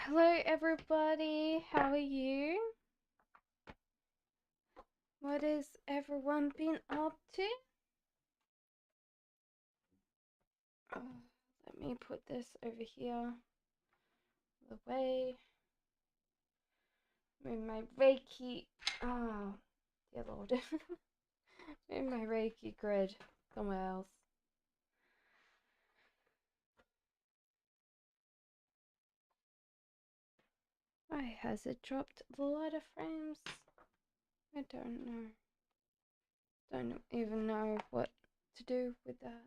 Hello everybody, how are you? What has everyone been up to? Oh, let me put this over here, the way. Move my reiki, oh dear lord. Move my reiki grid somewhere else. Why has it dropped a lot of frames? I don't know. Don't even know what to do with that.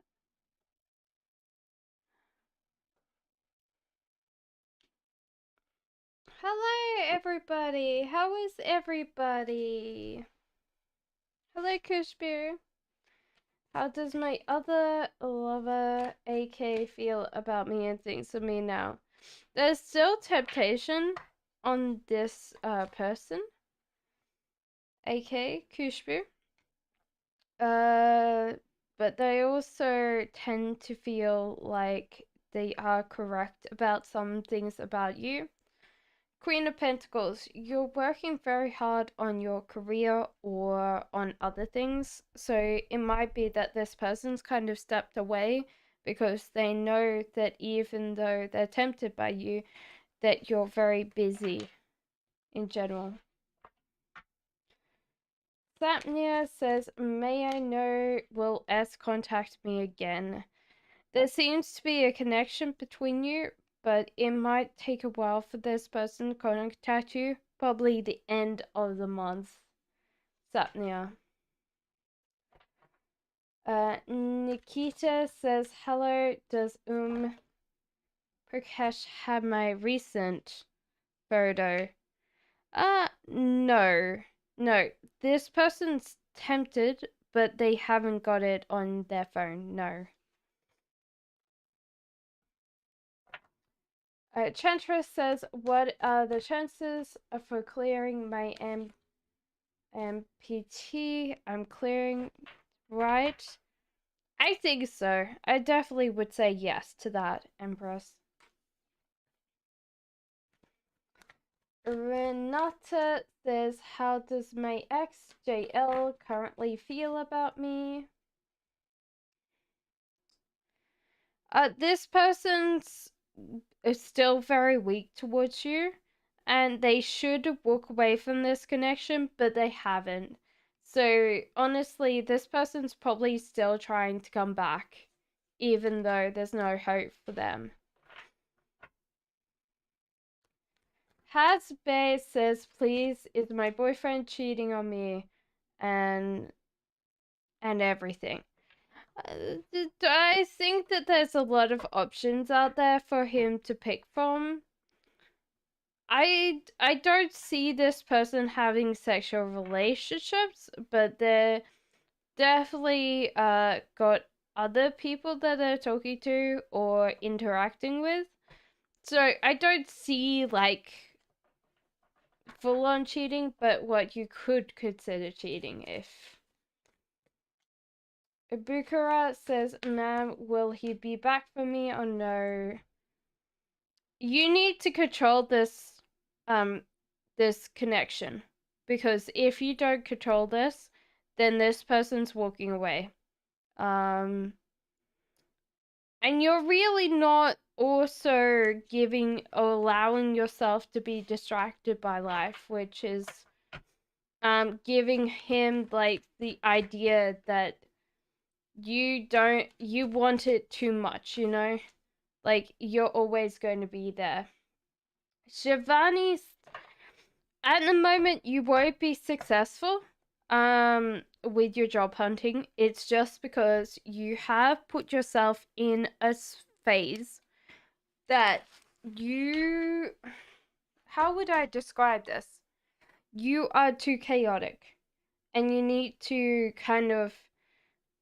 Hello everybody, how is everybody? Hello Kushbeer. How does my other lover AK feel about me and thinks of me now? There's still temptation on this person, AK Kushbeer. But they also tend to feel like they are correct about some things about you. Queen of Pentacles, you're working very hard on your career or on other things. So it might be that this person's kind of stepped away because they know that even though they're tempted by you, that you're very busy in general. Sapnia says, may I know, will S contact me again? There seems to be a connection between you, but it might take a while for this person to contact you. Probably the end of the month. Sapnia. Nikita says, hello, does Prakash have my recent photo? No. No. This person's tempted, but they haven't got it on their phone, no. Chantra says, what are the chances for clearing my MPT? I'm clearing, right? I think so. I definitely would say yes to that, Empress. Renata says, how does my ex, JL, currently feel about me? This person's is still very weak towards you, and they should walk away from this connection, but they haven't. So honestly, this person's probably still trying to come back, even though there's no hope for them. Hasbay says, please, is my boyfriend cheating on me and everything. I think that there's a lot of options out there for him to pick from. I don't see this person having sexual relationships, but they're definitely got other people that they're talking to or interacting with. So I don't see like full on cheating, but what you could consider cheating if. Ibukara says, ma'am, will he be back for me or no? You need to control this this connection, because if you don't control this, then this person's walking away. And you're really not also giving or allowing yourself to be distracted by life, which is giving him like the idea that you want it too much, you know? Like you're always going to be there. Shivani's at the moment you won't be successful with your job hunting. It's just because you have put yourself in a phase that you, how would I describe this? You are too chaotic and you need to kind of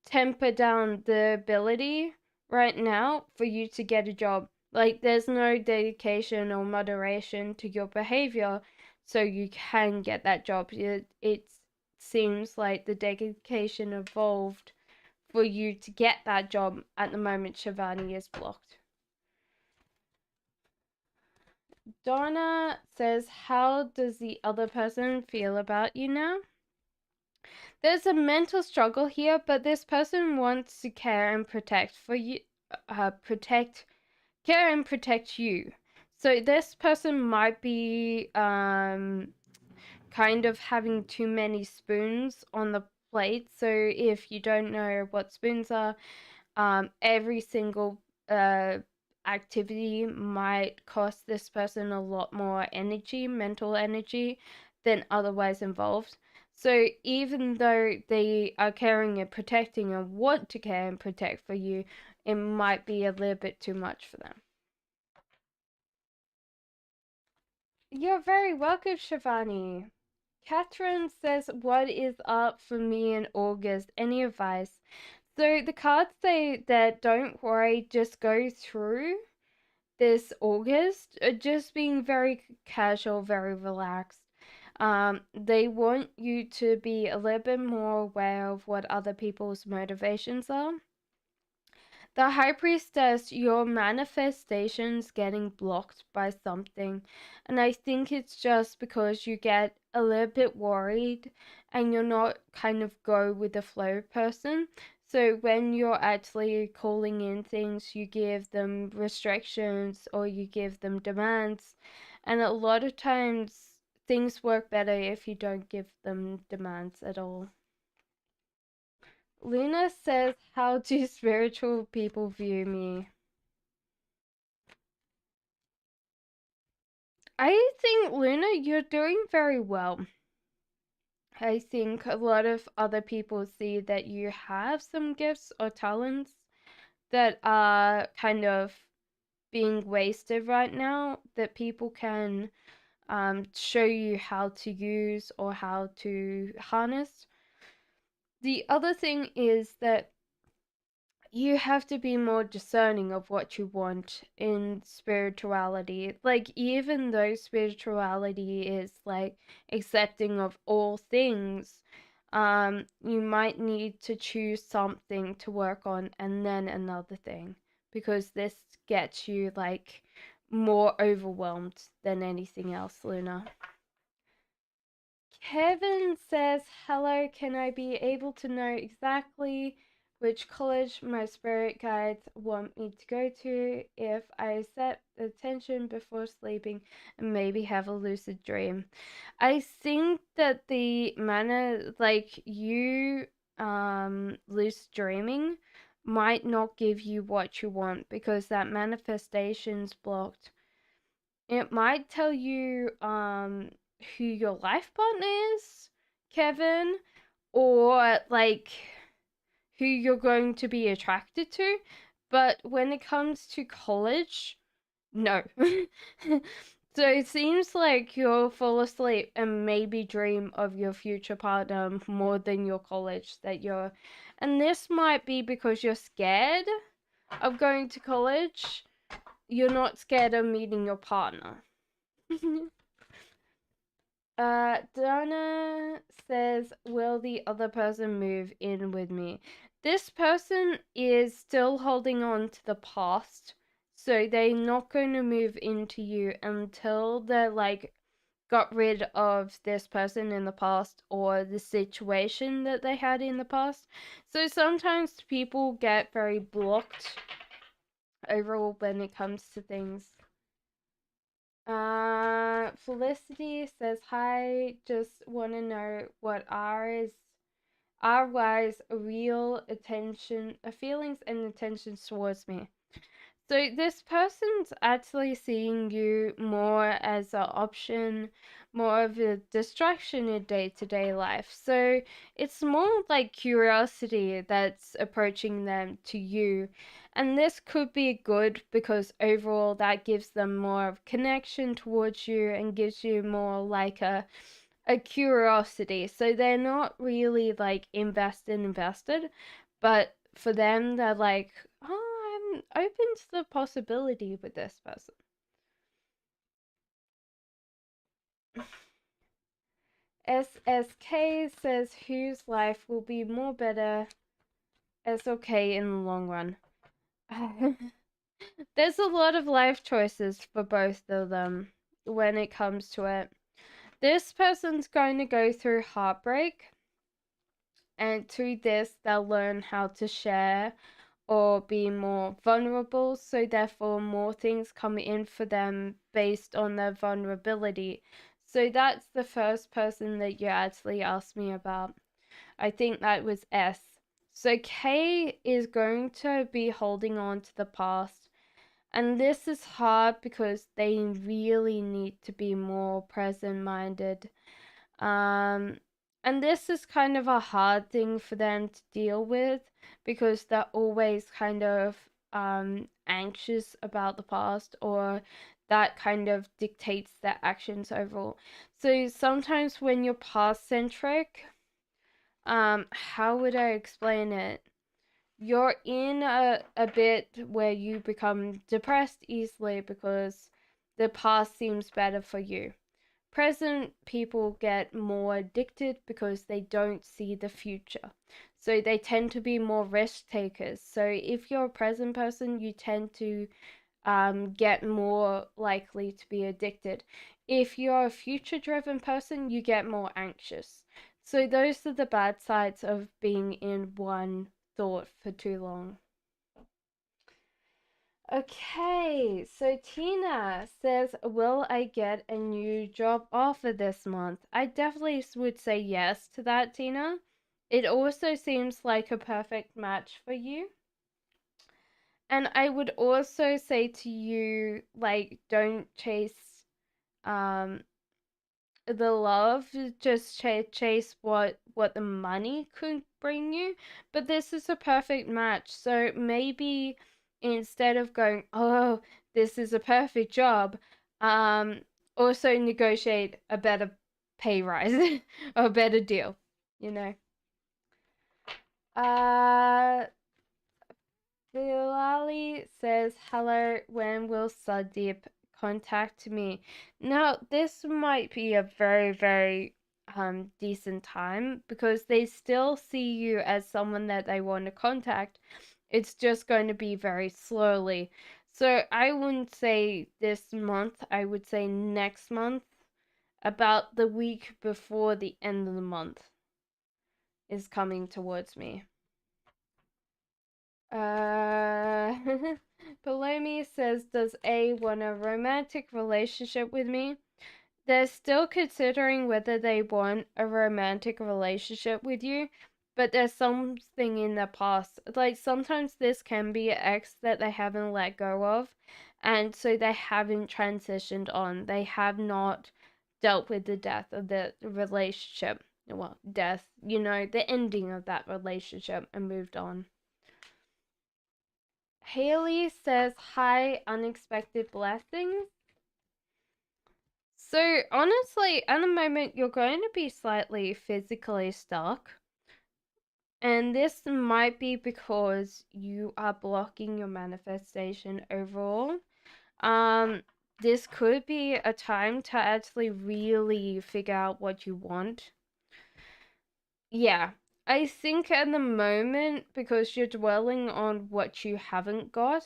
temper down the ability right now for you to get a job. Like there's no dedication or moderation to your behavior so you can get that job. It seems like the dedication evolved for you to get that job. At the moment, Shivani is blocked. Donna says, how does the other person feel about you now? There's a mental struggle here, but this person wants to care and protect for you, care and protect you. So this person might be kind of having too many spoons on the plate. So if you don't know what spoons are, every single activity might cost this person a lot more energy, mental energy, than otherwise involved. So even though they are caring and protecting and want to care and protect for you, it might be a little bit too much for them. You're very welcome, Shivani. Catherine says, what is up for me in August? Any advice? So the cards say that don't worry, just go through this August, just being very casual, very relaxed. They want you to be a little bit more aware of what other people's motivations are. The High Priestess, your manifestation's getting blocked by something. And I think it's just because you get a little bit worried and you're not kind of go with the flow person. So when you're actually calling in things, you give them restrictions or you give them demands. And a lot of times things work better if you don't give them demands at all. Luna says, how do spiritual people view me? I think, Luna, you're doing very well. I think a lot of other people see that you have some gifts or talents that are kind of being wasted right now, that people can show you how to use or how to harness. The other thing is that you have to be more discerning of what you want in spirituality. Like, even though spirituality is like accepting of all things, you might need to choose something to work on and then another thing, because this gets you like more overwhelmed than anything else, Luna. Kevin says, hello, can I be able to know exactly which college my spirit guides want me to go to if I set attention before sleeping and maybe have a lucid dream? I think that the manner, like you, lucid dreaming might not give you what you want because that manifestation's blocked. It might tell you who your life partner is, Kevin, or like who you're going to be attracted to. But when it comes to college, no. So it seems like you'll fall asleep and maybe dream of your future partner more than your college that you're. And this might be because you're scared of going to college. You're not scared of meeting your partner. Donna says, will the other person move in with me? This person is still holding on to the past, so they're not going to move into you until they're like got rid of this person in the past or the situation that they had in the past. So sometimes people get very blocked overall when it comes to things. Felicity says, hi, just want to know what are wise real attention, feelings and intentions towards me. So this person's actually seeing you more as an option, more of a distraction in day-to-day life. So it's more like curiosity that's approaching them to you. And this could be good because overall that gives them more of connection towards you and gives you more like a curiosity. So they're not really like invested, but for them they're like, oh, I'm open to the possibility with this person. SSK says whose life will be more better SOK in the long run. There's a lot of life choices for both of them. when it comes to it. This person's going to go through heartbreak, and through this, they'll learn how to share or be more vulnerable. So, therefore, more things come in for them based on their vulnerability. So, that's the first person that you actually asked me about. I think that was S. So, K is going to be holding on to the past. And this is hard because they really need to be more present minded. Um, and this is kind of a hard thing for them to deal with because they're always kind of anxious about the past, or that kind of dictates their actions overall. So sometimes when you're past centric, how would I explain it? You're in a bit where you become depressed easily because the past seems better for you. Present people get more addicted because they don't see the future. So they tend to be more risk takers. So if you're a present person, you tend to get more likely to be addicted. If you're a future driven person, you get more anxious. So those are the bad sides of being in one thought for too long. Okay, so Tina says, will I get a new job offer this month? I definitely would say yes to that, Tina. It also seems like a perfect match for you. And I would also say to you, like, don't chase um the love, just chase what the money could bring you. But this is a perfect match, so maybe instead of going, oh, this is a perfect job, um also negotiate a better pay rise or a better deal, you know. uh Bilali says, hello, when will Sadeep contact me? Now, this might be a very, very decent time because they still see you as someone that they want to contact. It's just going to be very slowly. So I wouldn't say this month, I would say next month, about the week before the end of the month is coming towards me. Palomi says, does A want a romantic relationship with me? They're still considering whether they want a romantic relationship with you, but there's something in the past. Like, sometimes this can be an ex that they haven't let go of, and so they haven't transitioned on. They have not dealt with the death of the relationship. Well, death, the ending of that relationship, and moved on. Haley says, hi, unexpected blessings. So, honestly, at the moment, you're going to be slightly physically stuck. And this might be because you are blocking your manifestation overall. This could be a time to actually really figure out what you want. Yeah, I think at the moment, because you're dwelling on what you haven't got,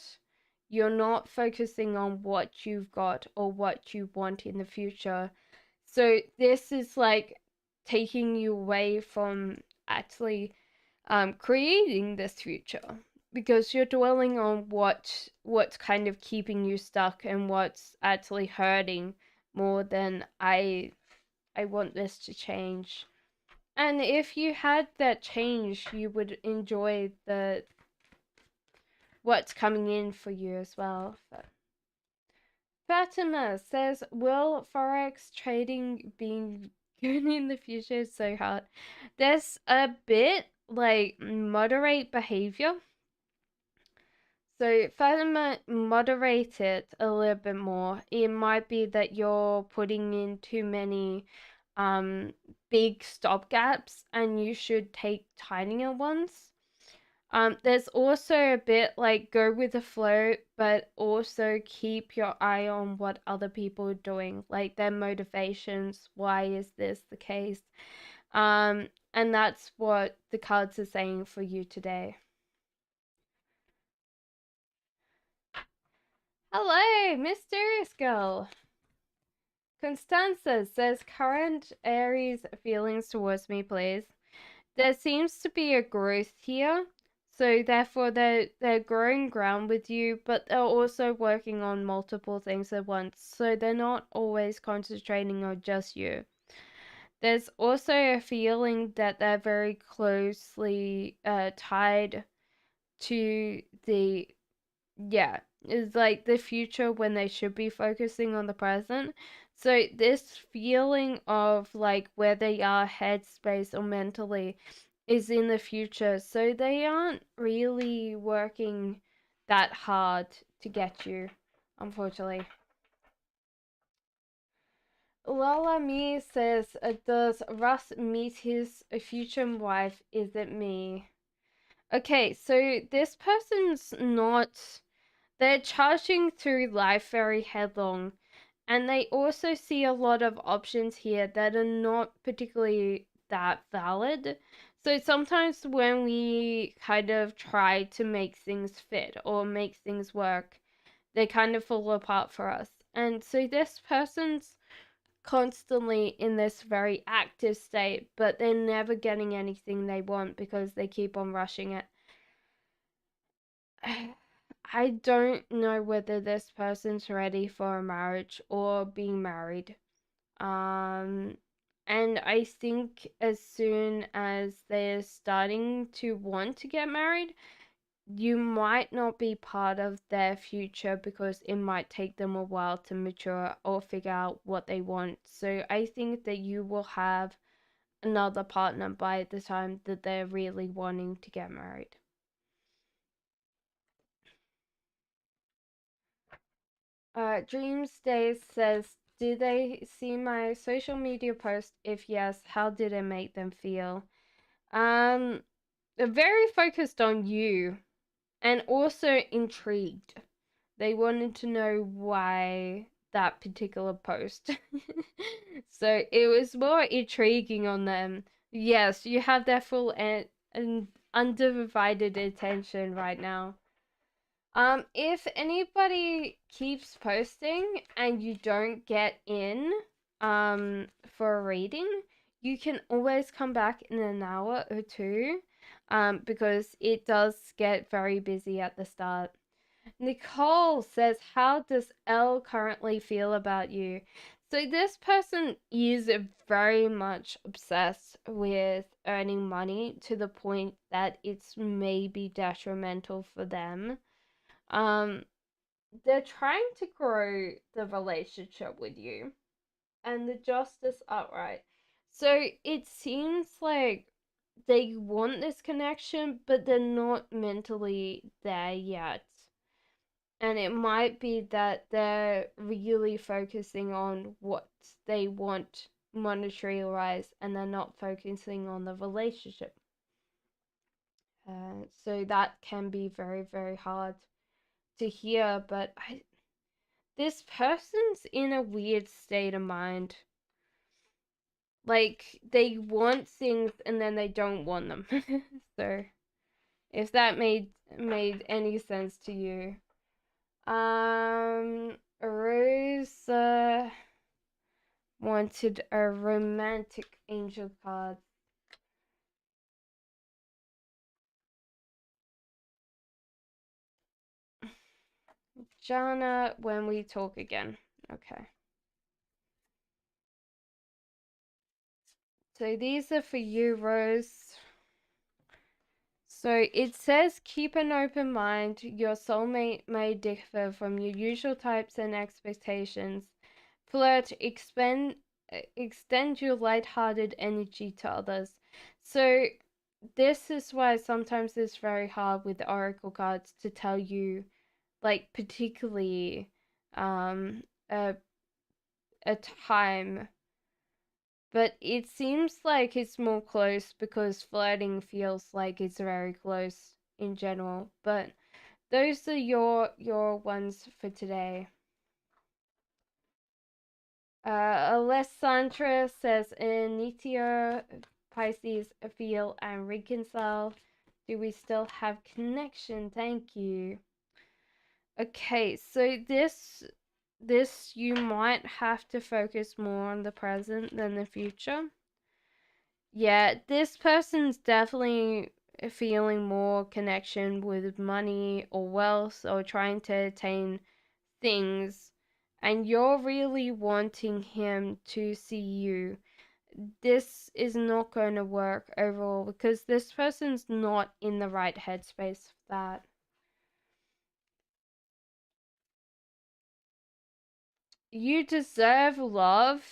you're not focusing on what you've got or what you want in the future. So this is like taking you away from actually creating this future because you're dwelling on what's kind of keeping you stuck and what's actually hurting more than I want this to change. And if you had that change, you would enjoy the what's coming in for you as well. Fatima says, will forex trading being good in the future? Is so hard. There's a bit like moderate behavior. So Fatima, moderate it a little bit more. It might be that you're putting in too many big stop gaps and you should take tinier ones. There's also a bit like go with the flow, but also keep your eye on what other people are doing, like their motivations. Why is this the case? And that's what the cards are saying for you today. Hello, mysterious girl. Constanza says, current Aries feelings towards me, please. There seems to be a growth here. So therefore they're growing ground with you, but they're also working on multiple things at once. So they're not always concentrating on just you. There's also a feeling that they're very closely tied to the, yeah, is like the future when they should be focusing on the present. So this feeling of like where they are headspace or mentally is in the future. So they aren't really working that hard to get you, unfortunately. Lala Me says, does Russ meet his future wife? Is it me? Okay, so this person's not. They're charging through life very headlong, and they also see a lot of options here that are not particularly that valid. So sometimes when we kind of try to make things fit or make things work, they kind of fall apart for us. And so this person's constantly in this very active state, but they're never getting anything they want because they keep on rushing it. I don't know whether this person's ready for a marriage or being married. Um, and I think as soon as they're starting to want to get married, you might not be part of their future because it might take them a while to mature or figure out what they want. So I think that you will have another partner by the time that they're really wanting to get married. Dreams Days says, do they see my social media post? If yes, how did it make them feel? Um, they're very focused on you and also intrigued. They wanted to know why that particular post. So it was more intriguing on them. Yes, you have their full and undivided attention right now. If anybody keeps posting and you don't get in, for a reading, you can always come back in an hour or two, because it does get very busy at the start. Nicole says, how does Elle currently feel about you? So this person is very much obsessed with earning money to the point that it's maybe detrimental for them. um they're trying to grow the relationship with you and the justice outright. So it seems like they want this connection, but they're not mentally there yet. And it might be that they're really focusing on what they want monetary wise and they're not focusing on the relationship. So that can be very, very hard to hear, but this person's in a weird state of mind. Like they want things and then they don't want them. So if that made any sense to you. Rose wanted a romantic angel card. Jana, when we talk again. Okay. So these are for you, Rose. So it says, keep an open mind. Your soulmate may differ from your usual types and expectations. Flirt, extend your light-hearted energy to others. So this is why sometimes it's very hard with the oracle cards to tell you, like particularly, um, a a time. But it seems like it's more close because flirting feels like it's very close in general. But those are your ones for today. Alessandra says, Initio, Pisces, feel and reconcile. Do we still have connection? Thank you. Okay, so this this, you might have to focus more on the present than the future. Yeah, this person's definitely feeling more connection with money or wealth or trying to attain things, and you're really wanting him to see you. This is not going to work overall because this person's not in the right headspace for that. You deserve love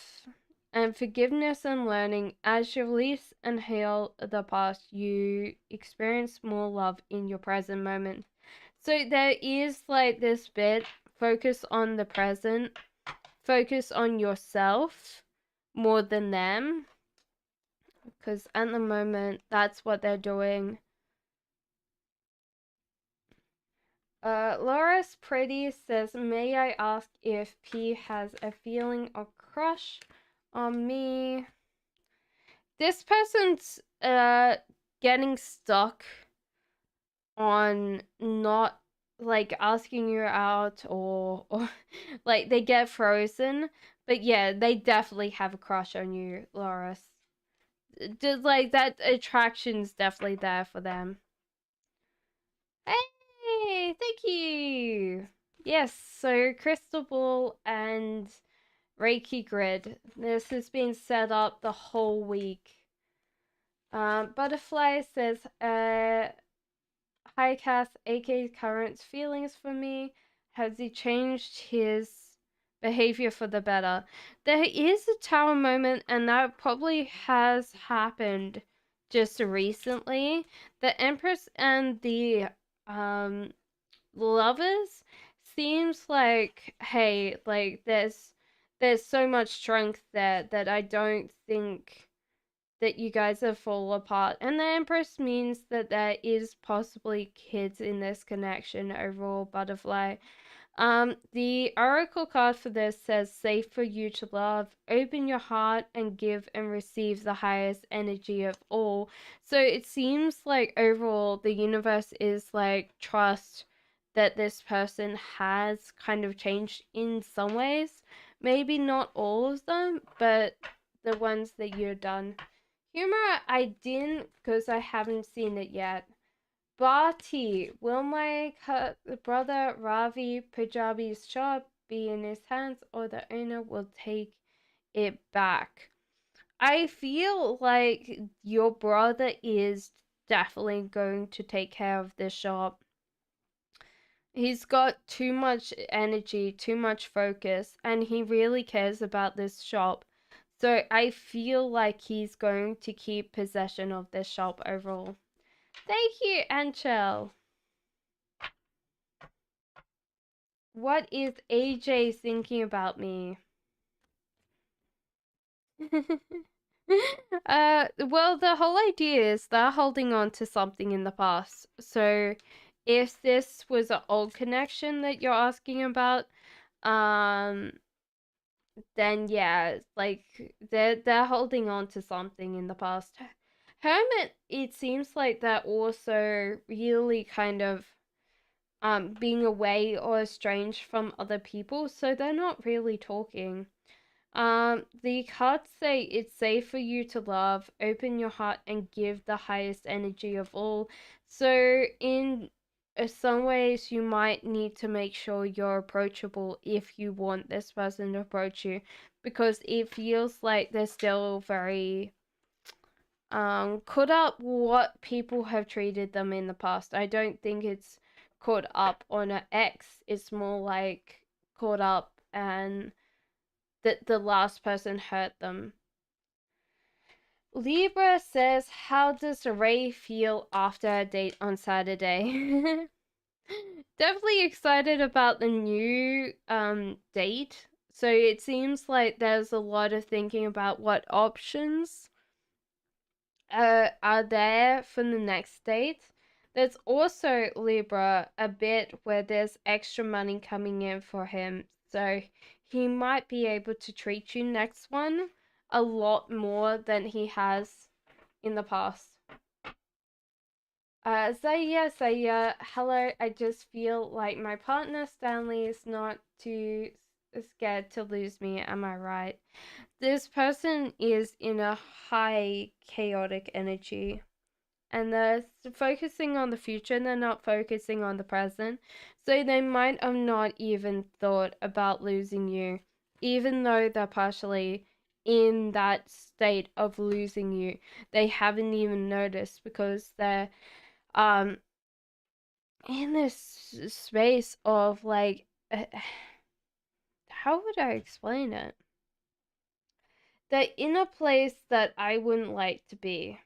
and forgiveness and learning. As you release and heal the past, you experience more love in your present moment. So there is like this bit, focus on the present, focus on yourself more than them, because at the moment that's what they're doing. Laura's Pretty says, may I ask if P has a feeling or crush on me? This person's getting stuck on not like asking you out, or like they get frozen. But yeah, they definitely have a crush on you, Loris. Just like that attraction's definitely there for them. Hey, thank you. Yes, so Crystal Ball and Reiki Grid. This has been set up the whole week. Butterfly says, hi Cass, AK Current's feelings for me. Has he changed his behavior for the better? There is a tower moment, and that probably has happened just recently. The Empress and the lovers seems like, hey, like there's so much strength there that I don't think that you guys have fallen apart. And the Empress means that there is possibly kids in this connection overall, Butterfly. The Oracle card for this says, safe for you to love, open your heart and give and receive the highest energy of all. So it seems like overall the universe is like, trust that this person has kind of changed in some ways. Maybe not all of them, but the ones that you've done. Humor, I didn't because I haven't seen it yet. Bhati, will my brother Ravi Punjabi's shop be in his hands, or the owner will take it back? I feel like your brother is definitely going to take care of this shop. He's got too much energy, too much focus, and he really cares about this shop. So I feel like he's going to keep possession of this shop overall. Thank you, Anchel. What is AJ thinking about me? Well, the whole idea is they're holding on to something in the past. So if this was an old connection that you're asking about, um, then yeah, like they're holding on to something in the past. Hermit, it seems like they're also really kind of being away or estranged from other people, so they're not really talking. The cards say it's safe for you to love, open your heart, and give the highest energy of all. So, in some ways, you might need to make sure you're approachable if you want this person to approach you, because it feels like they're still very caught up what people have treated them in the past. I don't think it's caught up on an ex. It's more like caught up and that the last person hurt them. Libra says, how does Ray feel after a date on Saturday? Definitely excited about the new date. So it seems like there's a lot of thinking about what options are there for the next date. There's also, Libra, a bit where there's extra money coming in for him. So he might be able to treat you next one a lot more than he has in the past. Zaya, hello. I just feel like my partner Stanley is not too scared to lose me, am I right? This person is in a high chaotic energy, and they're focusing on the future and they're not focusing on the present. So they might have not even thought about losing you, even though they're partially in that state of losing you. They haven't even noticed because they're um in this space of like how would I explain it? They're in a place that I wouldn't like to be.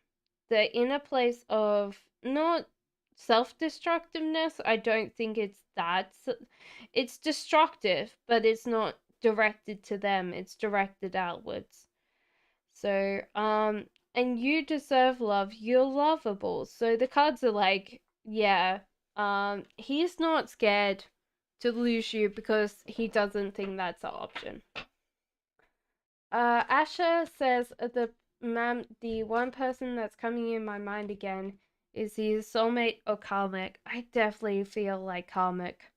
They're in a place of not self-destructiveness. I don't think it's that. It's destructive, but it's not directed to them. It's directed outwards. So, and you deserve love. You're lovable. So the cards are like, yeah, he's not scared to lose you because he doesn't think that's an option. Asha says the one person that's coming in my mind again is his soulmate or karmic. I definitely feel like karmic,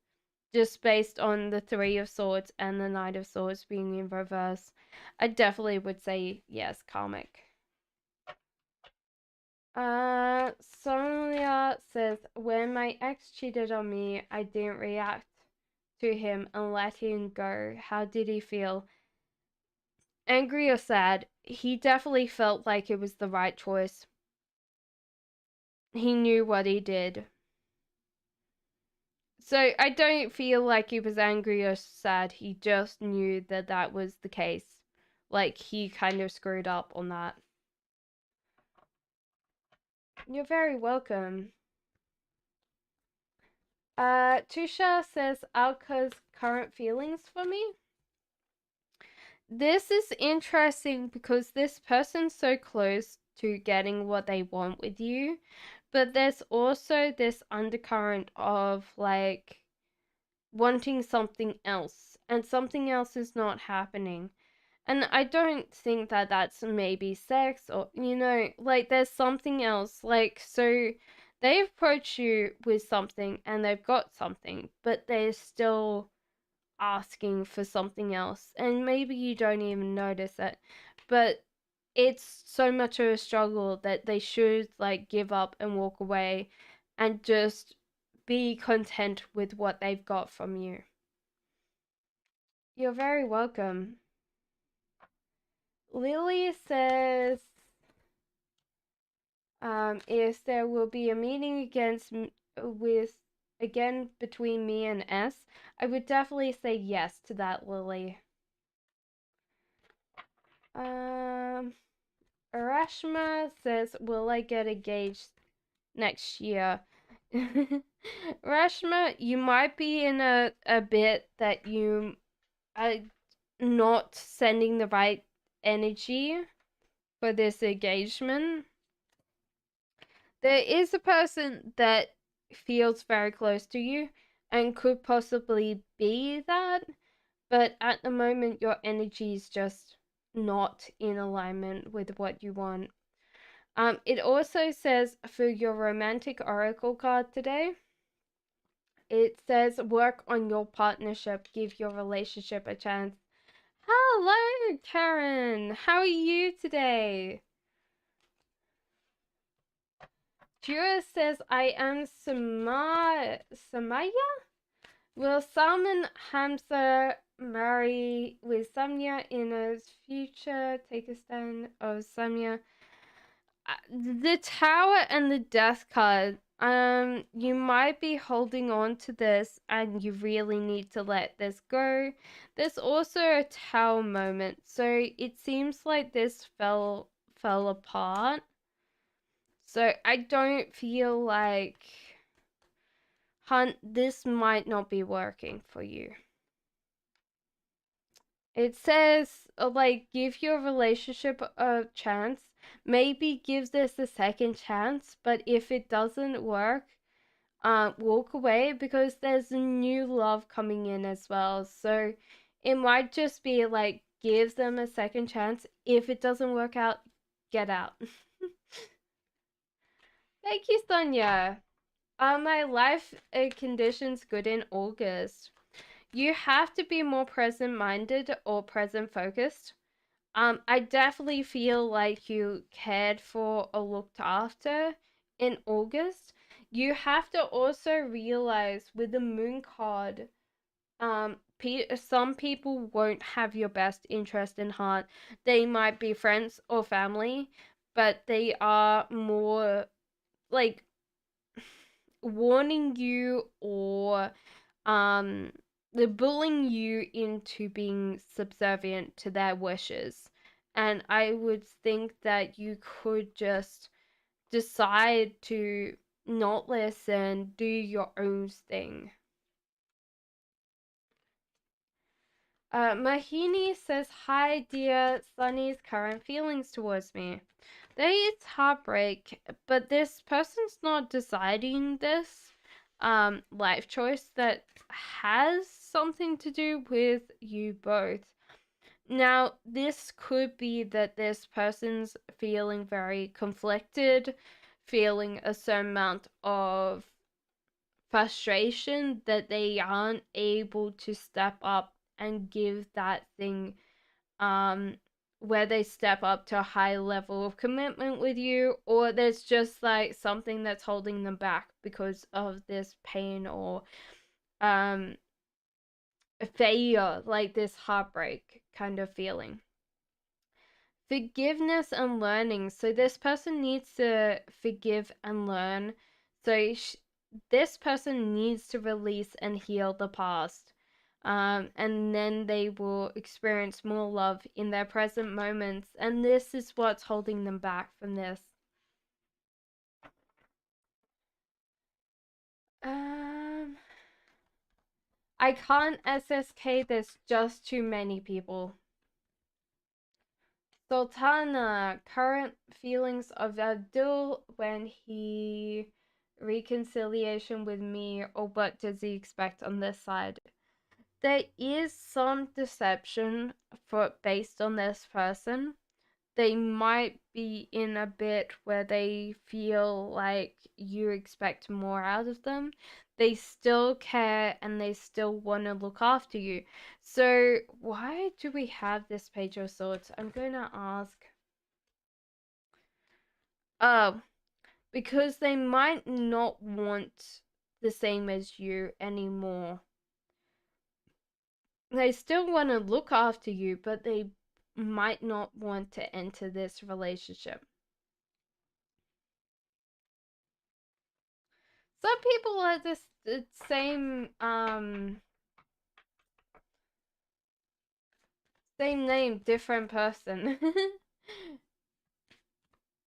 just based on the Three of Swords and the Knight of Swords being in reverse. I definitely would say yes, karmic. Sonia says, when my ex cheated on me, I didn't react to him and let him go. How did he feel? Angry or sad? He definitely felt like it was the right choice. He knew what he did. So I don't feel like he was angry or sad. He just knew that that was the case. Like he kind of screwed up on that. You're very welcome. Tusha says Alka's current feelings for me. This is interesting because this person's so close to getting what they want with you, but there's also this undercurrent of like wanting something else, and something else is not happening. And I don't think that that's maybe sex or, like there's something else. Like, so they approach you with something and they've got something, but they're still asking for something else. And maybe you don't even notice it, but it's so much of a struggle that they should like give up and walk away and just be content with what they've got from you. You're very welcome. Lily says, if there will be a meeting again between me and S, I would definitely say yes to that, Lily. Arashma says, will I get engaged next year? Rashma, you might be in a bit that you are not sending the right energy for this engagement. There is a person that feels very close to you and could possibly be that, but at the moment your energy is just not in alignment with what you want. It also says for your romantic oracle card today, it says work on your partnership, give your relationship a chance. Hello, Karen. How are you today? Jura says, I am Samaya? Will Salman Hamza marry with Samya in a future? Take a stand of Samya. The Tower and the Death card. You might be holding on to this and you really need to let this go. There's also a Tower moment. So it seems like this fell apart. So I don't feel like Hunt, this might not be working for you. It says, like, give your relationship a chance. Maybe give this a second chance, but if it doesn't work, walk away because there's a new love coming in as well. So it might just be like, give them a second chance. If it doesn't work out, get out. Thank you, Sonia. Are my life conditions good in August? you have to be more present-minded or present-focused. I definitely feel like you cared for or looked after in August. You have to also realize with the moon card, some people won't have your best interest in heart. They might be friends or family, but they are more like warning you or um they're bullying you into being subservient to their wishes. And I would think that you could just decide to not listen, do your own thing. Mahini says, "Hi, dear Sunny's current feelings towards me. There is heartbreak, but this person's not deciding this life choice that has something to do with you both. Now, this could be that this person's feeling very conflicted, feeling a certain amount of frustration that they aren't able to step up and give that thing where they step up to a high level of commitment with you, or there's just like something that's holding them back because of this pain or um failure, like this heartbreak kind of feeling. Forgiveness and learning. So this person needs to forgive and learn. So this person needs to release and heal the past. And then they will experience more love in their present moments. And this is what's holding them back from this. Um, I can't SSK, there's just too many people. Sultana, current feelings of Abdul when he reconciliation with me, or what does he expect on this side? There is some deception for based on this person. They might be in a bit where they feel like you expect more out of them. They still care and they still want to look after you. So why do we have this Page of Swords? I'm going to ask. Oh, because they might not want the same as you anymore. They still want to look after you, but they might not want to enter this relationship. Some people are this the same name, different person.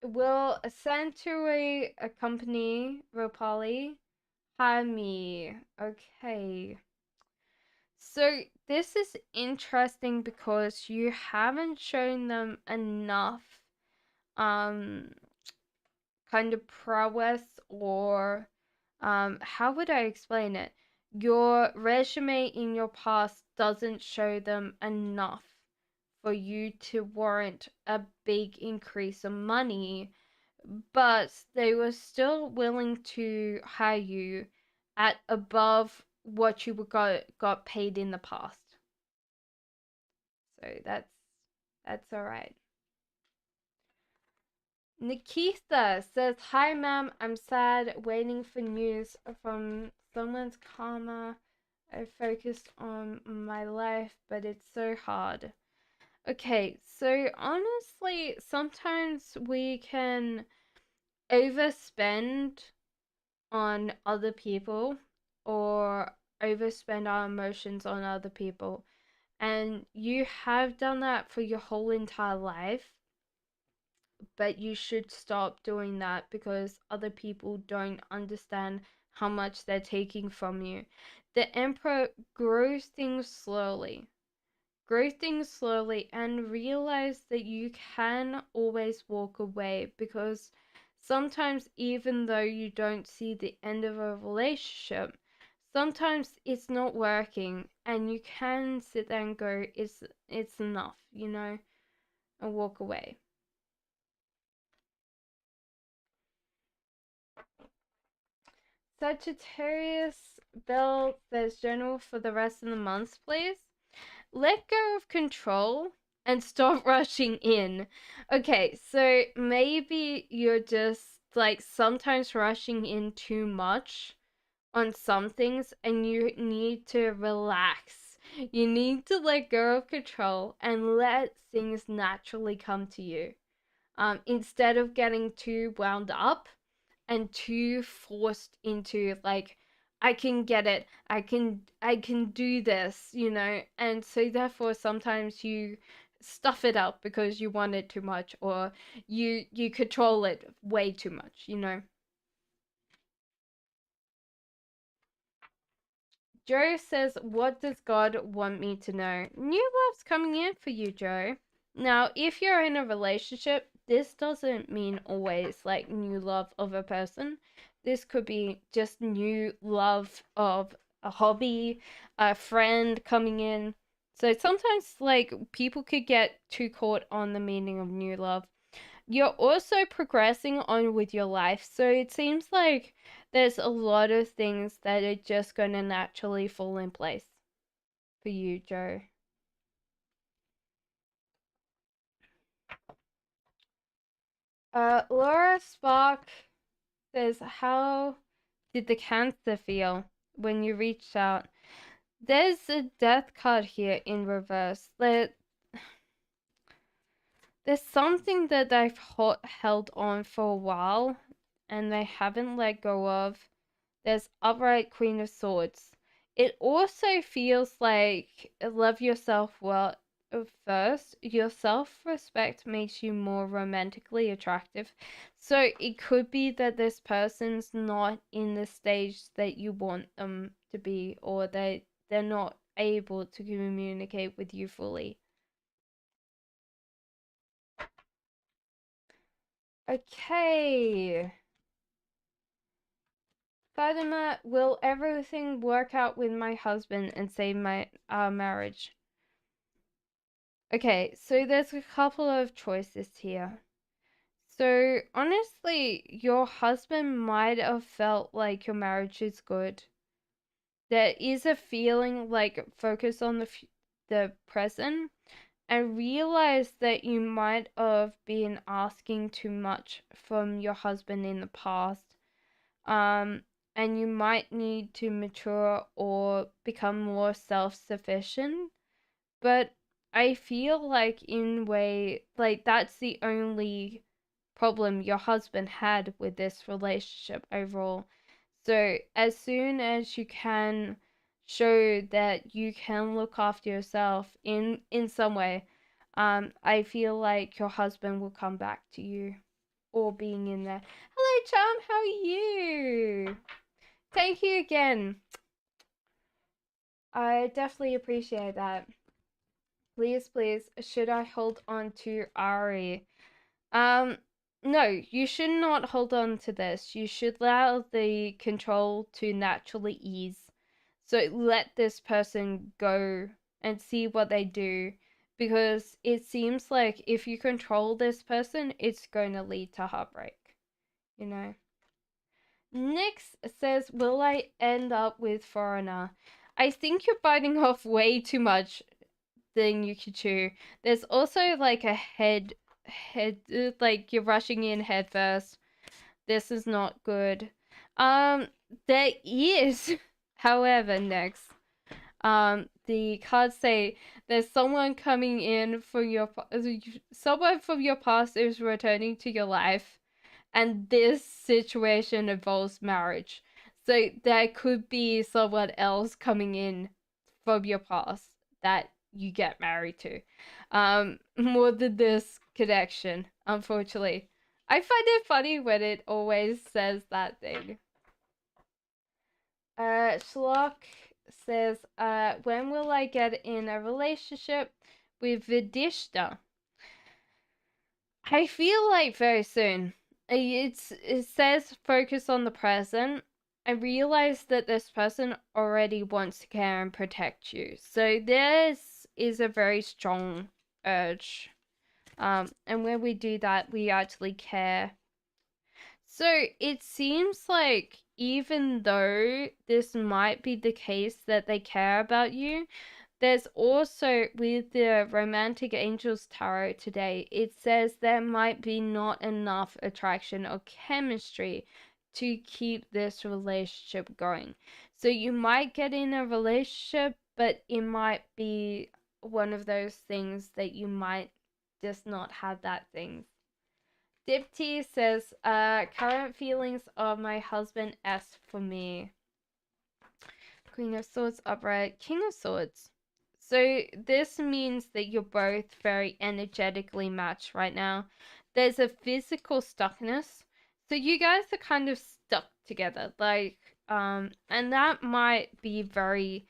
Will Santori accompany Ropali? Hami. Okay. So this is interesting because you haven't shown them enough um kind of prowess or how would I explain it? Your resume in your past doesn't show them enough for you to warrant a big increase of money, but they were still willing to hire you at above what you got paid in the past. So that's all right. Nikita says, "Hi, ma'am. I'm sad, waiting for news from someone's karma. I focused on my life, but it's so hard." Okay, so honestly, sometimes we can overspend on other people or overspend our emotions on other people. And you have done that for your whole entire life, but you should stop doing that because other people don't understand how much they're taking from you. The Emperor grows things slowly. Grow things slowly and realize that you can always walk away, because sometimes, even though you don't see the end of a relationship, sometimes it's not working and you can sit there and go, it's enough, and walk away. Sagittarius Bell says general for the rest of the month, please. Let go of control and stop rushing in. Okay, so maybe you're just like sometimes rushing in too much on some things and you need to relax. You need to let go of control and let things naturally come to you. Instead of getting too wound up and too forced into like I can get it. I can do this, And so therefore sometimes you stuff it up because you want it too much or you control it way too much. Joe says, "What does God want me to know?" New love's coming in for you, Joe. Now, if you're in a relationship, this doesn't mean always like new love of a person. This could be just new love of a hobby, a friend coming in. So sometimes, like, people could get too caught on the meaning of new love. You're also progressing on with your life, so it seems like there's a lot of things that are just going to naturally fall in place for you, Joe. Laura Spark says, "How did the cancer feel when you reached out?" There's a death card here in reverse. There's something that they've held on for a while and they haven't let go of. There's upright Queen of Swords. It also feels like love yourself well first. Your self-respect makes you more romantically attractive. So it could be that this person's not in the stage that you want them to be, or they're not able to communicate with you fully. Okay. Fatima, will everything work out with my husband and save our marriage? Okay, so there's a couple of choices here. So honestly, your husband might have felt like your marriage is good. There is a feeling like focus on the present and realize that you might have been asking too much from your husband in the past. Um, and you might need to mature or become more self-sufficient. But I feel like in way like that's the only problem your husband had with this relationship overall. So as soon as you can show that you can look after yourself in some way, I feel like your husband will come back to you or being in there. Hello, Charm. How are you? Thank you again. I definitely appreciate that. Please, please, should I hold on to Ari? Um, no, you should not hold on to this. You should allow the control to naturally ease. So let this person go and see what they do. Because it seems like if you control this person, it's going to lead to heartbreak. You know? Next says, will I end up with foreigner? I think you're biting off way too much than you could chew. There's also like a like you're rushing in head first. This is not good. There is, however, next. The cards say there's someone coming in from someone from your past is returning to your life, and this situation involves marriage. So there could be someone else coming in from your past that you get married to. More than this connection, unfortunately. I find it funny when it always says that thing. Schlock says, when will I get in a relationship with Vidishta? I feel like very soon. It says focus on the present. I realize that this person already wants to care and protect you. So this is a very strong urge. And when we do that, we actually care. So it seems like even though this might be the case that they care about you, there's also, with the Romantic Angels Tarot today, it says there might be not enough attraction or chemistry to keep this relationship going. So you might get in a relationship, but it might be one of those things that you might just not have that thing. Dipti says, current feelings of my husband S for me. Queen of Swords upright, King of Swords. So this means that you're both very energetically matched right now. There's a physical stuckness. So you guys are kind of stuck together. Like, and that might be very,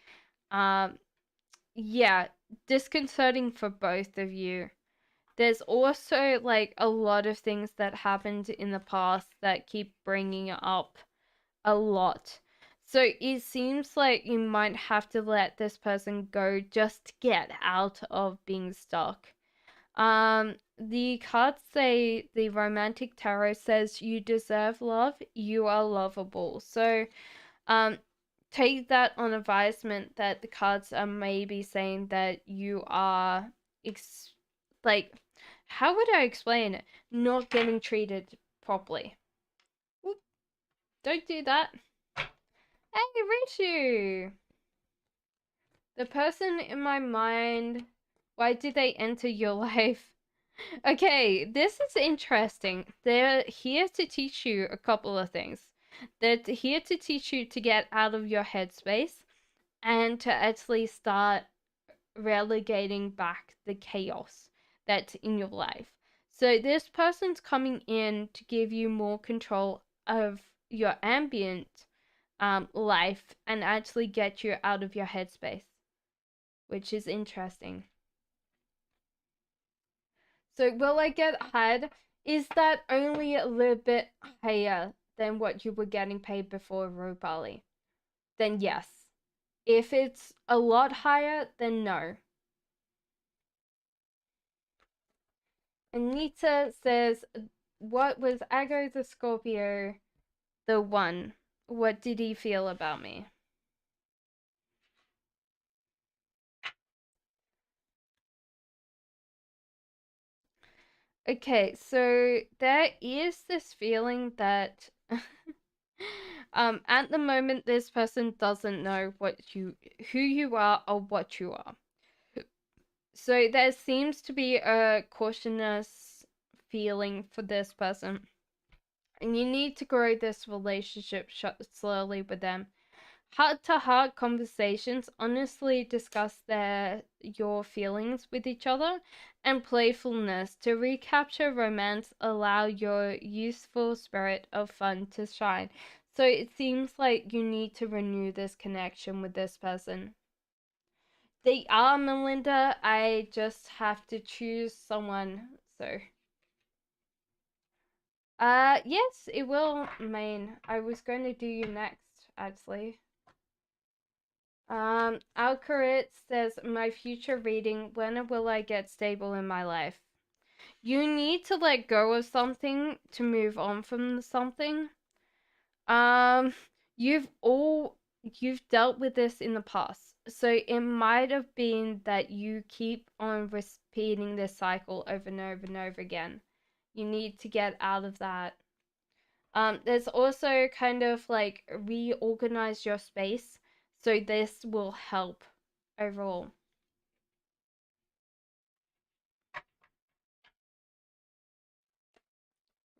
yeah, disconcerting for both of you. There's also like a lot of things that happened in the past that keep bringing up a lot. So it seems like you might have to let this person go just to get out of being stuck. The cards say, the Romantic Tarot says you deserve love, you are lovable. So, take that on advisement that the cards are maybe saying that you are, like, how would I explain it? Not getting treated properly. Oop, don't do that. Hey, Rishu! The person in my mind, why did they enter your life? Okay, this is interesting. They're here to teach you a couple of things. They're here to teach you to get out of your headspace and to actually start relegating back the chaos that's in your life. So this person's coming in to give you more control of your ambient life and actually get you out of your headspace, which is interesting. So will I get ahead? Is that only a little bit higher than what you were getting paid before, Rupali? Then yes. If it's a lot higher, then no. Anita says, what was Ago the Scorpio the one? What did he feel about me? Okay, so there is this feeling that at the moment this person doesn't know who you are or what you are. So there seems to be a cautious feeling for this person. And you need to grow this relationship slowly with them. Heart-to-heart conversations honestly discuss your feelings with each other, and playfulness to recapture romance, allow your youthful spirit of fun to shine. So it seems like you need to renew this connection with this person. They are Melinda. I just have to choose someone. So yes, it will, Main. I was going to do you next, actually. Alcarit says, my future reading, when will I get stable in my life? You need to let go of something to move on from something. You've dealt with this in the past. So it might have been that you keep on repeating this cycle over and over and over again. You need to get out of that. There's also kind of like reorganize your space. So this will help overall.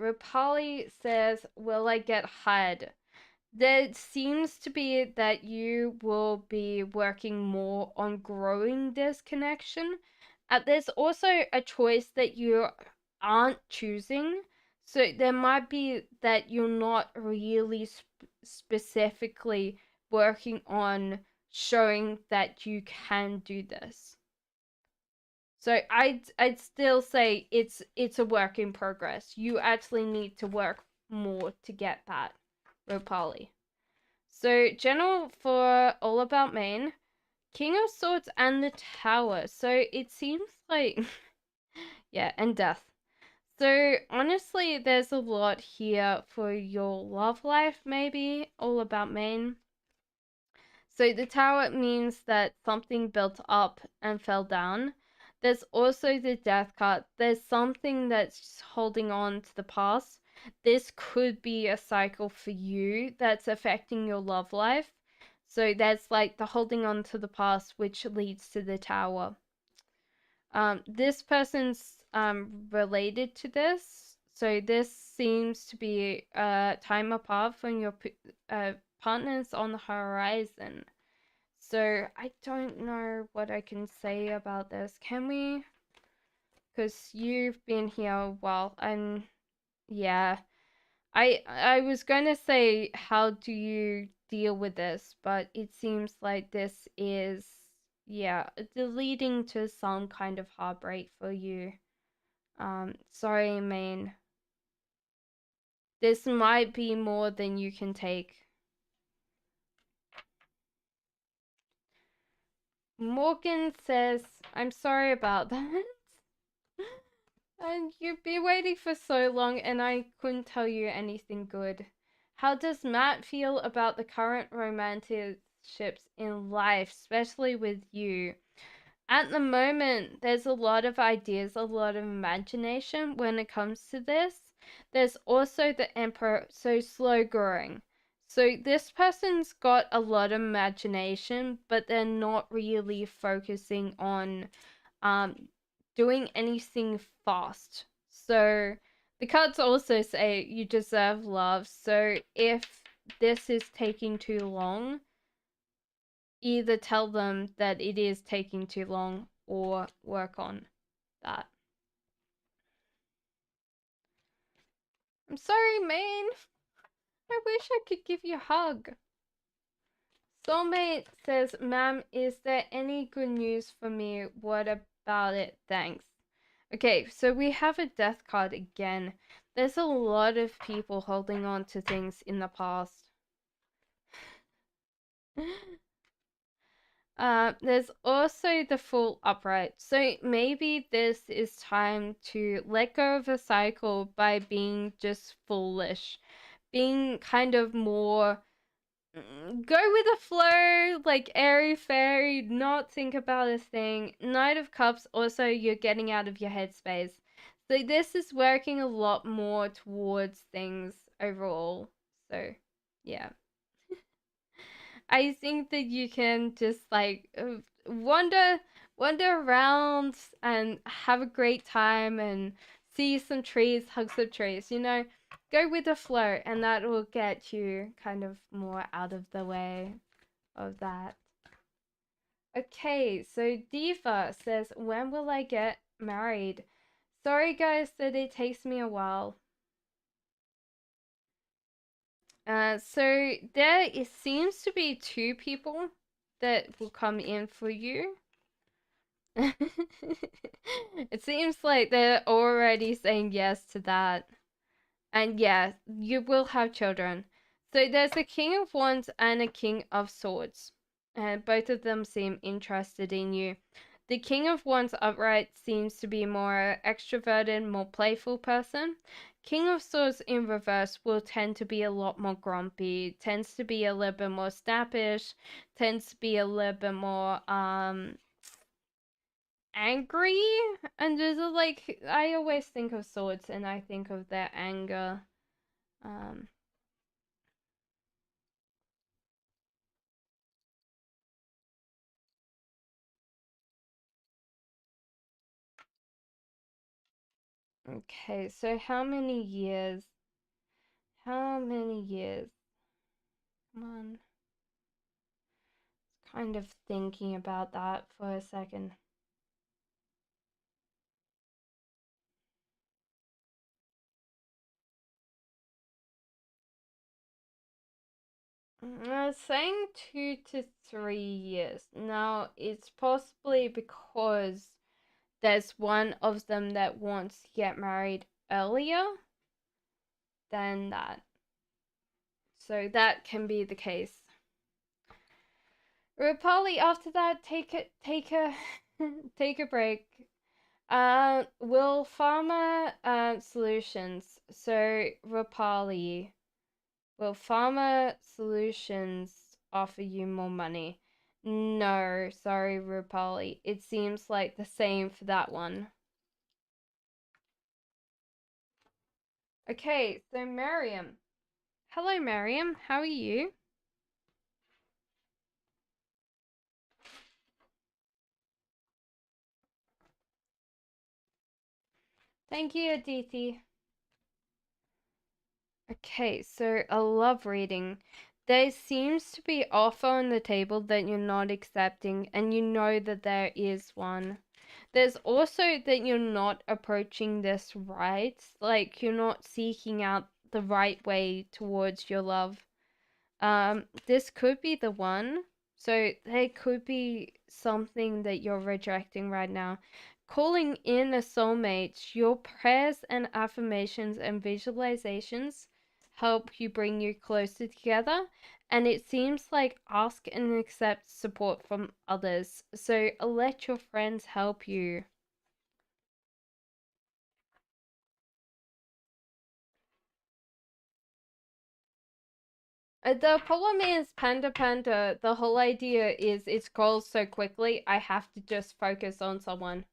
Rupali says, will I get hired? There seems to be that you will be working more on growing this connection. There's also a choice that you aren't choosing. So there might be that you're not really specifically working on showing that you can do this. So I'd still say it's a work in progress. You actually need to work more to get that, Rupali. So general for All About Maine, King of Swords and the Tower. So it seems like yeah, and Death. So honestly, there's a lot here for your love life, maybe all about Maine. So the tower means that something built up and fell down. There's also the death card. There's something that's holding on to the past. This could be a cycle for you that's affecting your love life. So that's like the holding on to the past, which leads to the tower. This person's related to this. So this seems to be time apart from your partners on the horizon. So I don't know what I can say about this. Can we? Because you've been here a while, and yeah, I was gonna say how do you deal with this, but it seems like this is yeah leading to some kind of heartbreak for you. Sorry, Maine. This might be more than you can take. Morgan says, I'm sorry about that. And you've been waiting for so long and I couldn't tell you anything good. How does Matt feel about the current romanceships in life, especially with you? At the moment, there's a lot of ideas, a lot of imagination when it comes to this. There's also the Emperor, so slow growing. So this person's got a lot of imagination, but they're not really focusing on doing anything fast. So the cards also say you deserve love. So if this is taking too long, either tell them that it is taking too long or work on that. I'm sorry, Maine. I wish I could give you a hug. Soulmate says, Ma'am, is there any good news for me? What about it? Thanks. Okay, so we have a death card again. There's a lot of people holding on to things in the past. There's also the Fool upright. So maybe this is time to let go of a cycle by being just foolish. Being kind of more go with the flow, like airy fairy, not think about a thing. Knight of Cups, also you're getting out of your headspace. So this is working a lot more towards things overall. So, yeah. I think that you can just like wander around and have a great time and see some trees, hug some trees, you know, go with the flow and that will get you kind of more out of the way of that. Okay, so Diva says, when will I get married? Sorry guys that it takes me a while. So there it seems to be two people that will come in for you. It seems like they're already saying yes to that. And yeah, you will have children. So there's a King of Wands and a King of Swords. And both of them seem interested in you. The King of Wands upright seems to be more extroverted, more playful person. King of Swords in reverse will tend to be a lot more grumpy, tends to be a little bit more snappish, tends to be a little bit more angry. And there's a, like, I always think of swords and I think of their anger. Okay, so how many years? How many years? Come on. Kind of thinking about that for a second. I was saying 2 to 3 years. Now, it's possibly because there's one of them that wants to get married earlier than that. So that can be the case. Rupali, after that, take a take a break. Will Pharma Solutions, so Rapali, will Pharma Solutions offer you more money? No, sorry, Rapali. It seems like the same for that one. Okay, so Miriam. Hello, Miriam. How are you? Thank you, Aditi. Okay, so a love reading. There seems to be offer on the table that you're not accepting, and you know that there is one. There's also that you're not approaching this right, like you're not seeking out the right way towards your love. This could be the one. So there could be something that you're rejecting right now. Calling in a soulmate, your prayers and affirmations and visualizations help you bring you closer together. And it seems like ask and accept support from others. So let your friends help you. The problem is Panda Panda, the whole idea is it scrolls so quickly, I have to just focus on someone.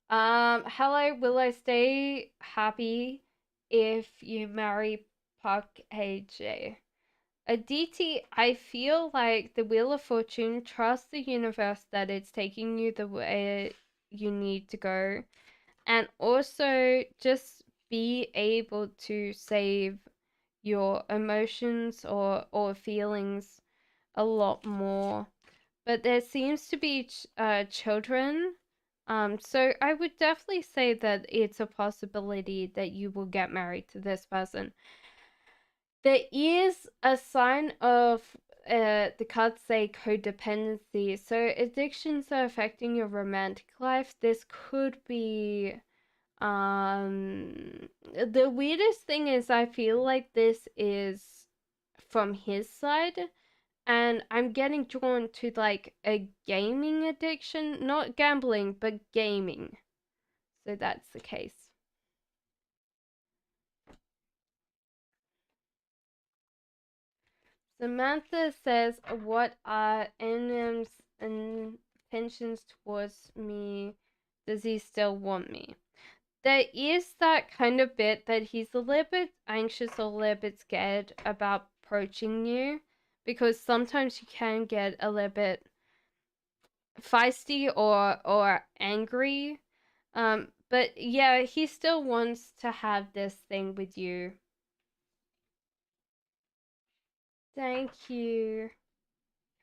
Hello, will I stay happy if you marry Park AJ? Aditi, I feel like the Wheel of Fortune, trust the universe that it's taking you the way you need to go. And also just be able to save your emotions or feelings a lot more. But there seems to be children. So I would definitely say that it's a possibility that you will get married to this person. There is a sign of the cards say codependency. So addictions are affecting your romantic life. This could be the weirdest thing is I feel like this is from his side, and I'm getting drawn to like a gaming addiction, not gambling, but gaming. So that's the case. Samantha says, "What are NM's intentions towards me? Does he still want me?" There is that kind of bit that he's a little bit anxious or a little bit scared about approaching you, because sometimes you can get a little bit feisty or angry. But yeah, he still wants to have this thing with you. Thank you,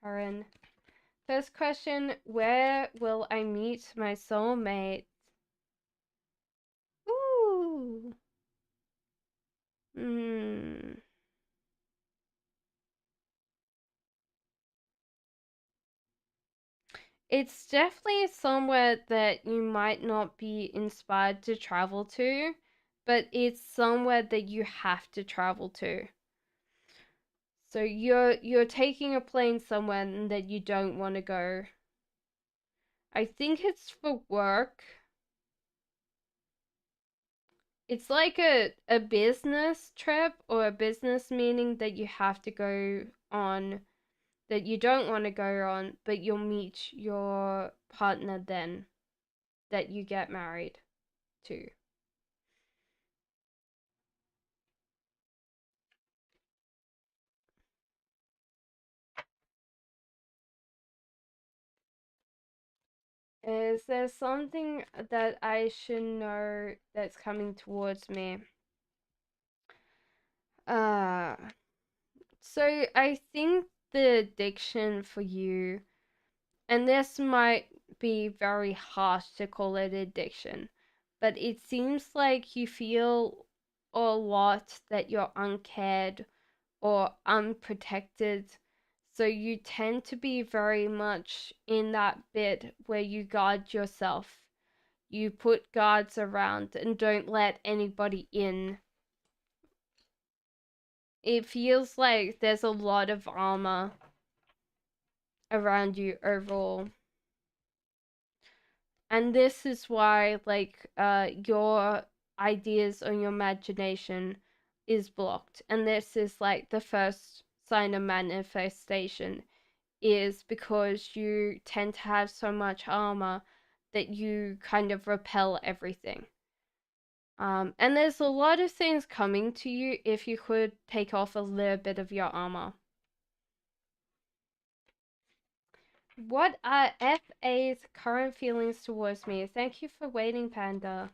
Karen. First question, where will I meet my soulmate? Ooh. Hmm. It's definitely somewhere that you might not be inspired to travel to, but it's somewhere that you have to travel to. So you're taking a plane somewhere that you don't want to go. I think it's for work. It's like a business trip or a business meeting that you have to go on that you don't want to go on, but you'll meet your partner then that you get married to. Is there something that I should know that's coming towards me? Uh, so I think the addiction for you, and this might be very harsh to call it addiction, but it seems like you feel a lot that you're uncared or unprotected. So you tend to be very much in that bit where you guard yourself. You put guards around and don't let anybody in. It feels like there's a lot of armor around you overall. And this is why, like, your ideas or your imagination is blocked. And this is like the first sign of manifestation, is because you tend to have so much armor that you kind of repel everything. And there's a lot of things coming to you if you could take off a little bit of your armor. What are FA's current feelings towards me? Thank you for waiting, Panda.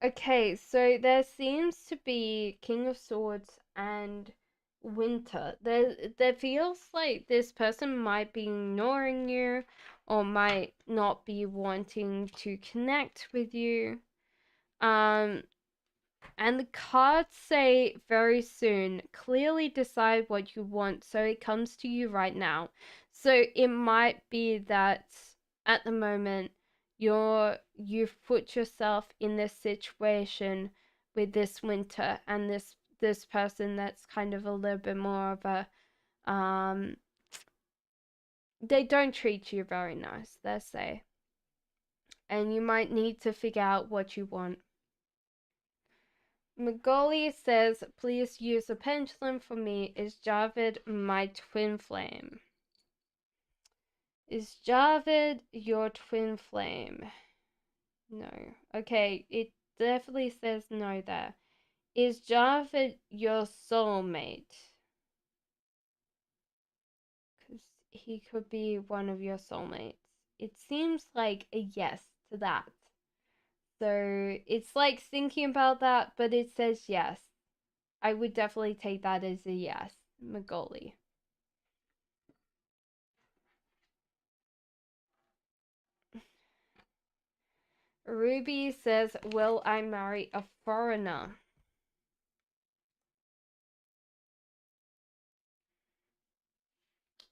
Okay, so there seems to be King of Swords and Winter. There feels like this person might be ignoring you or might not be wanting to connect with you. And the cards say very soon, clearly decide what you want so it comes to you right now. So it might be that at the moment you've put yourself in this situation with this Winter and this person that's kind of a little bit more of a they don't treat you very nice, let's say. And you might need to figure out what you want. Magoli says, please use a pendulum for me. Is Javid my twin flame? Is Javid your twin flame? No. Okay, it definitely says no there. Is Javid your soulmate? Because he could be one of your soulmates. It seems like a yes to that. So it's like thinking about that, but it says yes. I would definitely take that as a yes, Magoli. Ruby says, will I marry a foreigner?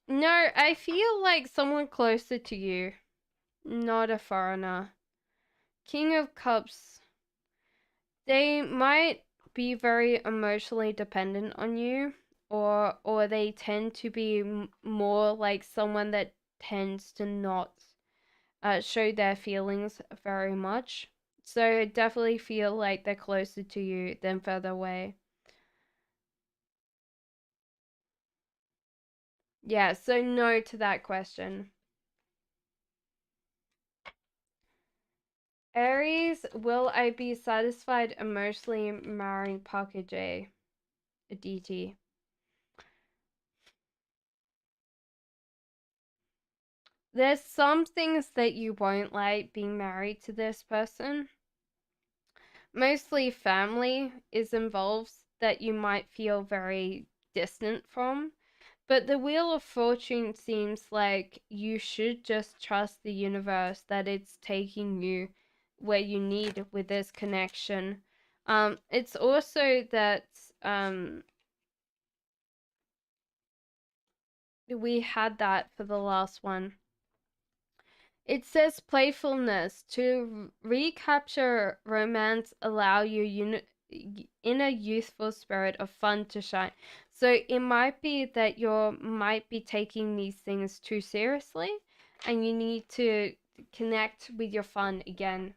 No, I feel like someone closer to you, not a foreigner. King of Cups, they might be very emotionally dependent on you, or they tend to be more like someone that tends to not show their feelings very much. So I definitely feel like they're closer to you than further away. Yeah, so no to that question. Aries, will I be satisfied emotionally marrying Parker J? Aditi. There's some things that you won't like being married to this person. Mostly family is involved that you might feel very distant from. But the Wheel of Fortune seems like you should just trust the universe that it's taking you where you need with this connection. It's also that we had that for the last one. It says playfulness to recapture romance, allow your inner youthful spirit of fun to shine. So it might be that you might be taking these things too seriously and you need to connect with your fun again.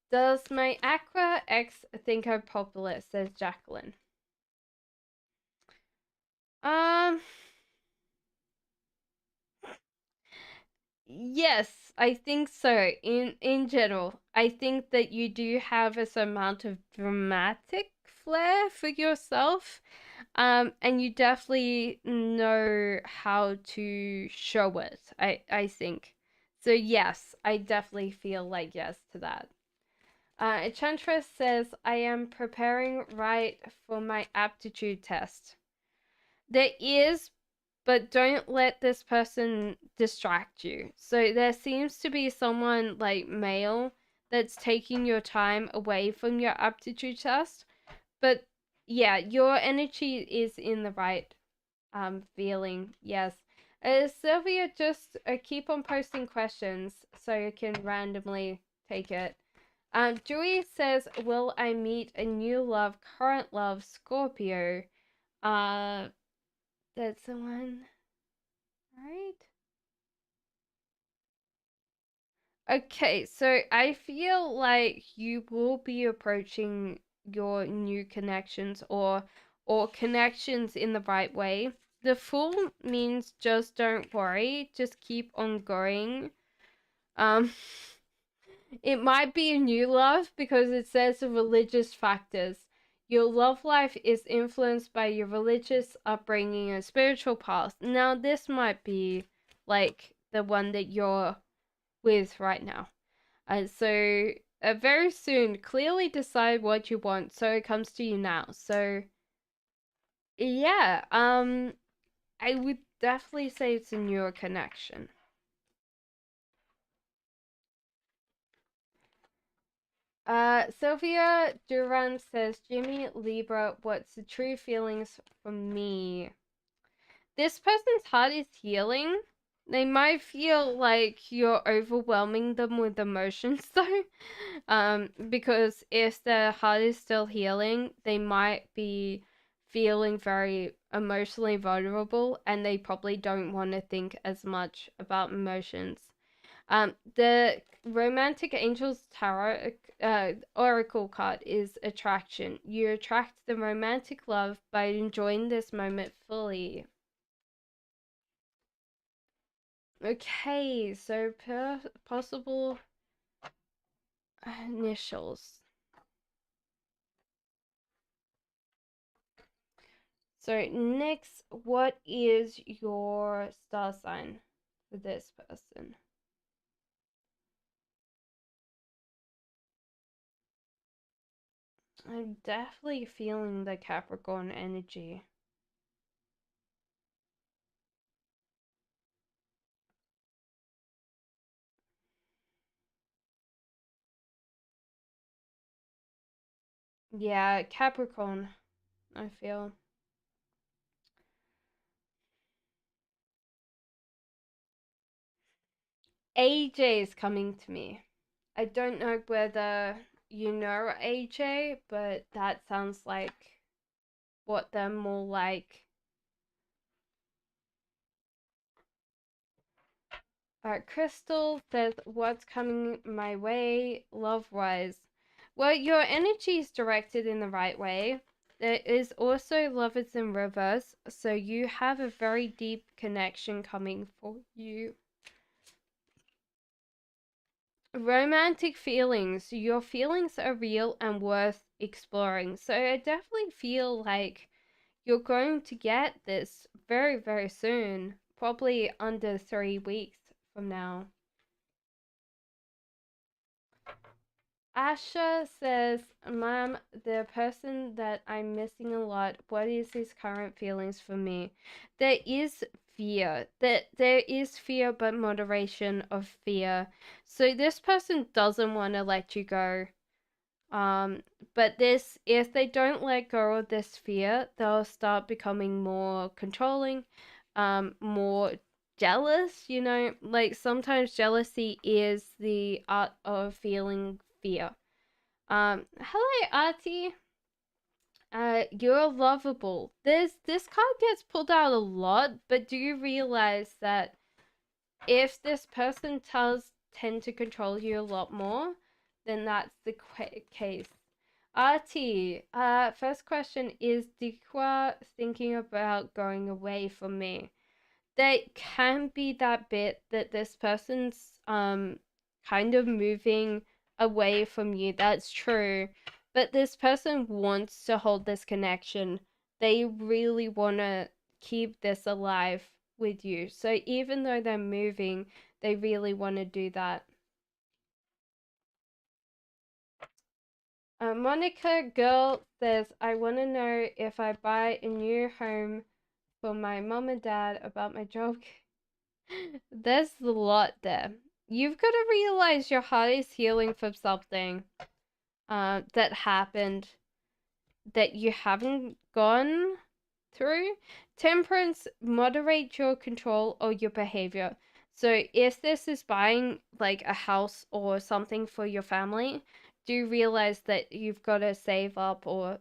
Does my Aqua ex think I'm popular? Says Jacqueline. Um, Yes, I think so. In general, I think that you do have this amount of dramatic flair for yourself, and you definitely know how to show it. I think so. Yes, I definitely feel like yes to that. Enchantress says I am preparing right for my aptitude test. There is, but don't let this person distract you. So there seems to be someone like male that's taking your time away from your aptitude test. But yeah, your energy is in the right feeling. Yes. Sylvia, just keep on posting questions so you can randomly take it. Joey says, will I meet a new love, current love, Scorpio? That's the one, right? Okay, so I feel like you will be approaching your new connections or connections in the right way. The Fool means just don't worry, just keep on going. Um it might be a new love because it says the religious factors. Your love life is influenced by your religious upbringing and spiritual past. Now this might be like the one that you're with right now. So very soon, clearly decide what you want. So it comes to you now. So yeah, I would definitely say it's a newer connection. Sylvia Duran says, Jimmy Libra, what's the true feelings for me? This person's heart is healing. They might feel like you're overwhelming them with emotions though. Because if their heart is still healing, they might be feeling very emotionally vulnerable and they probably don't want to think as much about emotions. The Romantic Angels Tarot Oracle card is attraction. You attract the romantic love by enjoying this moment fully. Okay, so possible initials. So next, what is your star sign for this person? I'm definitely feeling the Capricorn energy. Yeah, Capricorn, I feel. AJ is coming to me. I don't know whether you know AJ, but that sounds like what they're more like. Crystal says, what's coming my way love-wise? Well, your energy is directed in the right way. There is also lovers in reverse, so you have a very deep connection coming for you. Romantic feelings. Your feelings are real and worth exploring. So I definitely feel like you're going to get this very, very soon. Probably under 3 weeks from now. Asha says, Mom, the person that I'm missing a lot, what is his current feelings for me? There is fear. There is fear, but moderation of fear. So this person doesn't want to let you go. But this, if they don't let go of this fear, they'll start becoming more controlling, more jealous, you know, like sometimes jealousy is the art of feeling fear. Hello, Artie. You're lovable. This card gets pulled out a lot, but do you realize that if this person does tend to control you a lot more, then that's the case. Artie, first question is Dikwa thinking about going away from me? There can be that bit that this person's kind of moving away from you. That's true. But this person wants to hold this connection. They really want to keep this alive with you. So even though they're moving, they really want to do that. Monica Girl says, I want to know if I buy a new home for my mom and dad about my job. There's a lot there. You've got to realize your heart is healing from something that happened that you haven't gone through. Temperance, moderate your control or your behavior. So if this is buying like a house or something for your family, do realize that you've got to save up or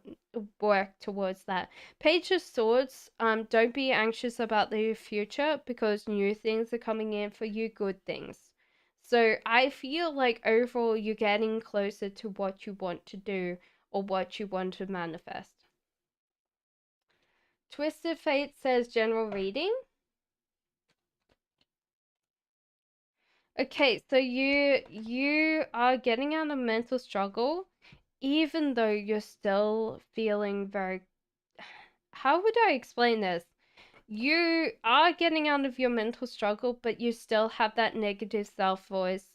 work towards that. Page of Swords, don't be anxious about the future because new things are coming in for you, good things. So I feel like overall you're getting closer to what you want to do or what you want to manifest. Twisted Fate says general reading. Okay, so you are getting out of mental struggle, even though you're still feeling very. How would I explain this? You are getting out of your mental struggle, but you still have that negative self voice.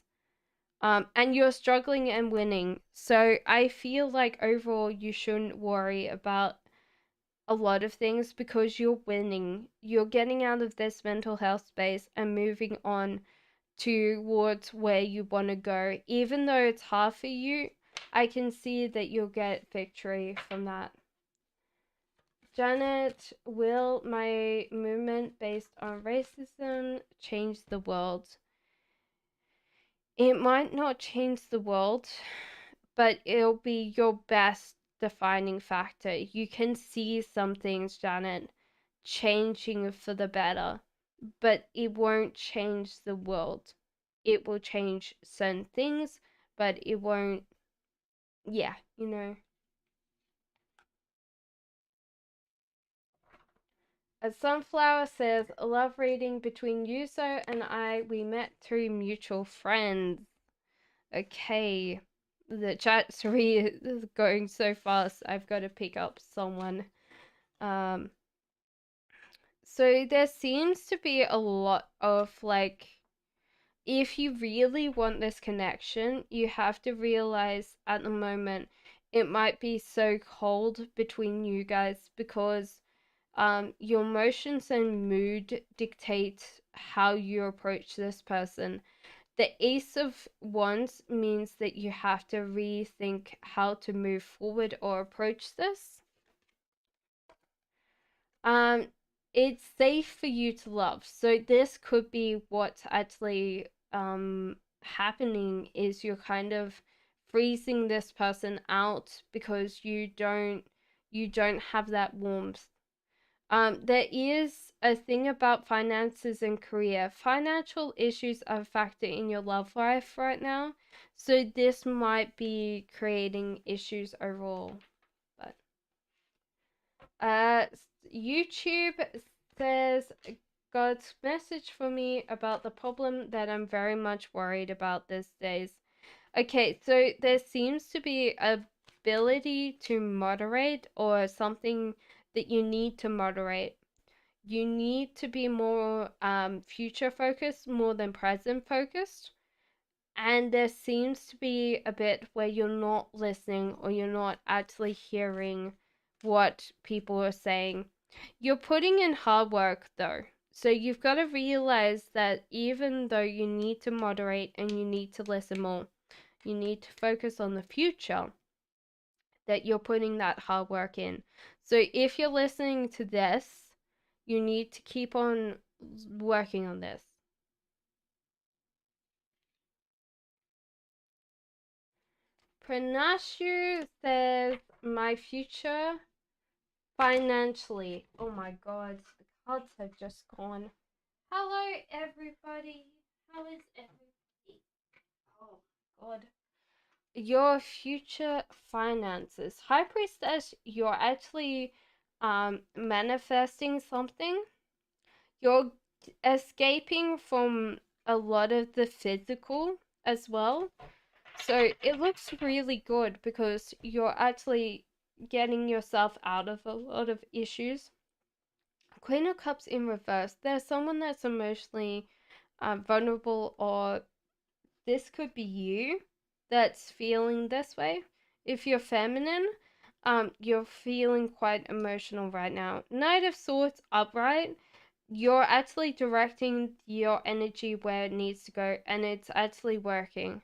And you're struggling and winning. So I feel like overall you shouldn't worry about a lot of things because you're winning. You're getting out of this mental health space and moving on towards where you want to go. Even though it's hard for you, I can see that you'll get victory from that. Janet, will my movement based on racism change the world? It might not change the world, but it'll be your best defining factor. You can see some things, Janet, changing for the better, but it won't change the world. It will change certain things, but it won't, yeah, you know. A sunflower says, love reading between Yuzo and I. We met through mutual friends. Okay. The chat's going so fast. I've got to pick up someone. Um, so there seems to be a lot of like, if you really want this connection, you have to realize at the moment it might be so cold between you guys because your emotions and mood dictate how you approach this person. The Ace of Wands means that you have to rethink how to move forward or approach this. Um, it's safe for you to love. So this could be what's actually happening is you're kind of freezing this person out because you don't have that warmth. There is a thing about finances and career. Financial issues are a factor in your love life right now, so this might be creating issues overall. But YouTube says God's message for me about the problem that I'm very much worried about these days. Okay, so there seems to be ability to moderate or something that you need to moderate. You need to be more future focused more than present focused. And there seems to be a bit where you're not listening or you're not actually hearing what people are saying. You're putting in hard work though. So you've got to realize that even though you need to moderate and you need to listen more, you need to focus on the future, that you're putting that hard work in. So if you're listening to this, you need to keep on working on this. Pranashu says, my future financially. Oh my god, the cards have just gone. Hello, everybody. How is everybody? Oh god. Your future finances. High Priestess, you're actually manifesting something. You're escaping from a lot of the physical as well. So it looks really good because you're actually getting yourself out of a lot of issues. Queen of Cups in reverse. There's someone that's emotionally vulnerable, or this could be you that's feeling this way. If you're feminine, you're feeling quite emotional right now. Knight of Swords upright. You're actually directing your energy where it needs to go, and it's actually working.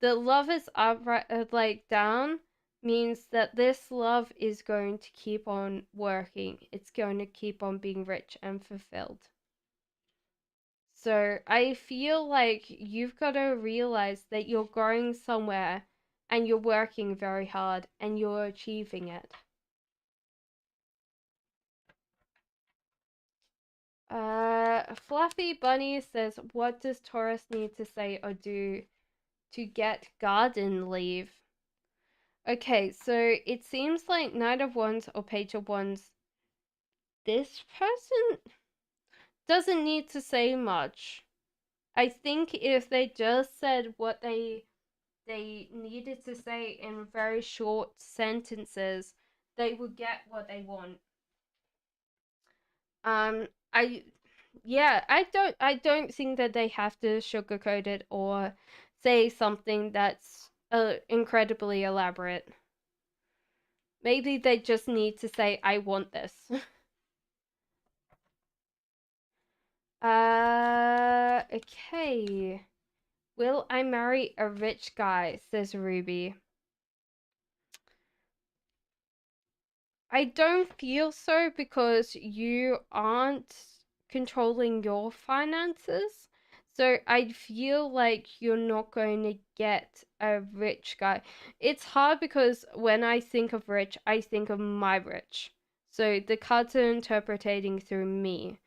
The love is upright, like down, means that this love is going to keep on working. It's going to keep on being rich and fulfilled. So I feel like you've got to realize that you're going somewhere and you're working very hard and you're achieving it. Fluffy Bunny says, what does Taurus need to say or do to get garden leave? Okay, so it seems like Knight of Wands or Page of Wands, this person doesn't need to say much. I think if they just said what they needed to say in very short sentences, they would get what they want. I yeah, I don't think that they have to sugarcoat it or say something that's incredibly elaborate. Maybe they just need to say, I want this. Okay. Will I marry a rich guy? Says Ruby. I don't feel so because you aren't controlling your finances. So I feel like you're not going to get a rich guy. It's hard because when I think of rich, I think of my rich. So the cards are interpreting through me.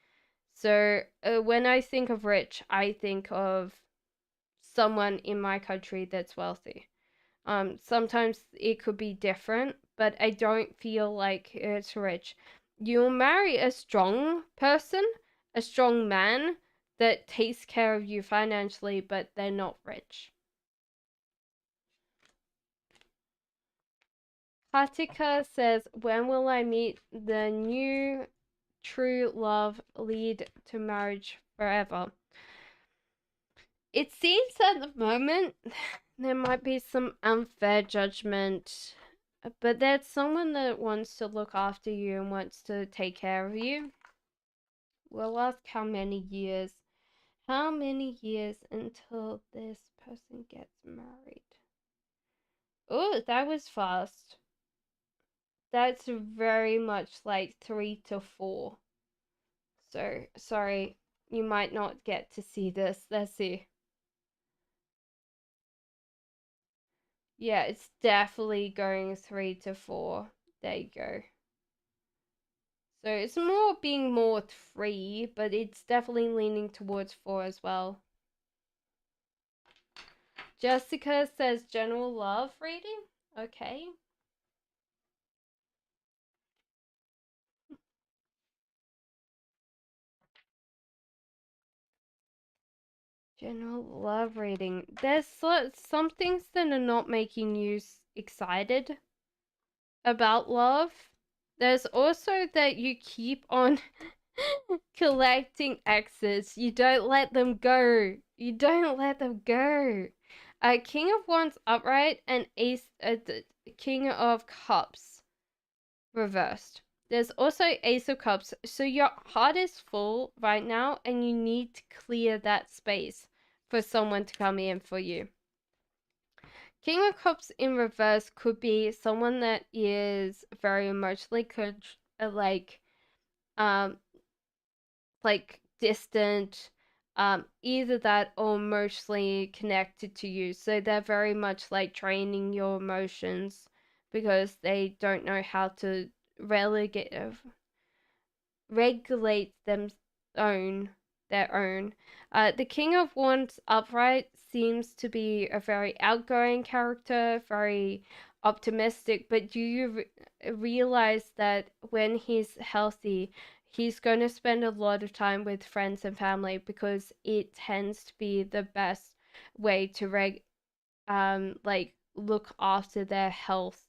So when I think of rich, I think of someone in my country that's wealthy. Sometimes it could be different, but I don't feel like it's rich. You'll marry a strong person, a strong man that takes care of you financially, but they're not rich. Kartika says, when will I meet the new true love lead to marriage forever? It seems at the moment there might be some unfair judgment, but there's someone that wants to look after you and wants to take care of you. We'll ask how many years. How many years until this person gets married? Oh, that was fast. That's very much like 3 to 4. So, sorry, you might not get to see this. Let's see. Yeah, it's definitely going 3 to 4. There you go. So it's more being more 3, but it's definitely leaning towards 4 as well. Jessica says general love reading. Okay. General love reading. There's some things that are not making you excited about love. There's also that you keep on collecting exes. You don't let them go. You don't let them go. King of Wands upright and Ace, King of Cups reversed. There's also Ace of Cups. So your heart is full right now and you need to clear that space for someone to come in for you. King of Cups in reverse could be someone that is very emotionally um like distant, either that or emotionally connected to you. So they're very much like draining your emotions because they don't know how to regulate their own. The King of Wands upright seems to be a very outgoing character, very optimistic, but do you realize that when he's healthy, he's going to spend a lot of time with friends and family because it tends to be the best way to like look after their health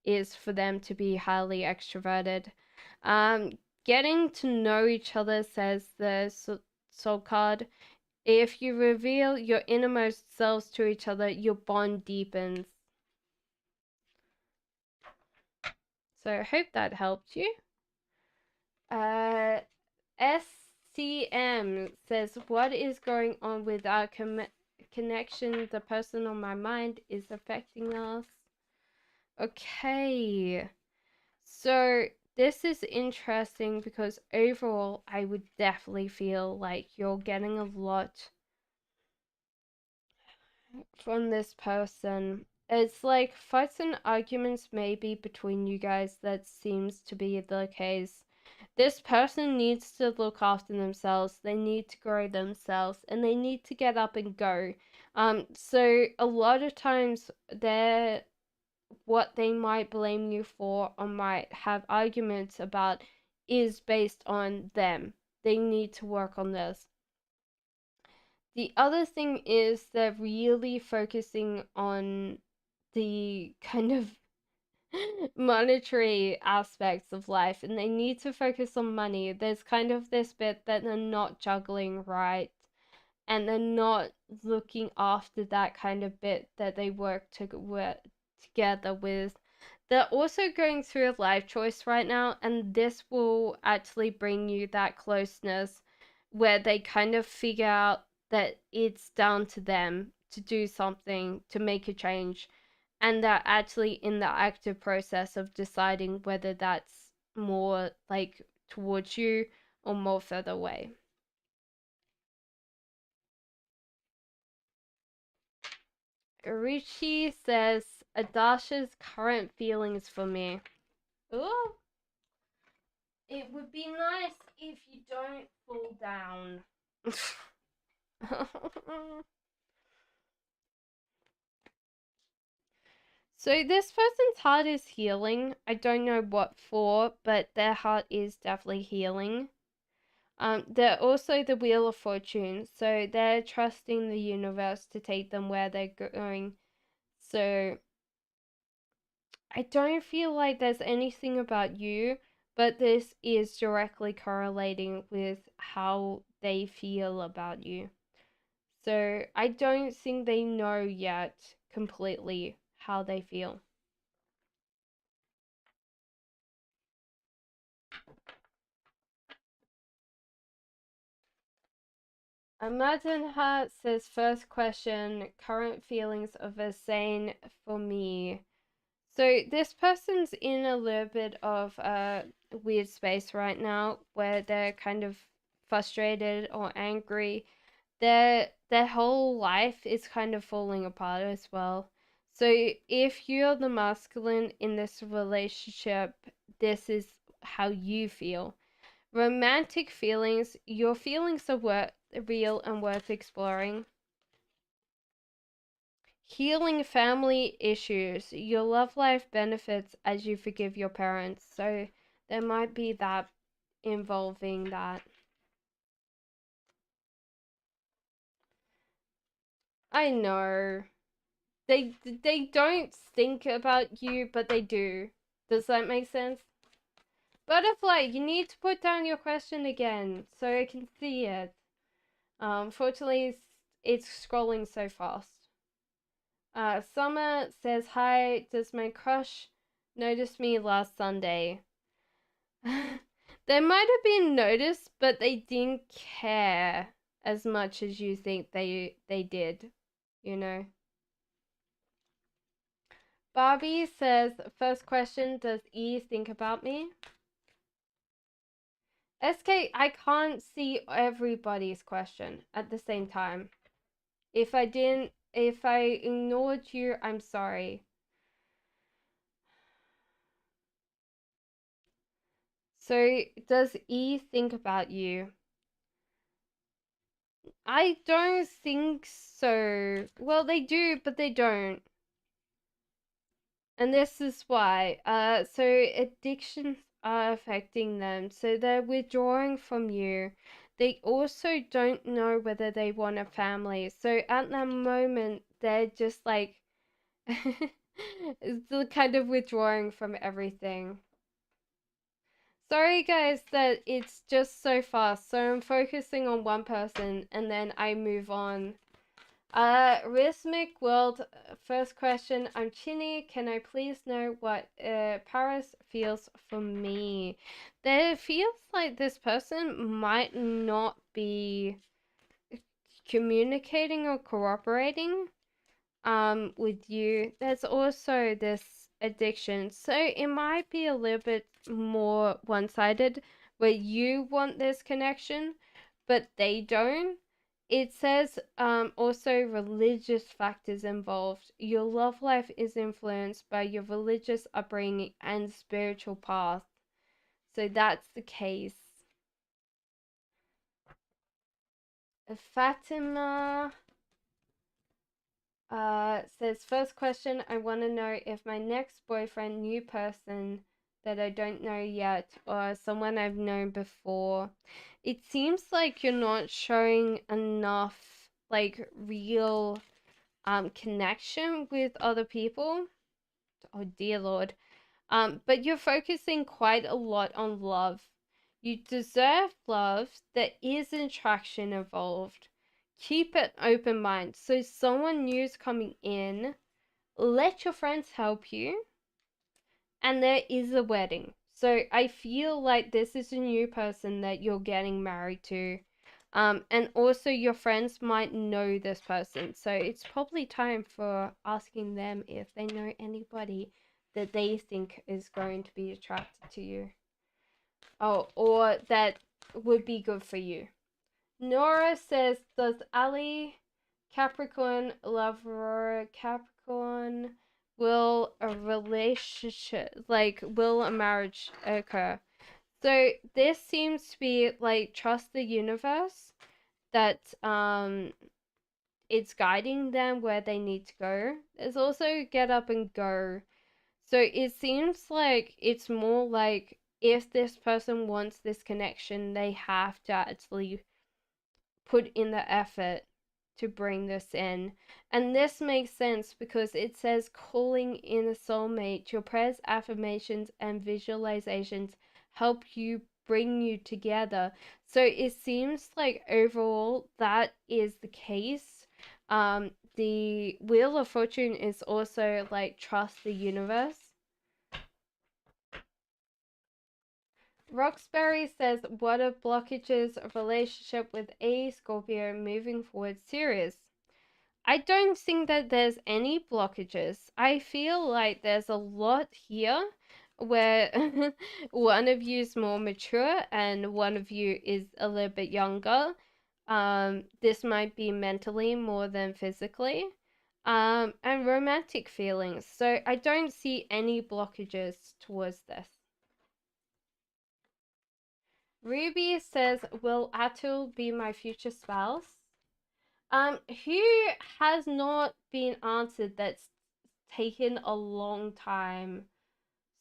is for them to be highly extroverted. Getting to know each other, says the soul card. If you reveal your innermost selves to each other, your bond deepens. So I hope that helped you. SCM says, what is going on with our connection? The person on my mind is affecting us. Okay. So this is interesting because overall, I would definitely feel like you're getting a lot from this person. It's like fights and arguments maybe between you guys. That seems to be the case. This person needs to look after themselves. They need to grow themselves, and they need to get up and go. So a lot of times they're what they might blame you for or might have arguments about is based on them. They need to work on this. The other thing is they're really focusing on the kind of monetary aspects of life, and they need to focus on money. There's kind of this bit that they're not juggling right, and they're not looking after that kind of bit that they work together with. They're also going through a life choice right now, and this will actually bring you that closeness where they kind of figure out that it's down to them to do something, to make a change, and they're actually in the active process of deciding whether that's more like towards you or more further away. Richie says Adasha's current feelings for me. Ooh, it would be nice if you don't fall down. So this person's heart is healing. I don't know what for, but their heart is definitely healing. They're also the Wheel of Fortune, so they're trusting the universe to take them where they're going. So I don't feel like there's anything about you, but this is directly correlating with how they feel about you. So I don't think they know yet completely how they feel. Imagine Heart says first question, current feelings of a sane for me. So this person's in a little bit of a weird space right now where they're kind of frustrated or angry. Their whole life is kind of falling apart as well. So if you're the masculine in this relationship, this is how you feel. Romantic feelings, your feelings are real and worth exploring. Healing family issues. Your love life benefits as you forgive your parents. So there might be that involving that. I know. They don't think about you, but they do. Does that make sense? Butterfly, you need to put down your question again so I can see it. Fortunately, it's scrolling so fast. Summer says, hi, does my crush notice me last Sunday? They might have been noticed, but they didn't care as much as you think they did, you know? Barbie says, first question, does E think about me? SK, I can't see everybody's question at the same time. If I ignored you, I'm sorry. So, does E think about you? I don't think so. Well, they do, but they don't. And this is why. So addictions are affecting them. So they're withdrawing from you. They also don't know whether they want a family. So at that moment, they're just like the kind of withdrawing from everything. Sorry guys that it's just so fast. So I'm focusing on one person and then I move on. Rhythmic World, first question. I'm Chinny. Can I please know what Paris feels for me? There feels like this person might not be communicating or cooperating with you. There's also this addiction, so it might be a little bit more one-sided where you want this connection but they don't. It says also religious factors involved. Your love life is influenced by your religious upbringing and spiritual path. So that's the case. Fatima says, first question, I want to know if my next boyfriend, new person that I don't know yet, or someone I've known before. It seems like you're not showing enough like real connection with other people. Oh dear Lord. But you're focusing quite a lot on love. You deserve love. There is attraction involved. Keep an open mind. So someone new's coming in. Let your friends help you. And there is a wedding. So I feel like this is a new person that you're getting married to. And also your friends might know this person. So it's probably time for asking them if they know anybody that they think is going to be attracted to you. Oh, or that would be good for you. Nora says, does Ali Capricorn love Aurora Capricorn? Will a relationship, like, will a marriage occur? So this seems to be like trust the universe that it's guiding them where they need to go. There's also get up and go. So it seems like it's more like if this person wants this connection, they have to actually put in the effort to bring this in. And this makes sense because it says calling in a soulmate. Your prayers, affirmations, and visualizations help you bring you together. So it seems like overall that is the case. The Wheel of Fortune is also like trust the universe. Roxbury says, what are blockages of relationship with a Scorpio moving forward serious? I don't think that there's any blockages. I feel like there's a lot here where one of you is more mature and one of you is a little bit younger. This might be mentally more than physically. And romantic feelings. So I don't see any blockages towards this. Ruby says, will Atul be my future spouse? Who has not been answered that's taken a long time?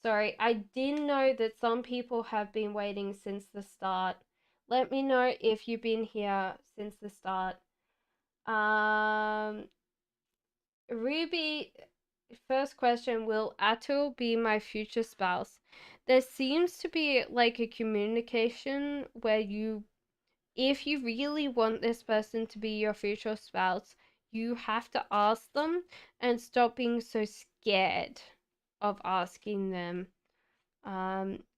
Sorry, I didn't know that some people have been waiting since the start. Let me know if you've been here since the start. Ruby, first question, will Atul be my future spouse? There seems to be like a communication where you, if you really want this person to be your future spouse, you have to ask them and stop being so scared of asking them.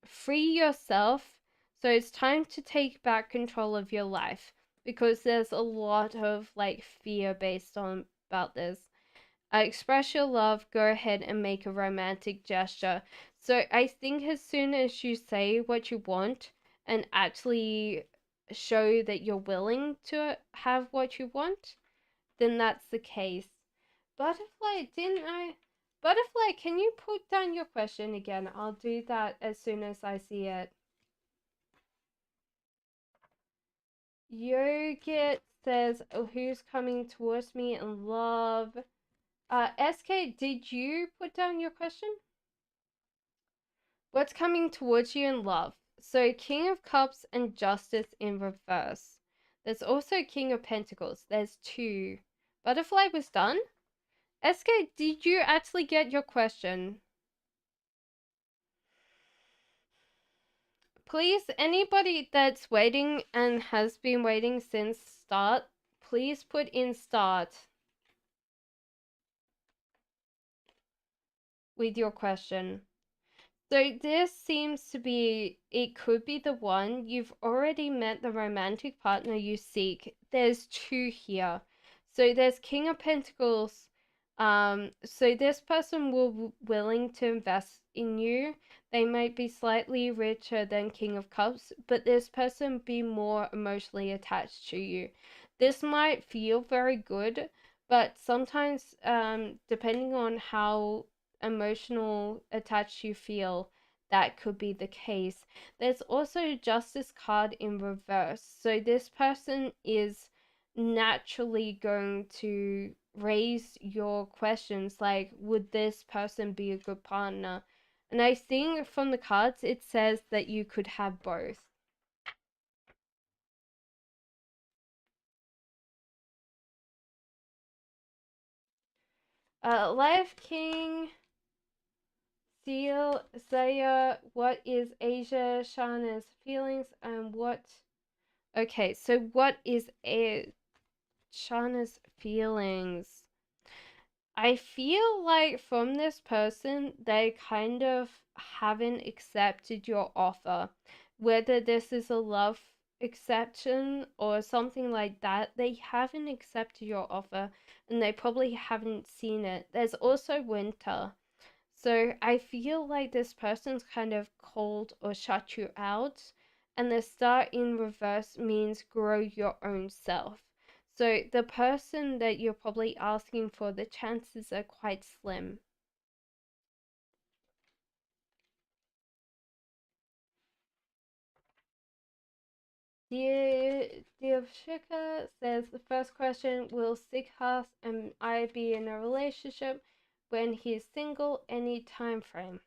Free yourself. So it's time to take back control of your life because there's a lot of like fear based on about this. Express your love, go ahead and make a romantic gesture. So I think as soon as you say what you want and actually show that you're willing to have what you want, then that's the case. Butterfly, didn't I? Butterfly, can you put down your question again? I'll do that as soon as I see it. Yogurt says, oh, who's coming towards me in love? SK, did you put down your question? What's coming towards you in love? So King of Cups and Justice in reverse. There's also King of Pentacles. There's two. Butterfly was done? SK, did you actually get your question? Please, anybody that's waiting and has been waiting since start, please put in start with your question. So this seems to be, it could be the one. You've already met the romantic partner you seek. There's two here. So there's King of Pentacles, So this person will willing to invest in you. They might be slightly richer than King of Cups, but this person be more emotionally attached to you. This might feel very good, but sometimes, depending on how emotional attached you feel, that could be the case. There's also Justice card in reverse. So this person is naturally going to raise your questions like, would this person be a good partner? And I think from the cards it says that you could have both. Life King, Seal, Zaya, what is Asia, Shana's feelings, and what... Okay, so what is Shana's feelings? I feel like from this person, they kind of haven't accepted your offer. Whether this is a love exception or something like that, they haven't accepted your offer and they probably haven't seen it. There's also winter. So I feel like this person's kind of called or shut you out. And the star in reverse means grow your own self. So the person that you're probably asking for, the chances are quite slim. Dear Shika says the first question, will Sikhas and I be in a relationship when he's single, any time frame?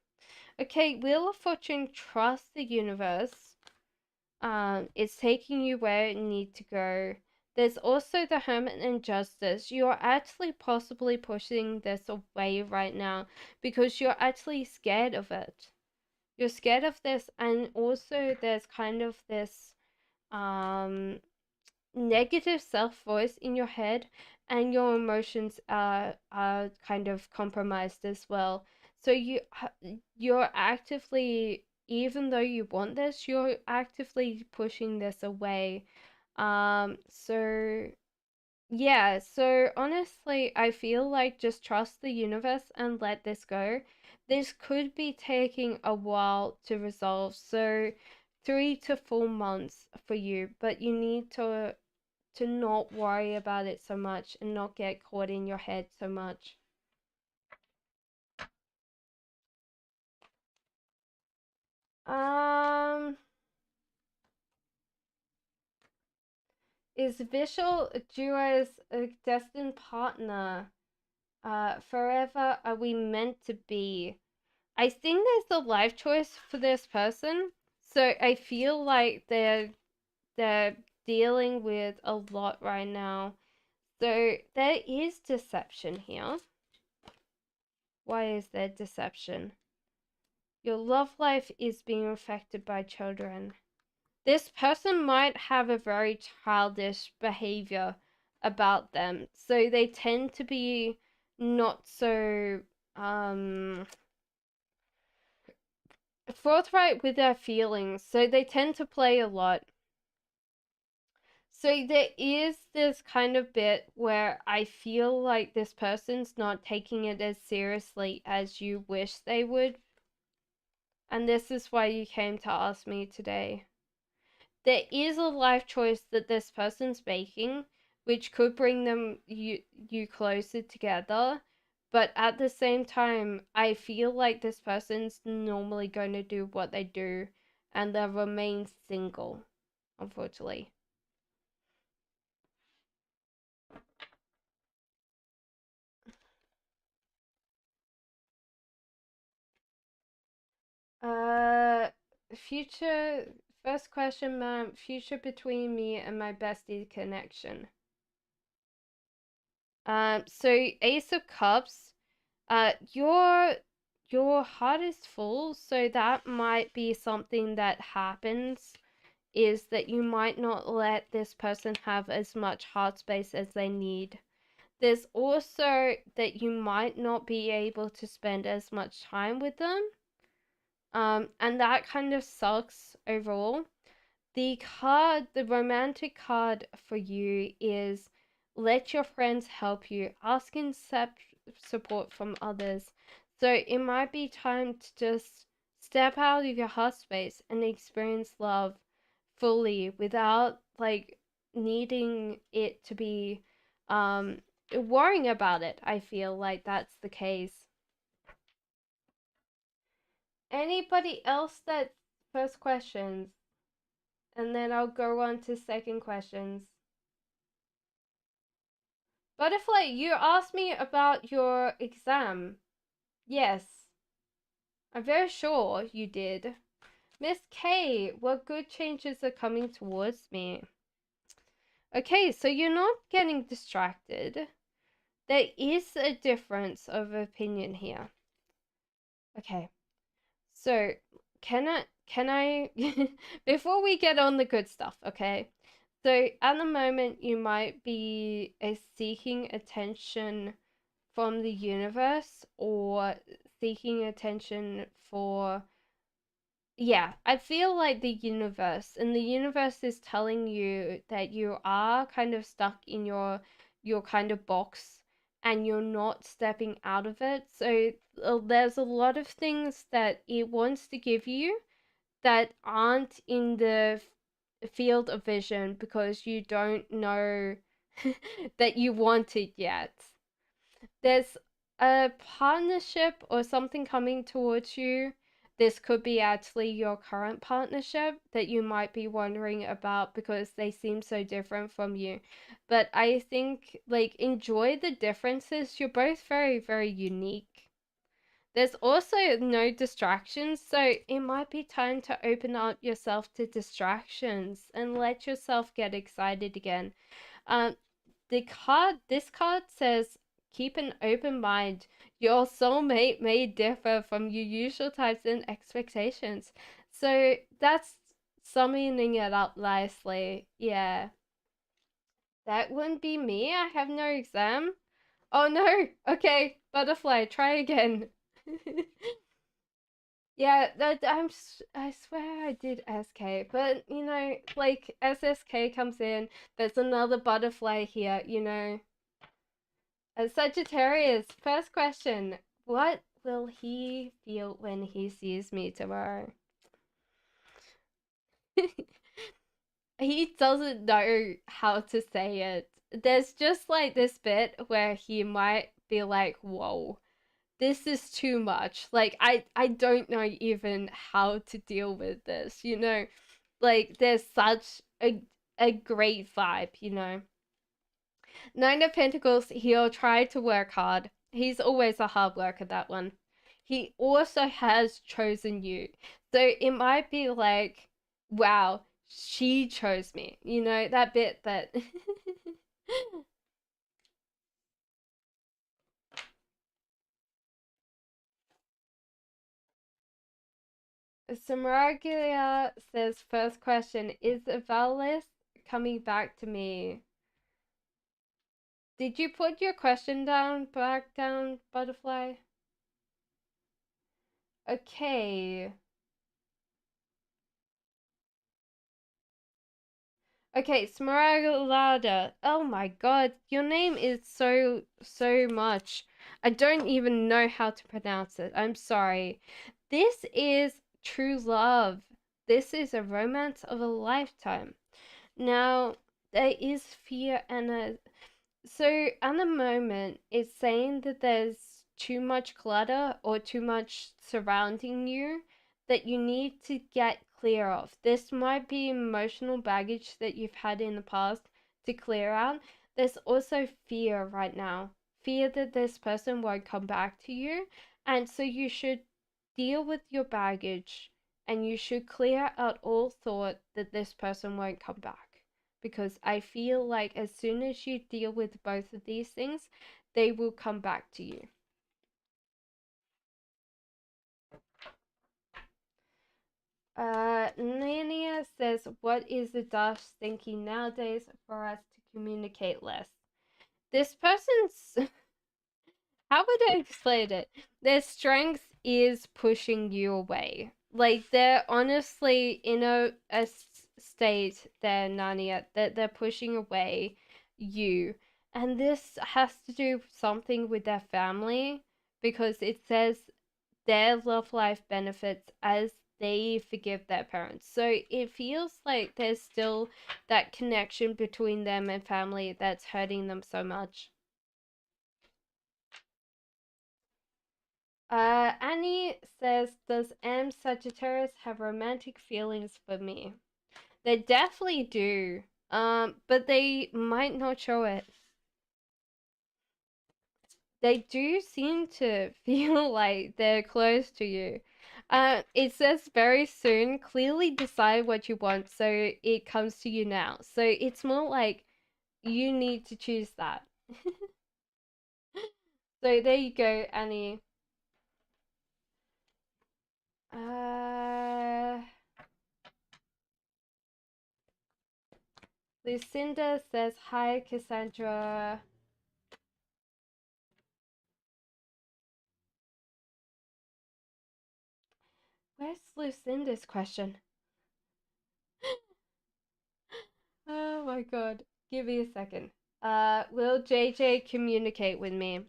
Okay, Wheel of Fortune, trust the universe. It's taking you where it needs to go. There's also the Hermit and Justice. You're actually possibly pushing this away right now because you're actually scared of it. You're scared of this, and also there's kind of this um negative self voice in your head, and your emotions are kind of compromised as well. So you're actively, even though you want this, you're actively pushing this away. So yeah, so honestly, I feel like just trust the universe and let this go. This could be taking a while to resolve, so 3 to 4 months for you, but you need to not worry about it so much and not get caught in your head so much. Um, is Vishal Duo's a destined partner? Forever are we meant to be? I think there's a life choice for this person, so I feel like they're dealing with a lot right now. So there is deception here. Why is there deception? Your love life is being affected by children. This person might have a very childish behavior about them. So they tend to be not so forthright with their feelings. So they tend to play a lot. So there is this kind of bit where I feel like this person's not taking it as seriously as you wish they would. And this is why you came to ask me today. There is a life choice that this person's making, which could bring you closer together. But at the same time, I feel like this person's normally going to do what they do, and they'll remain single, unfortunately. Uh, future. First question, ma'am. Future between me and my bestie connection. So Ace of Cups. Your heart is full, so that might be something that happens. Is that you might not let this person have as much heart space as they need. There's also that you might not be able to spend as much time with them. And that kind of sucks overall. The romantic card for you is let your friends help you. Ask support from others. So it might be time to just step out of your heart space and experience love fully without like needing it to be worrying about it. I feel like that's the case. Anybody else that first questions? And then I'll go on to second questions. Butterfly, you asked me about your exam. Yes, I'm very sure you did. Miss K, what good changes are coming towards me? Okay, so you're not getting distracted. There is a difference of opinion here. Okay, so can I before we get on the good stuff, okay? So at the moment you might be seeking attention from the universe or seeking attention for, yeah, I feel like the universe, and the universe is telling you that you are kind of stuck in your kind of box and you're not stepping out of it. So there's a lot of things that it wants to give you that aren't in the field of vision because you don't know that you want it yet. There's a partnership or something coming towards you. This could be actually your current partnership that you might be wondering about because they seem so different from you. But I think, like, enjoy the differences. You're both very, very unique. There's also no distractions, so it might be time to open up yourself to distractions and let yourself get excited again. Um, this card says keep an open mind. Your soulmate may differ from your usual types and expectations. So that's summing it up nicely. Yeah. That wouldn't be me. I have no exam. Oh no. Okay, butterfly, try again. Yeah, I swear I did SK, but you know, like SSK comes in, there's another butterfly here, you know. Sagittarius, first question. What will he feel when he sees me tomorrow? He doesn't know how to say it. There's just like this bit where he might be like, whoa, this is too much. Like, I don't know even how to deal with this, you know? Like, there's such a great vibe, you know? Nine of Pentacles, he'll try to work hard. He's always a hard worker, that one. He also has chosen you. So it might be like, wow, she chose me. You know, that bit that. Samaragia says, first question, is Valis coming back to me? Did you put your question back down, butterfly? Okay. Okay, Smaragda. Oh my god, your name is so much. I don't even know how to pronounce it. I'm sorry. This is true love. This is a romance of a lifetime. Now, there is fear and a so at the moment, it's saying that there's too much clutter or too much surrounding you that you need to get clear of. This might be emotional baggage that you've had in the past to clear out. There's also fear right now. Fear that this person won't come back to you. And so you should deal with your baggage and you should clear out all thought that this person won't come back because I feel like as soon as you deal with both of these things, they will come back to you. Nania says, what is the Dash thinking nowadays for us to communicate less? This person's how would I explain it? Their strength is pushing you away. Like they're honestly in a state there, Narnia, that they're pushing away you. And this has to do something with their family because it says their love life benefits as they forgive their parents. So it feels like there's still that connection between them and family that's hurting them so much. Annie says, "Does M Sagittarius have romantic feelings for me?" They definitely do. But they might not show it. They do seem to feel like they're close to you. It says very soon, clearly decide what you want so it comes to you now. So it's more like you need to choose that. So there you go, Annie. Uh, Lucinda says, "Hi, Cassandra." Where's Lucinda's question? Oh my god. Give me a second. Will JJ communicate with me?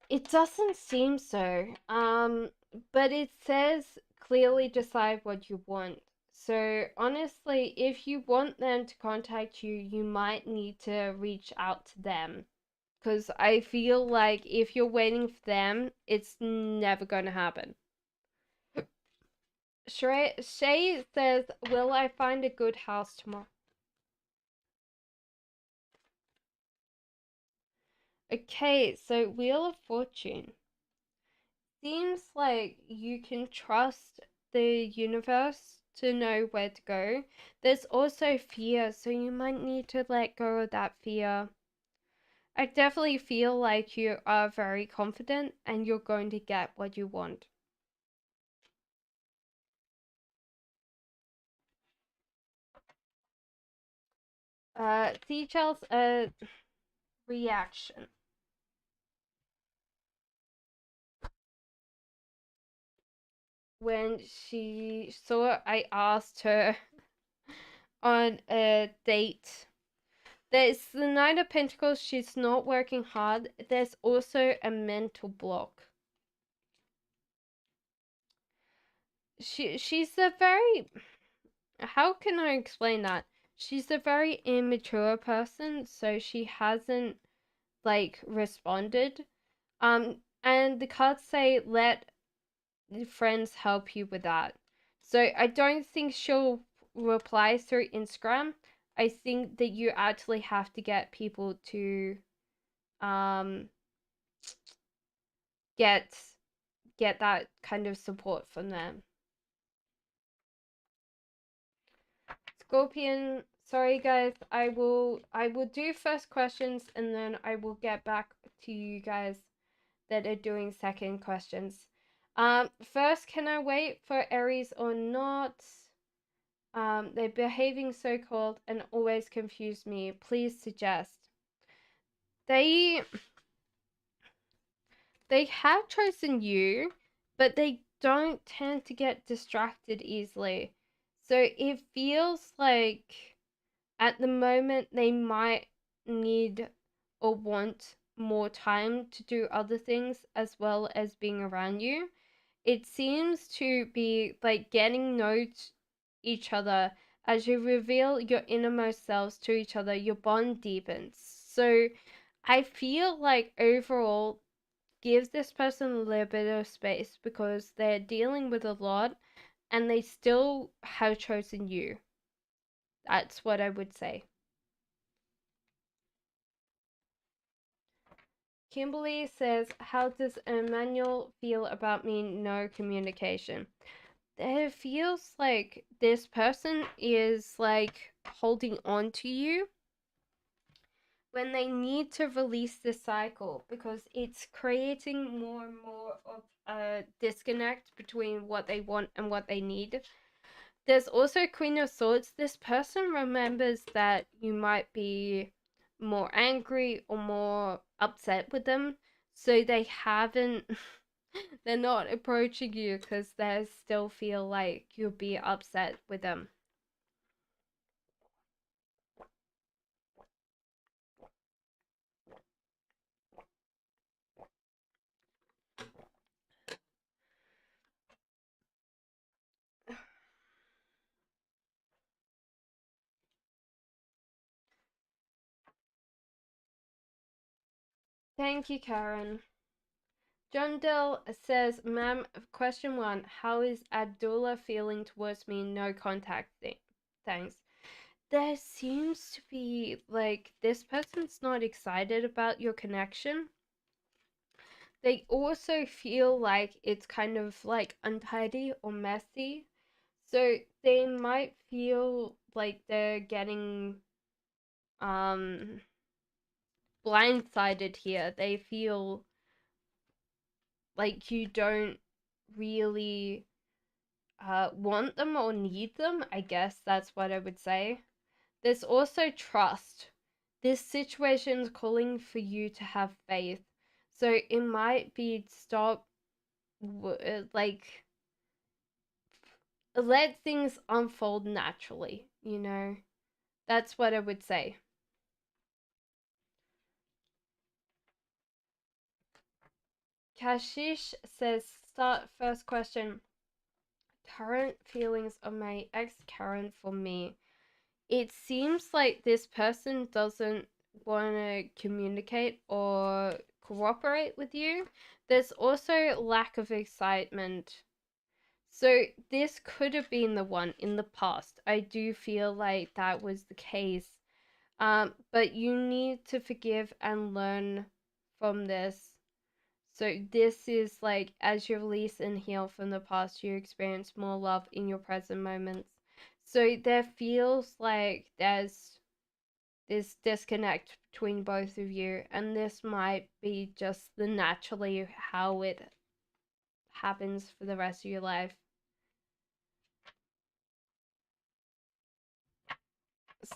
It doesn't seem so. But it says clearly decide what you want. So honestly, if you want them to contact you, you might need to reach out to them. Because I feel like if you're waiting for them, it's never going to happen. Shay says, "Will I find a good house tomorrow?" Okay, so Wheel of Fortune. Seems like you can trust the universe to know where to go. There's also fear, so you might need to let go of that fear. I definitely feel like you are very confident and you're going to get what you want. Seashell's a reaction. When she saw I asked her on a date. There's the Nine of Pentacles, she's not working hard. There's also a mental block. She's a very, how can I explain that? She's a very immature person, so she hasn't like responded. And the cards say let friends help you with that. So I don't think she'll reply through Instagram. I think that you actually have to get people to um get get that kind of support from them. Scorpion, sorry guys, I will do first questions and then I will get back to you guys that are doing second questions. First, can I wait for Aries or not? They're behaving so cold and always confuse me. Please suggest. They they have chosen you, but they don't tend to get distracted easily. So it feels like at the moment they might need or want more time to do other things as well as being around you. It seems to be like getting know each other as you reveal your innermost selves to each other, your bond deepens. So I feel like overall gives this person a little bit of space because they're dealing with a lot and they still have chosen you. That's what I would say. Kimberly says, "How does Emmanuel feel about me? No communication." It feels like this person is like holding on to you when they need to release this cycle because it's creating more and more of a disconnect between what they want and what they need. There's also Queen of Swords. This person remembers that you might be more angry or more upset with them, so they haven't they're not approaching you because they still feel like you'll be upset with them. Thank you, Karen. John Dill says, ma'am, question one, how is Abdullah feeling towards me? No contact. Thanks. There seems to be, like, this person's not excited about your connection. They also feel like it's kind of, like, untidy or messy. So they might feel like they're getting, blindsided here. They feel like you don't really want them or need them. I guess that's what I would say. There's also trust. This situation is calling for you to have faith. So it might be stop, like, let things unfold naturally, you know? That's what I would say. Kashish says, start first question. Current feelings of my ex Karen for me. It seems like this person doesn't want to communicate or cooperate with you. There's also lack of excitement. So this could have been the one in the past. I do feel like that was the case. But you need to forgive and learn from this. So this is like, as you release and heal from the past, you experience more love in your present moments. So there feels like there's this disconnect between both of you, and this might be just the naturally how it happens for the rest of your life.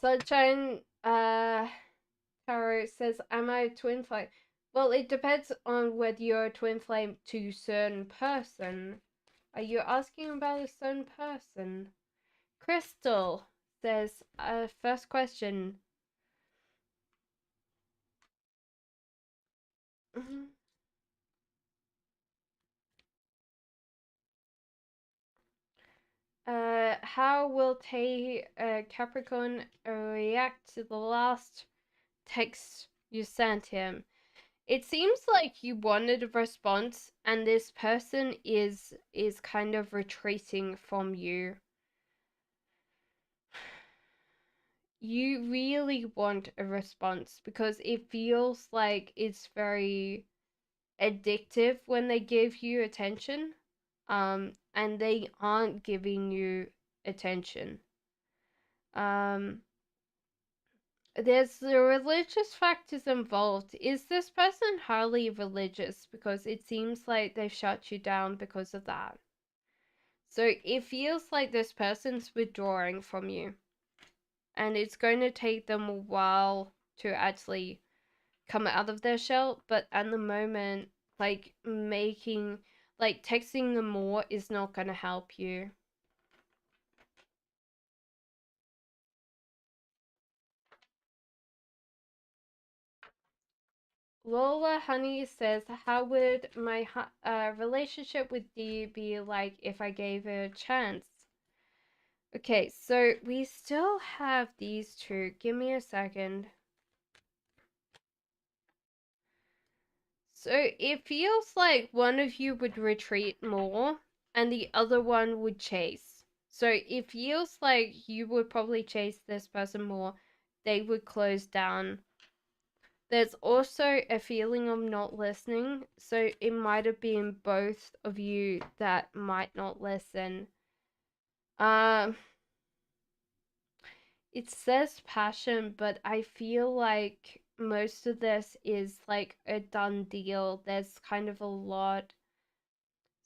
Sunshine Tarot says, am I a twin flame? Well, it depends on whether you're a twin flame to a certain person. Are you asking about a certain person? Crystal says, first question. How will Capricorn react to the last text you sent him? It seems like you wanted a response, and this person is kind of retreating from you. You really want a response because it feels like it's very addictive when they give you attention, and they aren't giving you attention. There's the religious factors involved. Is this person highly religious? Because it seems like they've shut you down because of that. So it feels like this person's withdrawing from you, and it's going to take them a while to actually come out of their shell. But at the moment, like, texting them more is not going to help you. Lola Honey says, how would my relationship with Dee be like if I gave it a chance? Okay, so we still have these two. Give me a second. So it feels like one of you would retreat more and the other one would chase. So it feels like you would probably chase this person more. They would close down. There's also a feeling of not listening. So it might have been both of you that might not listen. It says passion, but I feel like most of this is like a done deal. There's kind of a lot.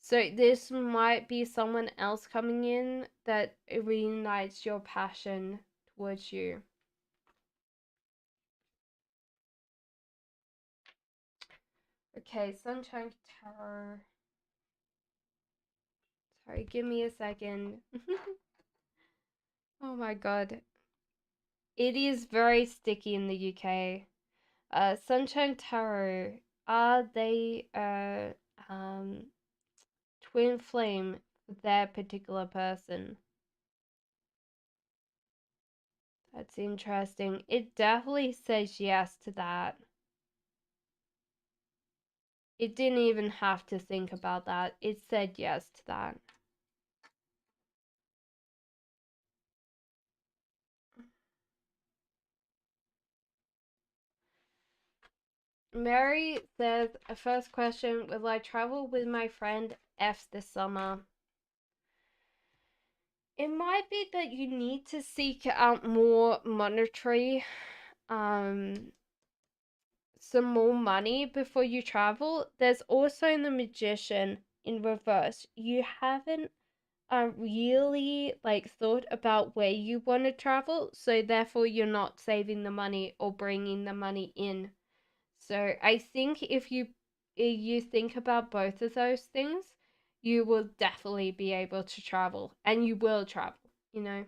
So this might be someone else coming in that reunites your passion towards you. Okay, Sunshine Tarot. Sorry, give me a second. Oh my god. It is very sticky in the UK. Sunshine Tarot. Are they twin flame for that particular person? That's interesting. It definitely says yes to that. It didn't even have to think about that. It said yes to that. Mary says, first question, will I travel with my friend F this summer? It might be that you need to seek out more monetary, some more money before you travel. There's also the magician in reverse. You haven't really like thought about where you want to travel, so therefore you're not saving the money or bringing the money in. So I think if you think about both of those things, you will definitely be able to travel, and you will travel, you know.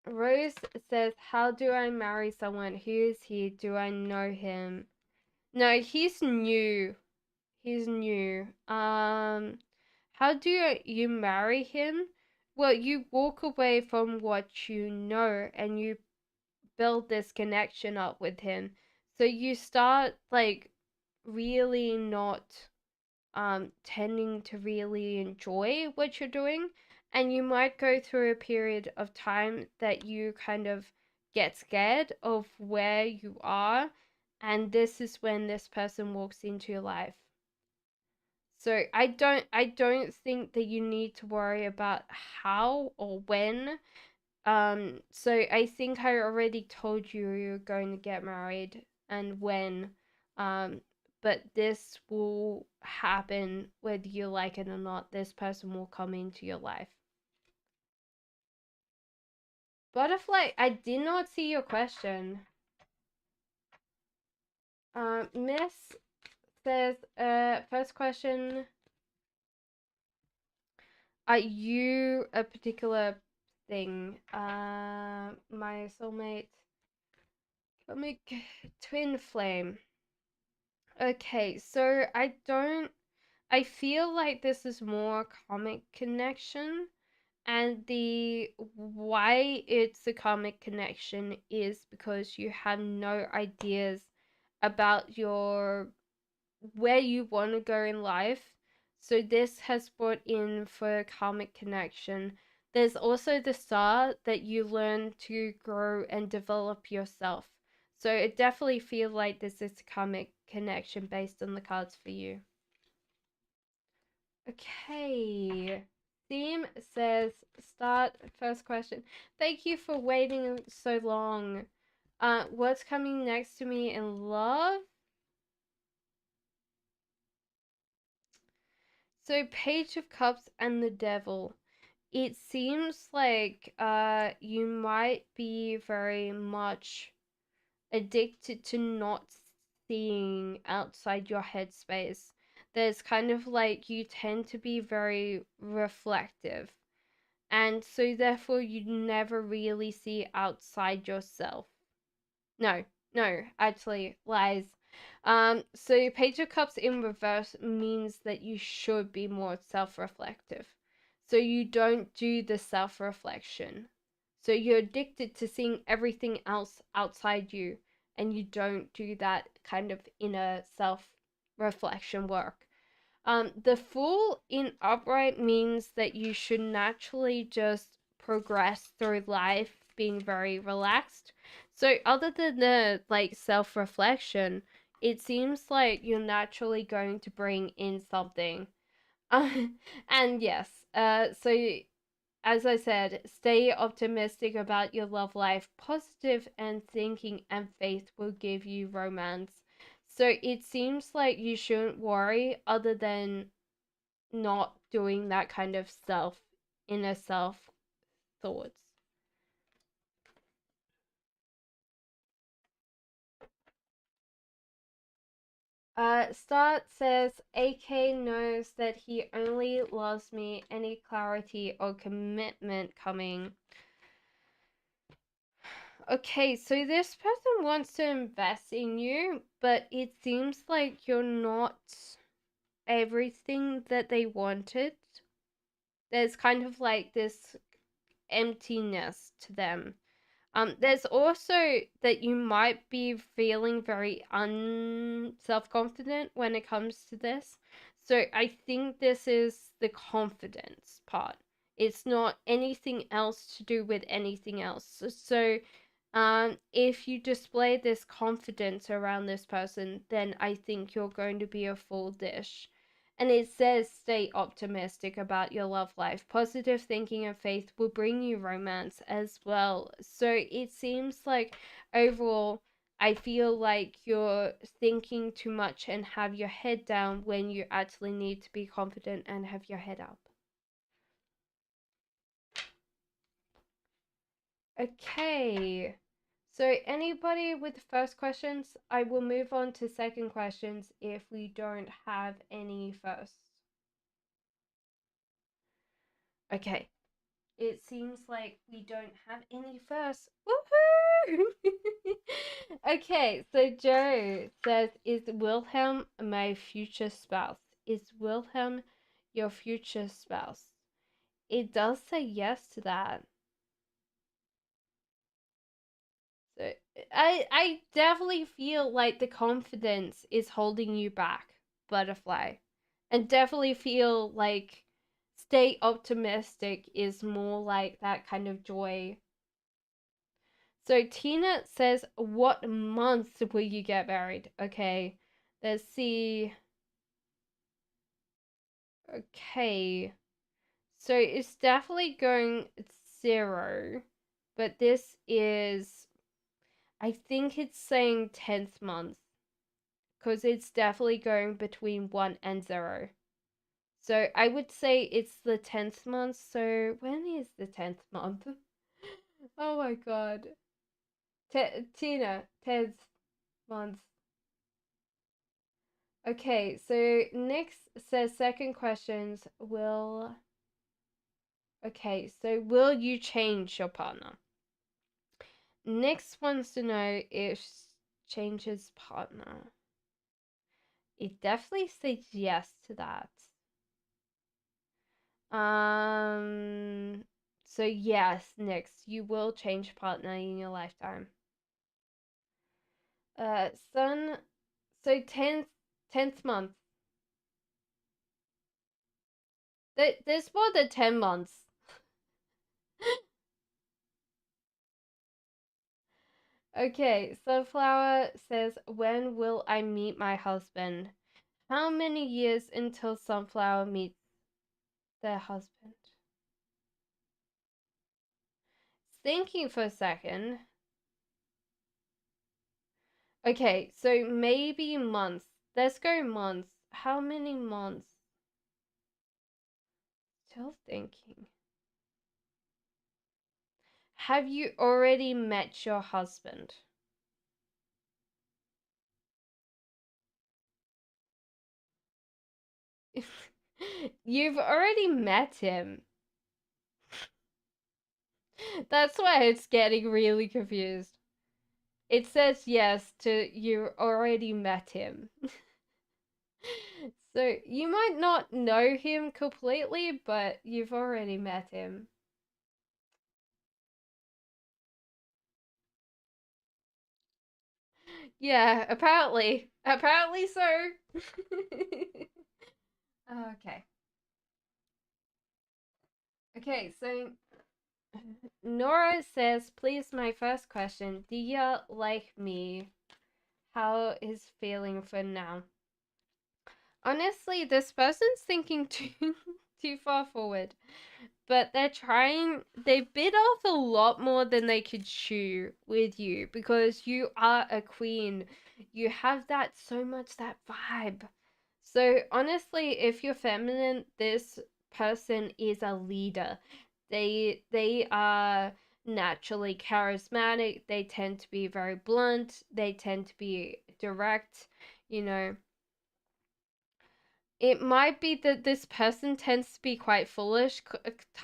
Rose says, how do I marry someone? Who is he? Do I know him? No, he's new. He's new. How do you marry him? Well, you walk away from what you know and you build this connection up with him. So you start like really not tending to really enjoy what you're doing, and you might go through a period of time that you kind of get scared of where you are, and this is when this person walks into your life. So I don't think that you need to worry about how or when. So I think I already told you you're going to get married and when. Um, but this will happen whether you like it or not. This person will come into your life. Butterfly, I did not see your question. Miss says, first question, are you a particular thing? My soulmate, comic twin flame. Okay, so I feel like this is more comic connection, and the why it's a comic connection is because you have no ideas about your where you want to go in life. So this has brought in for karmic connection. There's also the star that you learn to grow and develop yourself. So it definitely feels like this is a karmic connection based on the cards for you. Okay. Theme says start first question. Thank you for waiting so long. What's coming next to me in love? So Page of Cups and the Devil. It seems like you might be very much addicted to not seeing outside your headspace. There's kind of like you tend to be very reflective, and so therefore you never really see outside yourself. No, no, actually, lies. So Page of Cups in reverse means that you should be more self-reflective. So you don't do the self-reflection. So you're addicted to seeing everything else outside you, and you don't do that kind of inner self-reflection work. The Fool in upright means that you should naturally just progress through life being very relaxed. So other than the like self-reflection, it seems like you're naturally going to bring in something. And yes, so as I said, stay optimistic about your love life. Positive and thinking and faith will give you romance. So it seems like you shouldn't worry other than not doing that kind of inner self thoughts. Start says AK knows that he only loves me. Any clarity or commitment coming? Okay, so this person wants to invest in you, but it seems like you're not everything that they wanted. There's kind of like this emptiness to them. There's also that you might be feeling very self-confident when it comes to this. So I think this is the confidence part. It's not anything else to do with anything else. So if you display this confidence around this person, then I think you're going to be a full dish. And it says stay optimistic about your love life. Positive thinking and faith will bring you romance as well. So it seems like overall, I feel like you're thinking too much and have your head down when you actually need to be confident and have your head up. Okay. So anybody with the first questions, I will move on to second questions if we don't have any first. Okay. It seems like we don't have any first. Woohoo! Okay, so Joe says, is Wilhelm my future spouse? Is Wilhelm your future spouse? It does say yes to that. So I definitely feel like the confidence is holding you back, butterfly. And definitely feel like stay optimistic is more like that kind of joy. So Tina says, what month will you get married? Okay, let's see. Okay, so it's definitely going 0, but this is, I think it's saying 10th month, because it's definitely going between 1 and 0. So I would say it's the 10th month. So when is the 10th month? Oh my god. Tina, 10th month. Okay, so next says second questions will. Okay, so will you change your partner? Next wants to know if changes partner. It definitely says yes to that. So yes, next you will change partner in your lifetime. Sun. So 10th month. There's more than 10 months. Okay, Sunflower says, when will I meet my husband? How many years until Sunflower meets their husband? Thinking for a second. Okay, so maybe months. Let's go months. How many months? Still thinking. Have you already met your husband? You've already met him. That's why it's getting really confused. It says yes to you already met him. So you might not know him completely, but you've already met him. Yeah, apparently. Apparently so. Okay. Okay, so Nora says, please, my first question. Dia, like me, how is feeling for now? Honestly, this person's thinking too far forward. But they bit off a lot more than they could chew with you because you are a queen. You have that so much that vibe. So honestly, if you're feminine, this person is a leader. They are naturally charismatic. They tend to be very blunt. They tend to be direct, you know. It might be that this person tends to be quite foolish,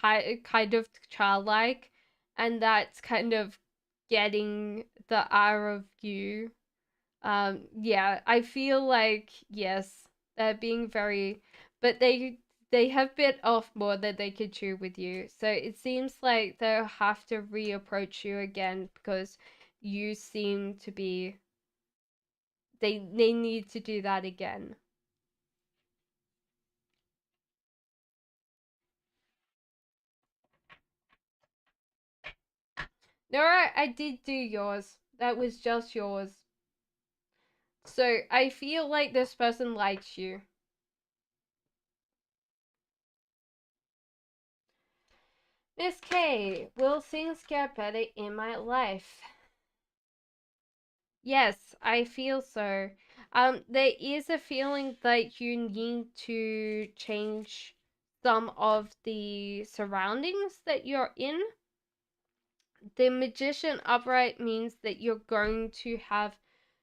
kind of childlike, and that's kind of getting the ire of you. Yeah, I feel like yes, they're being very, but they have bit off more than they could chew with you. So it seems like they'll have to reapproach you again because you seem to be they need to do that again. No, I did do yours. That was just yours. So I feel like this person likes you. Miss K, will things get better in my life? Yes, I feel so. There is a feeling that you need to change some of the surroundings that you're in. The magician upright means that you're going to have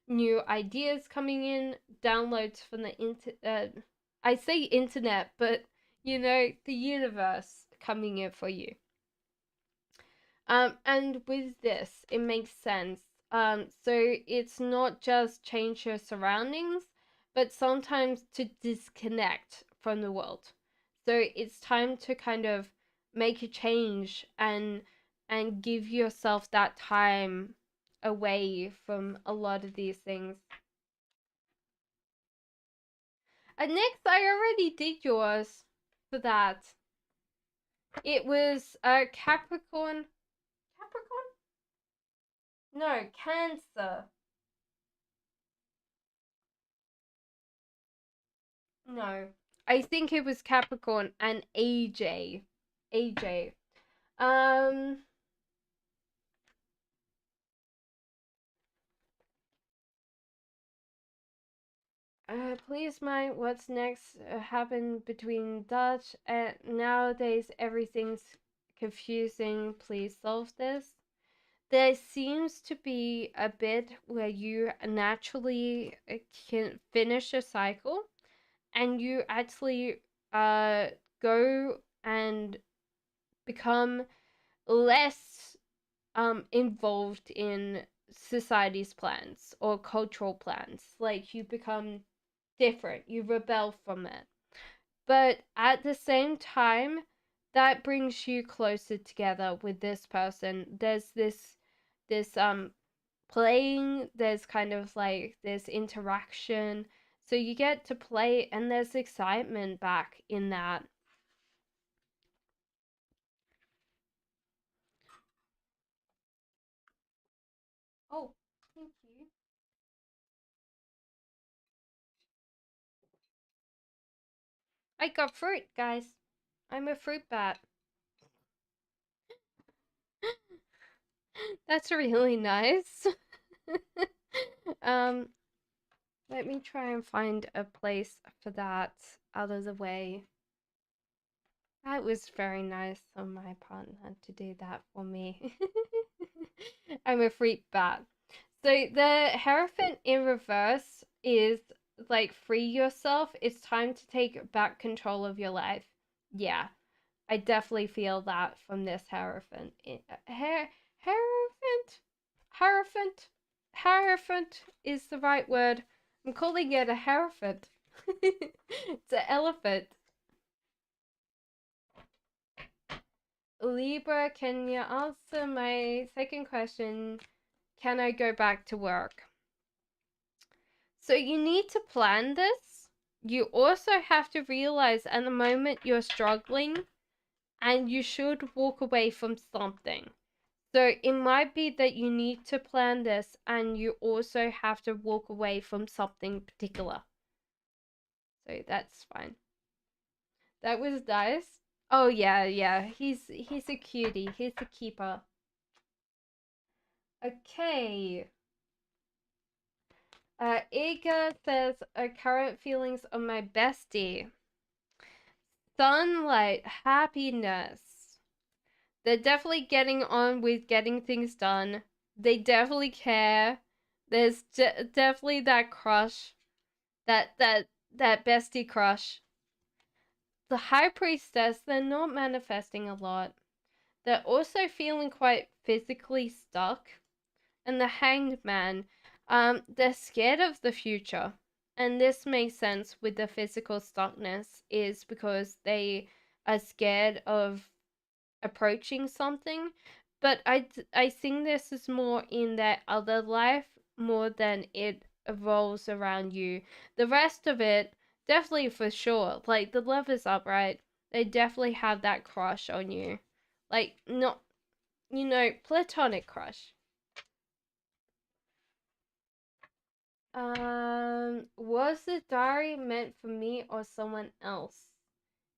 new ideas coming in, downloads from the I say internet, but you know, the universe coming in for you. And with this, it makes sense. So it's not just change your surroundings, but sometimes to disconnect from the world. So it's time to kind of make a change and give yourself that time away from a lot of these things. And next, I already did yours for that. It was Capricorn. Capricorn? No, Cancer. No, I think it was Capricorn and AJ. AJ. Um. Please mind what's next happened between Dutch and nowadays everything's confusing. Please solve this. There seems to be a bit where you naturally can finish a cycle and you actually go and become less involved in society's plans or cultural plans. Like you become different, you rebel from it. But at the same time, that brings you closer together with this person. There's this playing, there's kind of like this interaction. So you get to play and there's excitement back in that. Oh, thank you. I got fruit, guys. I'm a fruit bat. That's really nice. um, let me try and find a place for that out of the way. That was very nice of my partner to do that for me. I'm a fruit bat. So the Hierophant in reverse is like free yourself. It's time to take back control of your life. Yeah, I definitely feel that from this Hierophant. Hierophant? Hierophant? Hierophant is the right word. I'm calling it a Hierophant. It's an elephant. Libra, can you answer my second question? Can I go back to work? So you need to plan this. You also have to realize at the moment you're struggling and you should walk away from something. So it might be that you need to plan this and you also have to walk away from something particular. So that's fine. That was nice. Oh yeah. He's a cutie. He's a keeper. Okay. Iga says current feelings on my bestie. Sunlight, happiness. They're definitely getting on with getting things done. They definitely care. There's definitely that crush, that bestie crush. The High Priestess, they're not manifesting a lot. They're also feeling quite physically stuck. And the Hanged Man, they're scared of the future. and this makes sense with the physical stuckness, is because they are scared of approaching something. But I think this is more in their other life more than it evolves around you. The rest of it, definitely for sure. Like, the love is up, right? They definitely have that crush on you. Like, not, platonic crush. Was the diary meant for me or someone else?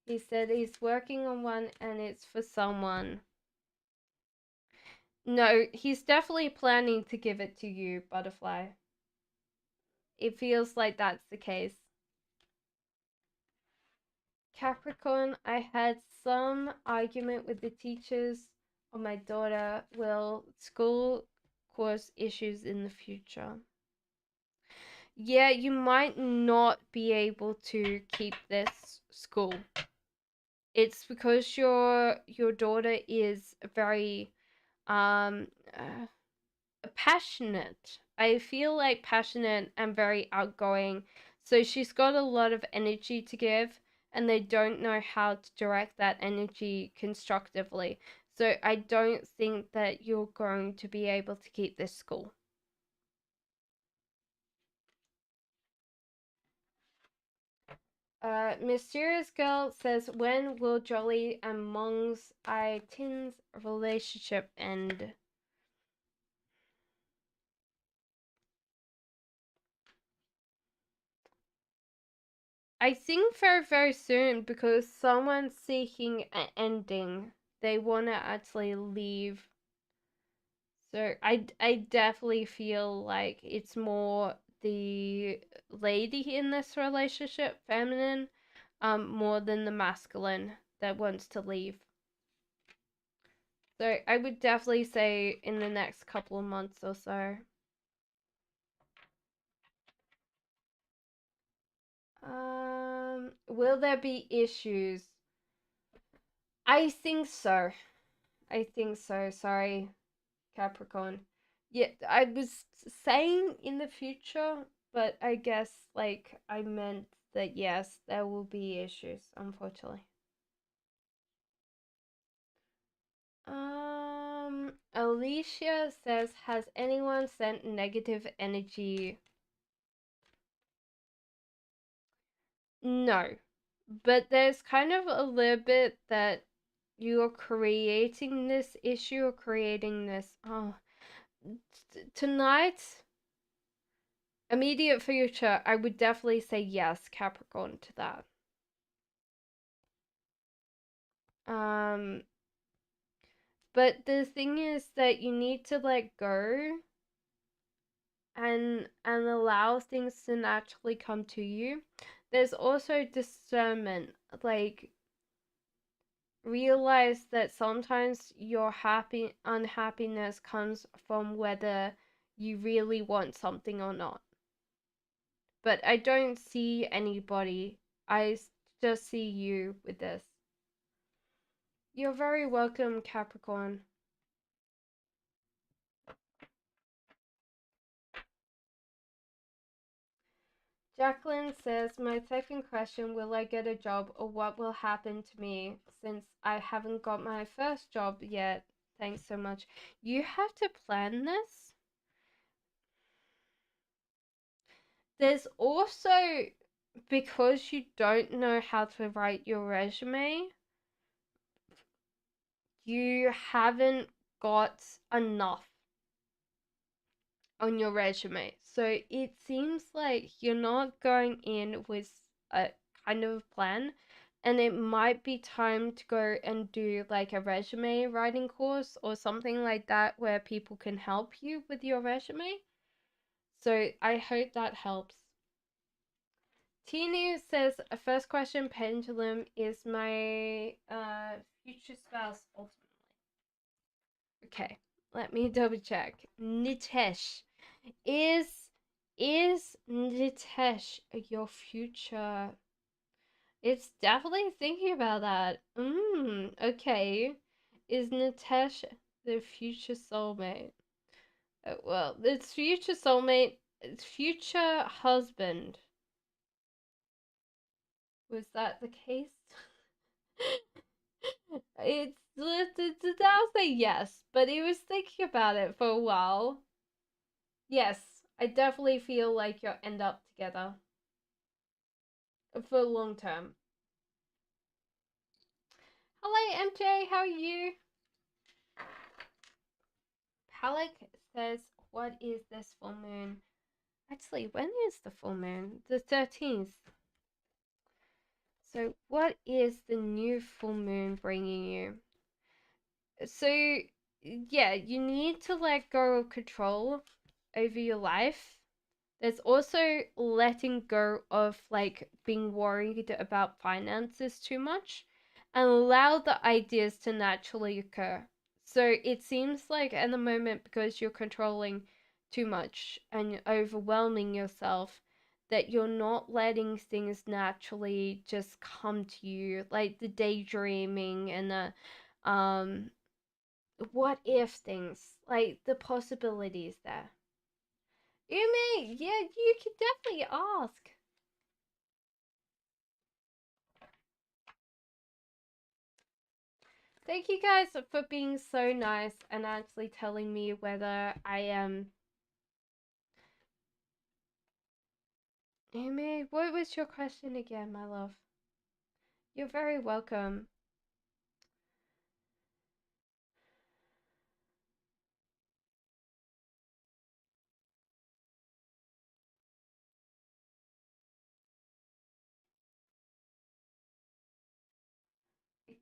He said he's working on one and it's for someone. No, he's definitely planning to give it to you, Butterfly. It feels like that's the case. Capricorn, I had some argument with the teachers of my daughter. Will school cause issues in the future? Yeah, you might not be able to keep this school. It's because your daughter is very um uh, passionate. I feel like passionate and very outgoing. So she's got a lot of energy to give, and they don't know how to direct that energy constructively. So I don't think that you're going to be able to keep this school. Mysterious Girl says, when will Jolly and Mong's I Tin's relationship end? I think very, very soon, because someone's seeking an ending. They want to actually leave. So I definitely feel like it's more the lady in this relationship, feminine, more than the masculine that wants to leave. So I would definitely say in the next couple of months or so. Will there be issues? I think so. I think so. Sorry, Capricorn. Yeah, I was saying in the future, but I guess like I meant that yes, there will be issues, unfortunately. Alicia says, has anyone sent negative energy? No. But there's kind of a little bit that you're creating this issue, or creating this tonight, immediate future. I would definitely say yes, Capricorn, to that. Um, but the thing is that you need to let go and allow things to naturally come to you. There's also discernment, like realize that sometimes your unhappiness comes from whether you really want something or not. But I don't see anybody. I just see you with this. You're very welcome, Capricorn. Jacqueline says, my second question, will I get a job, or what will happen to me since I haven't got my first job yet? Thanks so much. You have to plan this. There's also, because you don't know how to write your resume, you haven't got enough on your resume. So it seems like you're not going in with a kind of plan, and it might be time to go and do like a resume writing course or something like that where people can help you with your resume. So I hope that helps. Tinu says, a first question, Pendulum, is my future spouse ultimately? Okay, let me double check. Nitesh, is Nitesh your future? It's definitely thinking about that. Okay. Is Nitesh the future soulmate? Well, it's future soulmate, it's future husband. Was that the case? I'll say yes, but he was thinking about it for a while. Yes, I definitely feel like you'll end up together for long term. Hello, MJ, how are you? Palak says, what is this full moon? Actually, when is the full moon? The 13th. So, what is the new full moon bringing you? So, yeah, you need to let go of control over your life. There's also letting go of like being worried about finances too much and allow the ideas to naturally occur. So it seems like at the moment, because you're controlling too much and you're overwhelming yourself, that you're not letting things naturally just come to you, like the daydreaming and the what if things, like the possibilities there. Umi, yeah, you can definitely ask. Thank you guys for being so nice and actually telling me whether I am. Umi, what was your question again, my love? You're very welcome.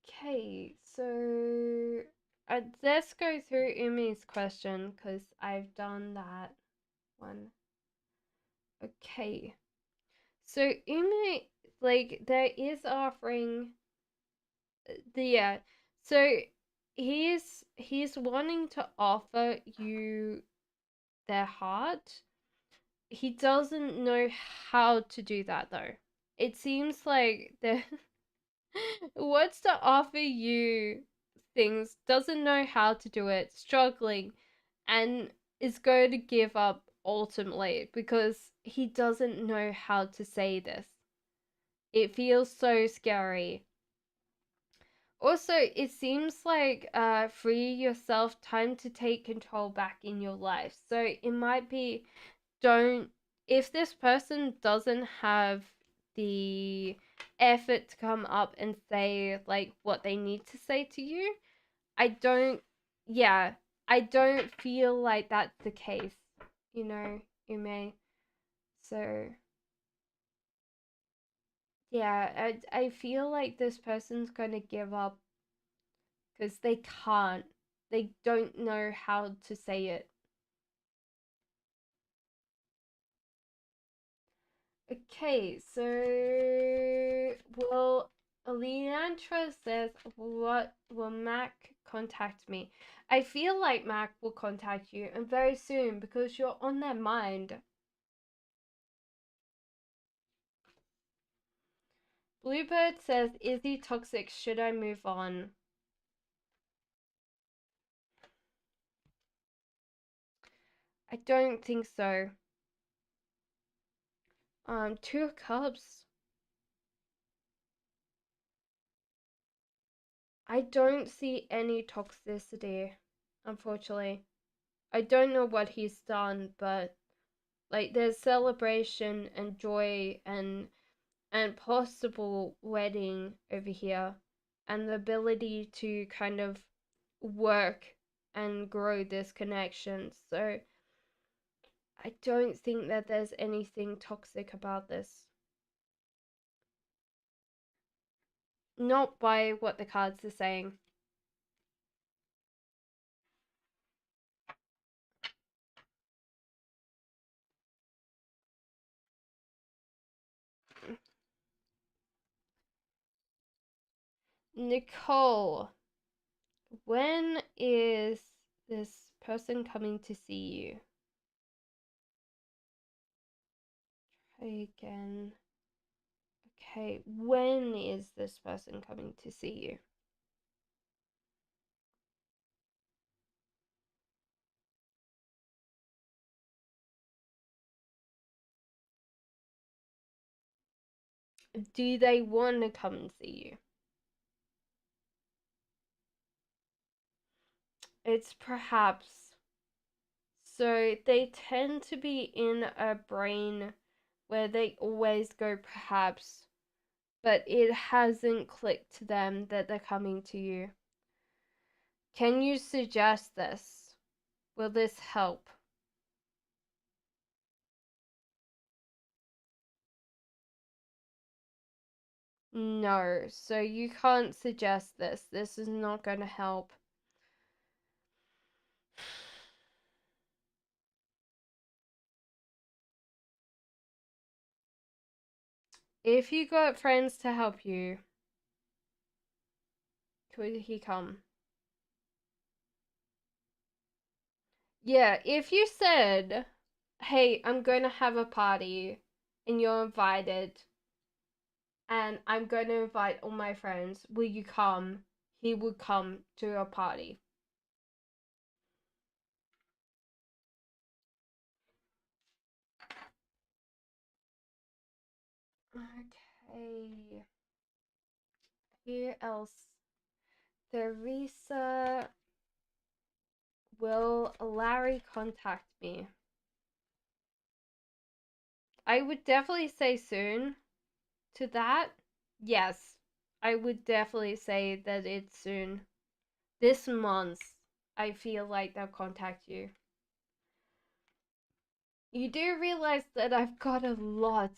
Okay, so let's go through Umi's question because I've done that one. Okay, so Umi, like, there is offering yeah. So he's wanting to offer you their heart. He doesn't know how to do that though. It seems like the wants to offer you things, doesn't know how to do it, struggling, and is going to give up ultimately because he doesn't know how to say this. It feels so scary. Also, it seems like free yourself, time to take control back in your life. So it might be, don't, if this person doesn't have the effort to come up and say like what they need to say to you, I don't, yeah, I don't feel like that's the case, you know, Ume. So yeah, I feel like this person's gonna give up because they can't. They don't know how to say it. Okay, so well, Leandra says, "What will Mac contact me?" I feel like Mac will contact you, and very soon because you're on their mind. Bluebird says, "Is he toxic? Should I move on?" I don't think so. Two of Cups. I don't see any toxicity, unfortunately. I don't know what he's done, but like there's celebration and joy and possible wedding over here and the ability to kind of work and grow this connection. So I don't think that there's anything toxic about this. Not by what the cards are saying. Nicole, when is this person coming to see you? Try again. Okay, when is this person coming to see you? Do they want to come and see you? It's perhaps. So they tend to be in a brain where they always go perhaps, but it hasn't clicked to them that they're coming to you. Can you suggest this? Will this help? No, so you can't suggest this. This is not going to help. If you got friends to help you, could he come? Yeah, if you said, hey, I'm going to have a party and you're invited, and I'm going to invite all my friends, will you come? He would come to your party. Okay. Who else? Teresa, will Larry contact me? I would definitely say soon to that. Yes, I would definitely say that it's soon. This month, I feel like they'll contact you. You do realize that I've got a lot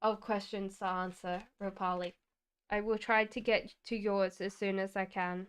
of questions to answer, Rapali. I will try to get to yours as soon as I can.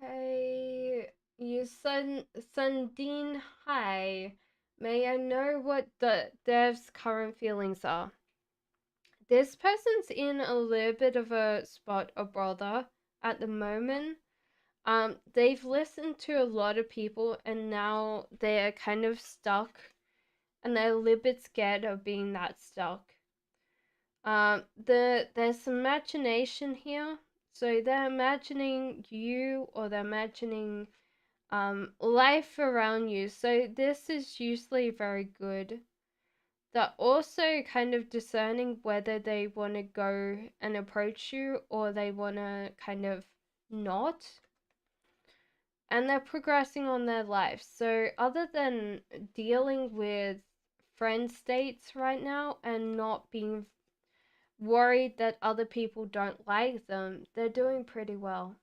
Hey, you Sundin, hi. May I know what the dev's current feelings are? This person's in a little bit of a spot of bother at the moment. They've listened to a lot of people and now they're kind of stuck and they're a little bit scared of being that stuck. There's some imagination here. So they're imagining you or they're imagining life around you. So this is usually very good. They're also kind of discerning whether they want to go and approach you or they want to kind of not. And they're progressing on their life. So other than dealing with friend states right now and not being worried that other people don't like them, they're doing pretty well.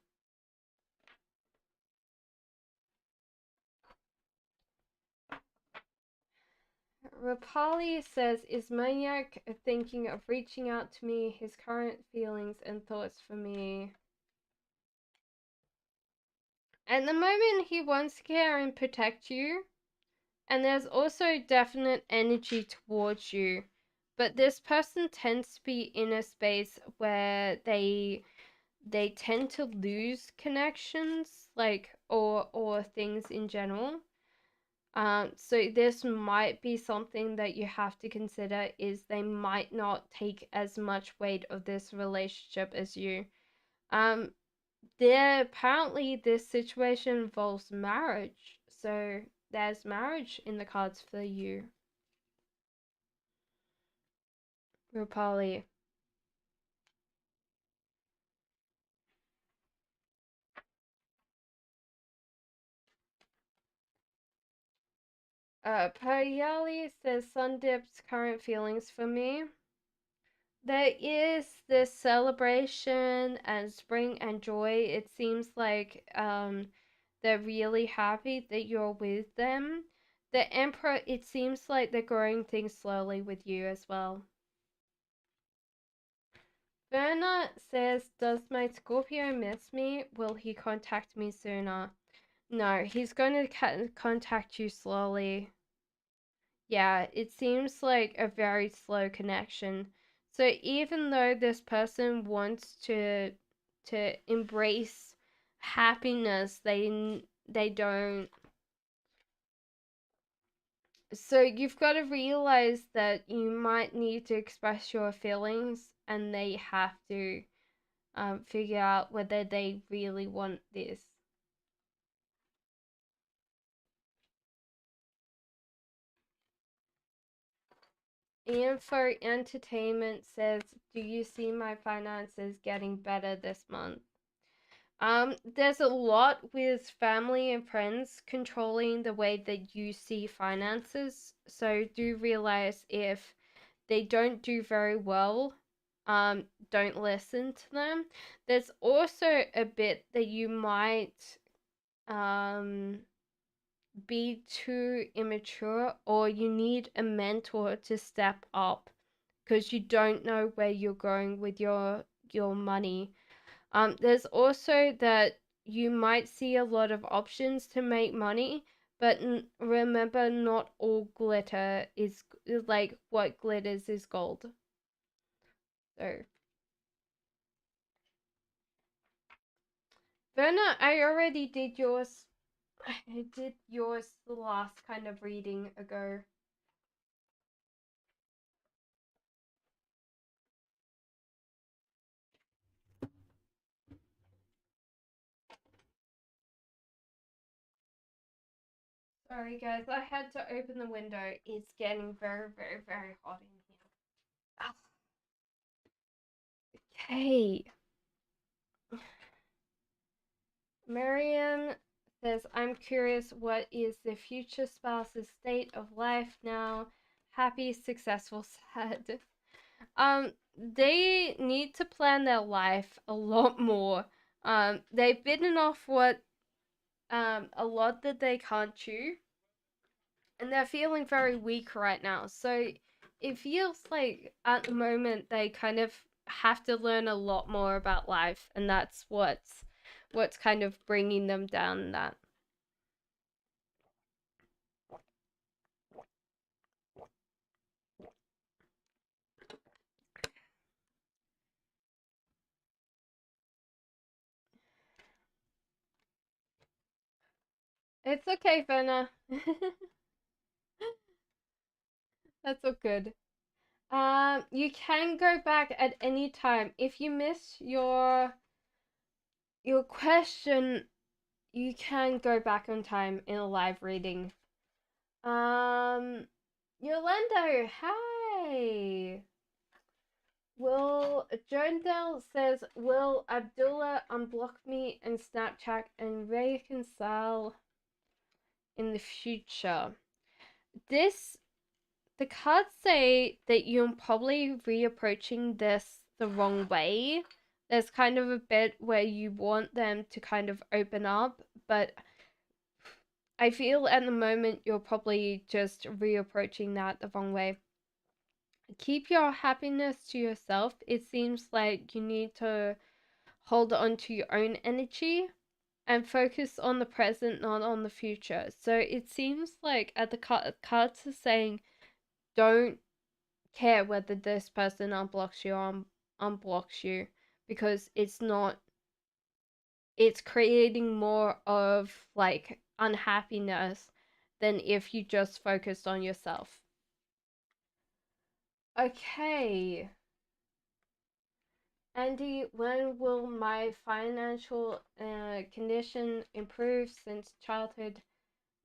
Rapali says, is Maniac thinking of reaching out to me, his current feelings and thoughts for me? At the moment, he wants to care and protect you, and there's also definite energy towards you. But this person tends to be in a space where they tend to lose connections, like or things in general. So this might be something that you have to consider, is they might not take as much weight of this relationship as you. Um, there apparently this situation involves marriage, so there's marriage in the cards for you, Rupali. Payali says Sundip's current feelings for me. There is this celebration and spring and joy. It seems like they're really happy that you're with them. The Emperor, it seems like they're growing things slowly with you as well. Verna says, does my Scorpio miss me? Will he contact me sooner? No, he's going to contact you slowly. Yeah, it seems like a very slow connection. So even though this person wants to embrace happiness, they don't. So you've got to realize that you might need to express your feelings, and they have to figure out whether they really want this. And for entertainment says, do you see my finances getting better this month? There's a lot with family and friends controlling the way that you see finances. So do realize if they don't do very well, don't listen to them. There's also a bit that you might be too immature, or you need a mentor to step up because you don't know where you're going with your money. There's also that you might see a lot of options to make money, but remember, not all glitter is like what glitters is gold. So, Verna, I already did yours. I did yours the last kind of reading ago. Sorry, guys, I had to open the window. It's getting very, very, very hot in here. Okay. Marianne says, I'm curious, what is the future spouse's state of life now? Happy, successful, sad. They need to plan their life a lot more. They've bitten off a lot that they can't chew, and they're feeling very weak right now. So it feels like at the moment they kind of have to learn a lot more about life, and that's what's kind of bringing them down. That it's okay, Fenna. That's all good. You can go back at any time if you miss your question. You can go back on time in a live reading. Yolando, hi. Will Joandel says, will Abdullah unblock me and Snapchat and reconcile in the future? This the cards say that you're probably reapproaching this the wrong way. There's kind of a bit where you want them to kind of open up, but I feel at the moment you're probably just reapproaching that the wrong way. Keep your happiness to yourself. It seems like you need to hold on to your own energy and focus on the present, not on the future. So it seems like at the cards are saying, don't care whether this person unblocks you or unblocks you, because it's creating more of like unhappiness than if you just focused on yourself. Okay. Andy, when will my financial condition improve? Since childhood,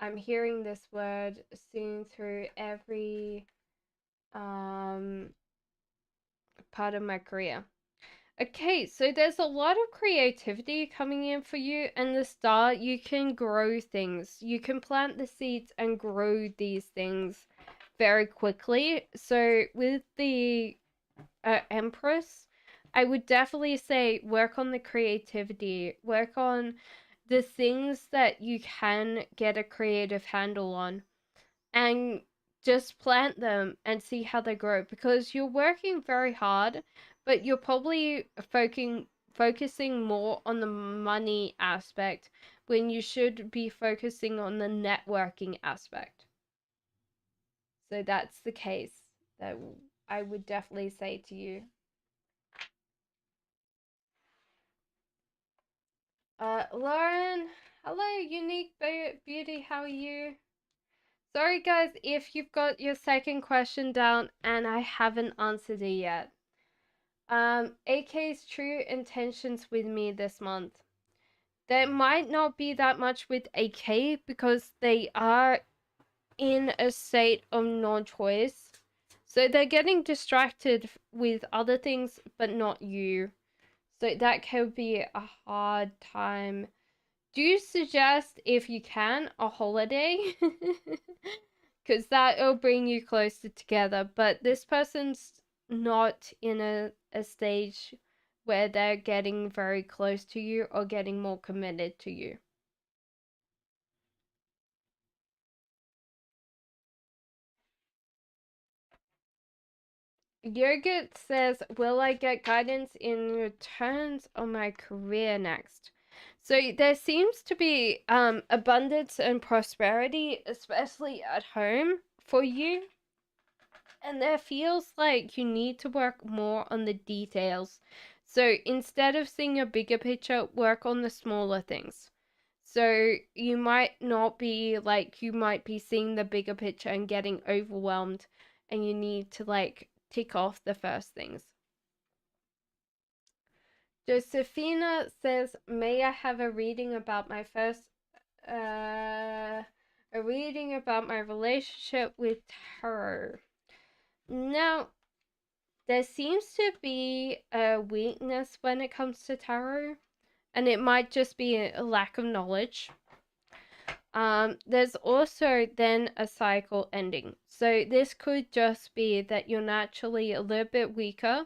I'm hearing this word soon through every part of my career. Okay, so there's a lot of creativity coming in for you, and the start, you can grow things. You can plant the seeds and grow these things very quickly. So with the Empress, I would definitely say work on the creativity, work on the things that you can get a creative handle on, and just plant them and see how they grow, because you're working very hard, but you're probably focusing more on the money aspect, when you should be focusing on the networking aspect. So that's the case that I would definitely say to you. Lauren, hello, Unique Beauty, how are you? Sorry guys if you've got your second question down and I haven't answered it yet. AK's true intentions with me this month. There might not be that much with AK because they are in a state of non-choice. So they're getting distracted with other things, but not you. So that could be a hard time. Do you suggest, if you can, a holiday? Because that'll bring you closer together. But this person's not in a stage where they're getting very close to you or getting more committed to you. Yogurt says, will I get guidance in returns on my career next? So there seems to be abundance and prosperity, especially at home for you. And there feels like you need to work more on the details. So instead of seeing a bigger picture, work on the smaller things. So you might not be like, you might be seeing the bigger picture and getting overwhelmed, and you need to like tick off the first things. Josephina says, may I have a reading about my relationship with tarot? Now, there seems to be a weakness when it comes to tarot, and it might just be a lack of knowledge. There's also then a cycle ending. So this could just be that you're naturally a little bit weaker,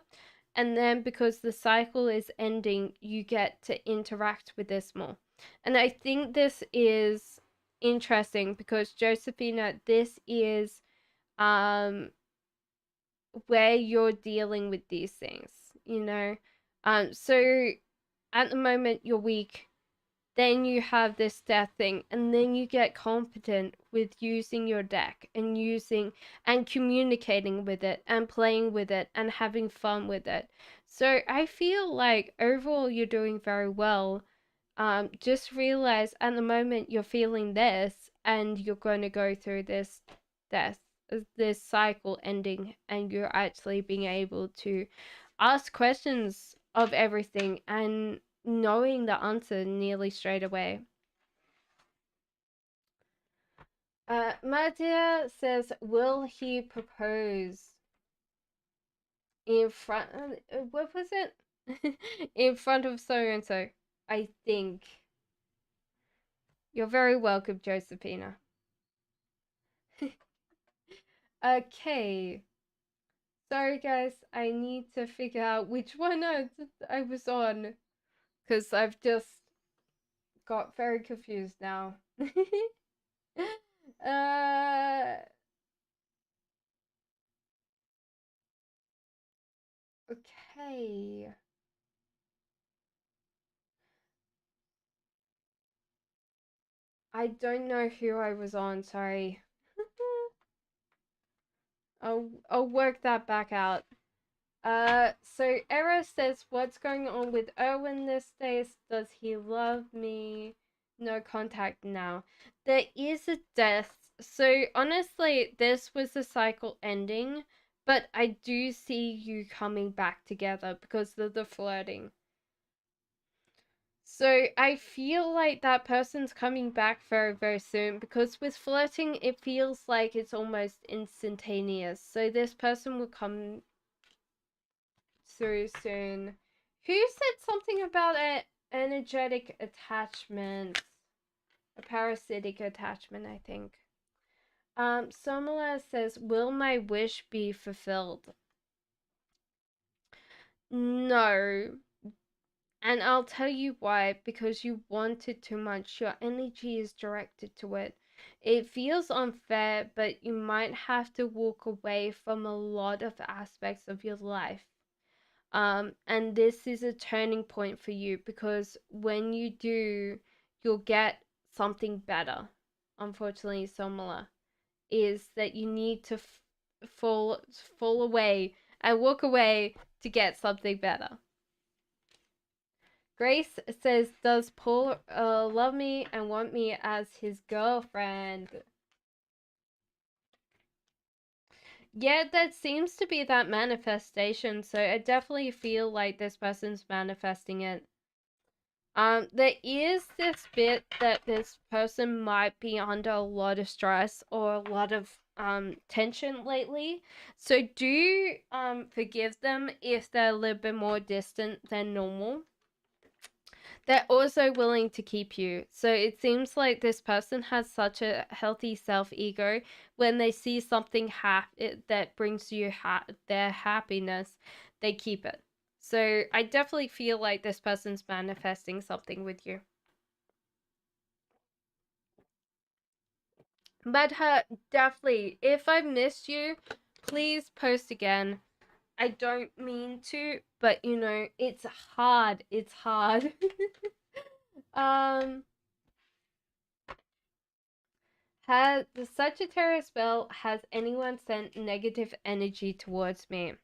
and then because the cycle is ending, you get to interact with this more. And I think this is interesting because Josephina, this is where you're dealing with these things, you know. So at the moment you're weak, then you have this death thing, and then you get competent with using your deck and using and communicating with it and playing with it and having fun with it. So I feel like overall you're doing very well. Just realize at the moment you're feeling this and you're going to go through this death, this cycle ending, and you're actually being able to ask questions of everything and knowing the answer nearly straight away. Madia says, will he propose in front what was it? In front of so and so, I think. You're very welcome, Josephina. Okay. Sorry guys, I need to figure out which one I was on, because I've just got very confused now. Okay. I don't know who I was on, sorry. I'll work that back out. So Era says, what's going on with Erwin these days? Does he love me? No contact now. There is a death. So honestly, this was the cycle ending, but I do see you coming back together because of the flirting. So I feel like that person's coming back very, very soon, because with flirting, it feels like it's almost instantaneous. So this person will come through soon. Who said something about an energetic attachment? A parasitic attachment, I think. Somala says, will my wish be fulfilled? No. And I'll tell you why, because you want it too much. Your energy is directed to it. It feels unfair, but you might have to walk away from a lot of aspects of your life. And this is a turning point for you, because when you do, you'll get something better. Unfortunately, similar is that you need to fall away and walk away to get something better. Grace says, does Paul love me and want me as his girlfriend? Yeah, that seems to be that manifestation. So I definitely feel like this person's manifesting it. There is this bit that this person might be under a lot of stress or a lot of tension lately. So do forgive them if they're a little bit more distant than normal. They're also willing to keep you. So it seems like this person has such a healthy self-ego. When they see something that brings you their happiness, they keep it. So I definitely feel like this person's manifesting something with you. But definitely, if I missed you, please post again. I don't mean to, but you know, it's hard. It's hard. Has the Sagittarius spell, has anyone sent negative energy towards me?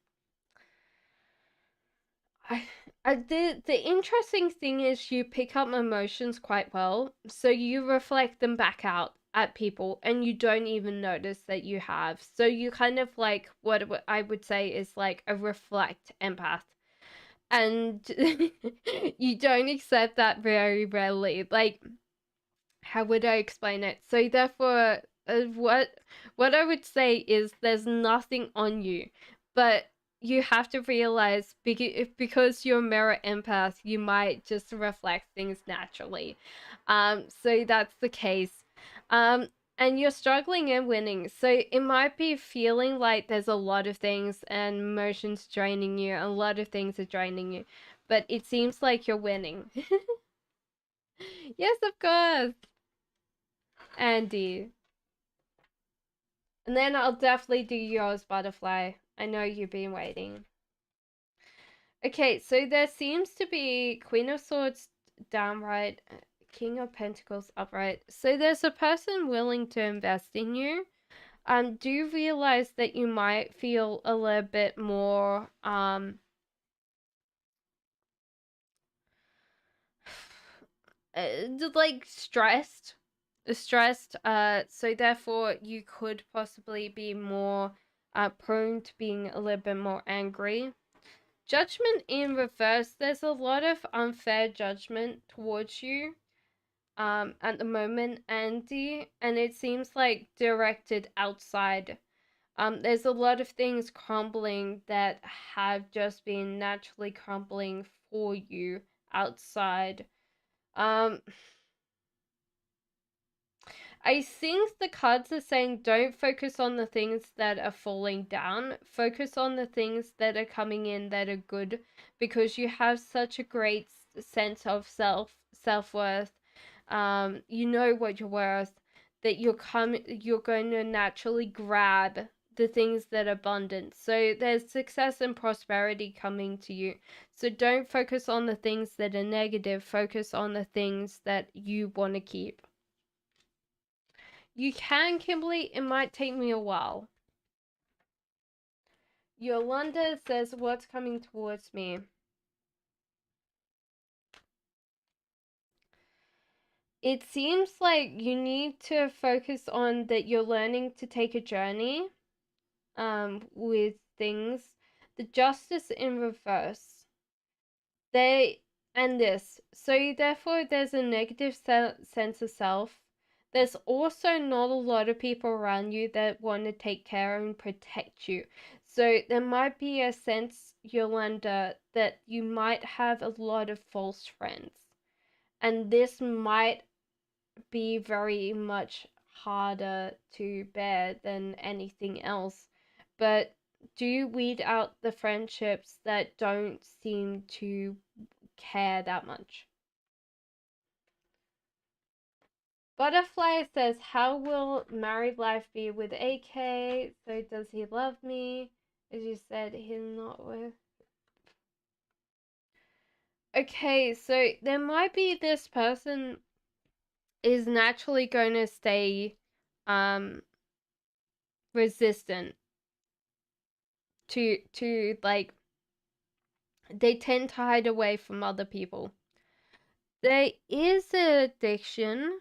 The interesting thing is you pick up emotions quite well, so you reflect them back out at people and you don't even notice that you have. So you kind of like what I would say is like a reflect empath. And you don't accept that very rarely. Like, how would I explain it? So therefore, what I would say is there's nothing on you, but you have to realize because you're a mirror empath, you might just reflect things naturally. So that's the case. And you're struggling and winning. So it might be feeling like there's a lot of things and emotions draining you, a lot of things are draining you, but it seems like you're winning. Yes, of course. Andy. And then I'll definitely do yours, Butterfly. I know you've been waiting. Okay, so there seems to be Queen of Swords downright, King of Pentacles upright. So there's a person willing to invest in you. Do you realize that you might feel a little bit more, like stressed, so therefore you could possibly be more prone to being a little bit more angry. Judgment in reverse, there's a lot of unfair judgment towards you at the moment, Andy, and it seems like directed outside. There's a lot of things crumbling that have just been naturally crumbling for you outside. um I think the cards are saying don't focus on the things that are falling down. Focus on the things that are coming in that are good, because you have such a great sense of self-worth. You know what you're worth, that you're going to naturally grab the things that are abundant. So there's success and prosperity coming to you. So don't focus on the things that are negative. Focus on the things that you want to keep. You can, Kimberly. It might take me a while. Yolanda says, what's coming towards me? It seems like you need to focus on that you're learning to take a journey with things. The justice in reverse. They and this. So therefore there's a negative sense of self. There's also not a lot of people around you that want to take care and protect you. So there might be a sense, Yolanda, that you might have a lot of false friends. And this might be very much harder to bear than anything else. But do weed out the friendships that don't seem to care that much. Butterfly says, how will married life be with AK? So does he love me? As you said, he's not with... Okay, so there might be this person is naturally going to stay resistant to like, they tend to hide away from other people. There is an addiction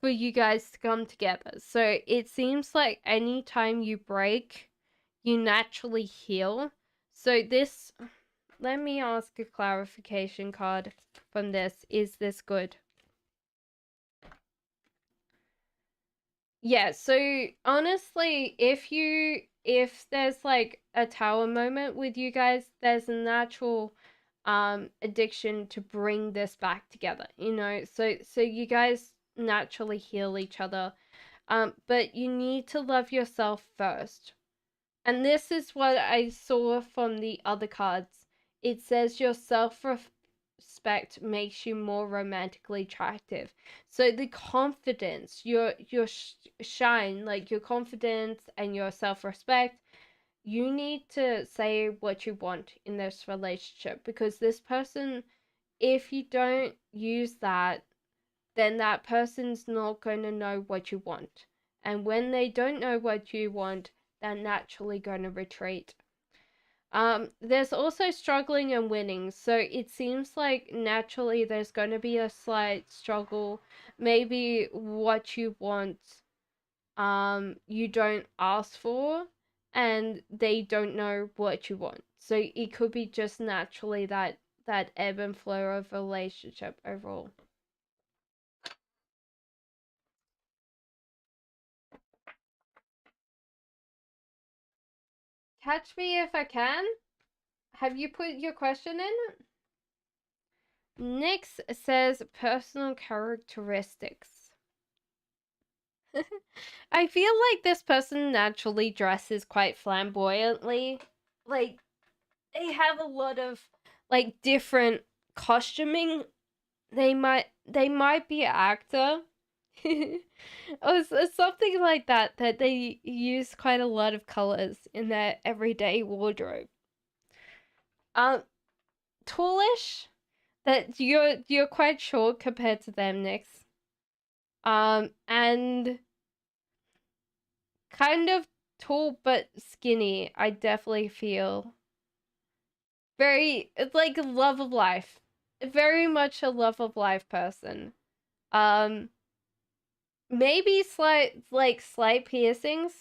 for you guys to come together. So it seems like anytime you break, you naturally heal. So this, let me ask a clarification card from this. Is this good? Yeah, so honestly, if there's like a tower moment with you guys, there's a natural addiction to bring this back together, you know. So you guys naturally heal each other. But you need to love yourself first. And this is what I saw from the other cards. It says your self-respect makes you more romantically attractive. So the confidence, your shine, like your confidence and your self-respect, you need to say what you want in this relationship, because this person, if you don't use that, then that person's not going to know what you want. And when they don't know what you want, they're naturally going to retreat. There's also struggling and winning. So it seems like naturally there's going to be a slight struggle. Maybe what you want, you don't ask for, and they don't know what you want. So it could be just naturally that ebb and flow of relationship overall. Catch me if I can. Have you put your question in? Nyx says personal characteristics. I feel like this person naturally dresses quite flamboyantly. Like, they have a lot of like different costuming. They might be an actor. Or something like that, that they use quite a lot of colors in their everyday wardrobe. Um Tallish, that you're quite short compared to them, Nyx. And kind of tall but skinny. I definitely feel very, it's like a love of life, very much a love of life person. Um, Maybe slight piercings.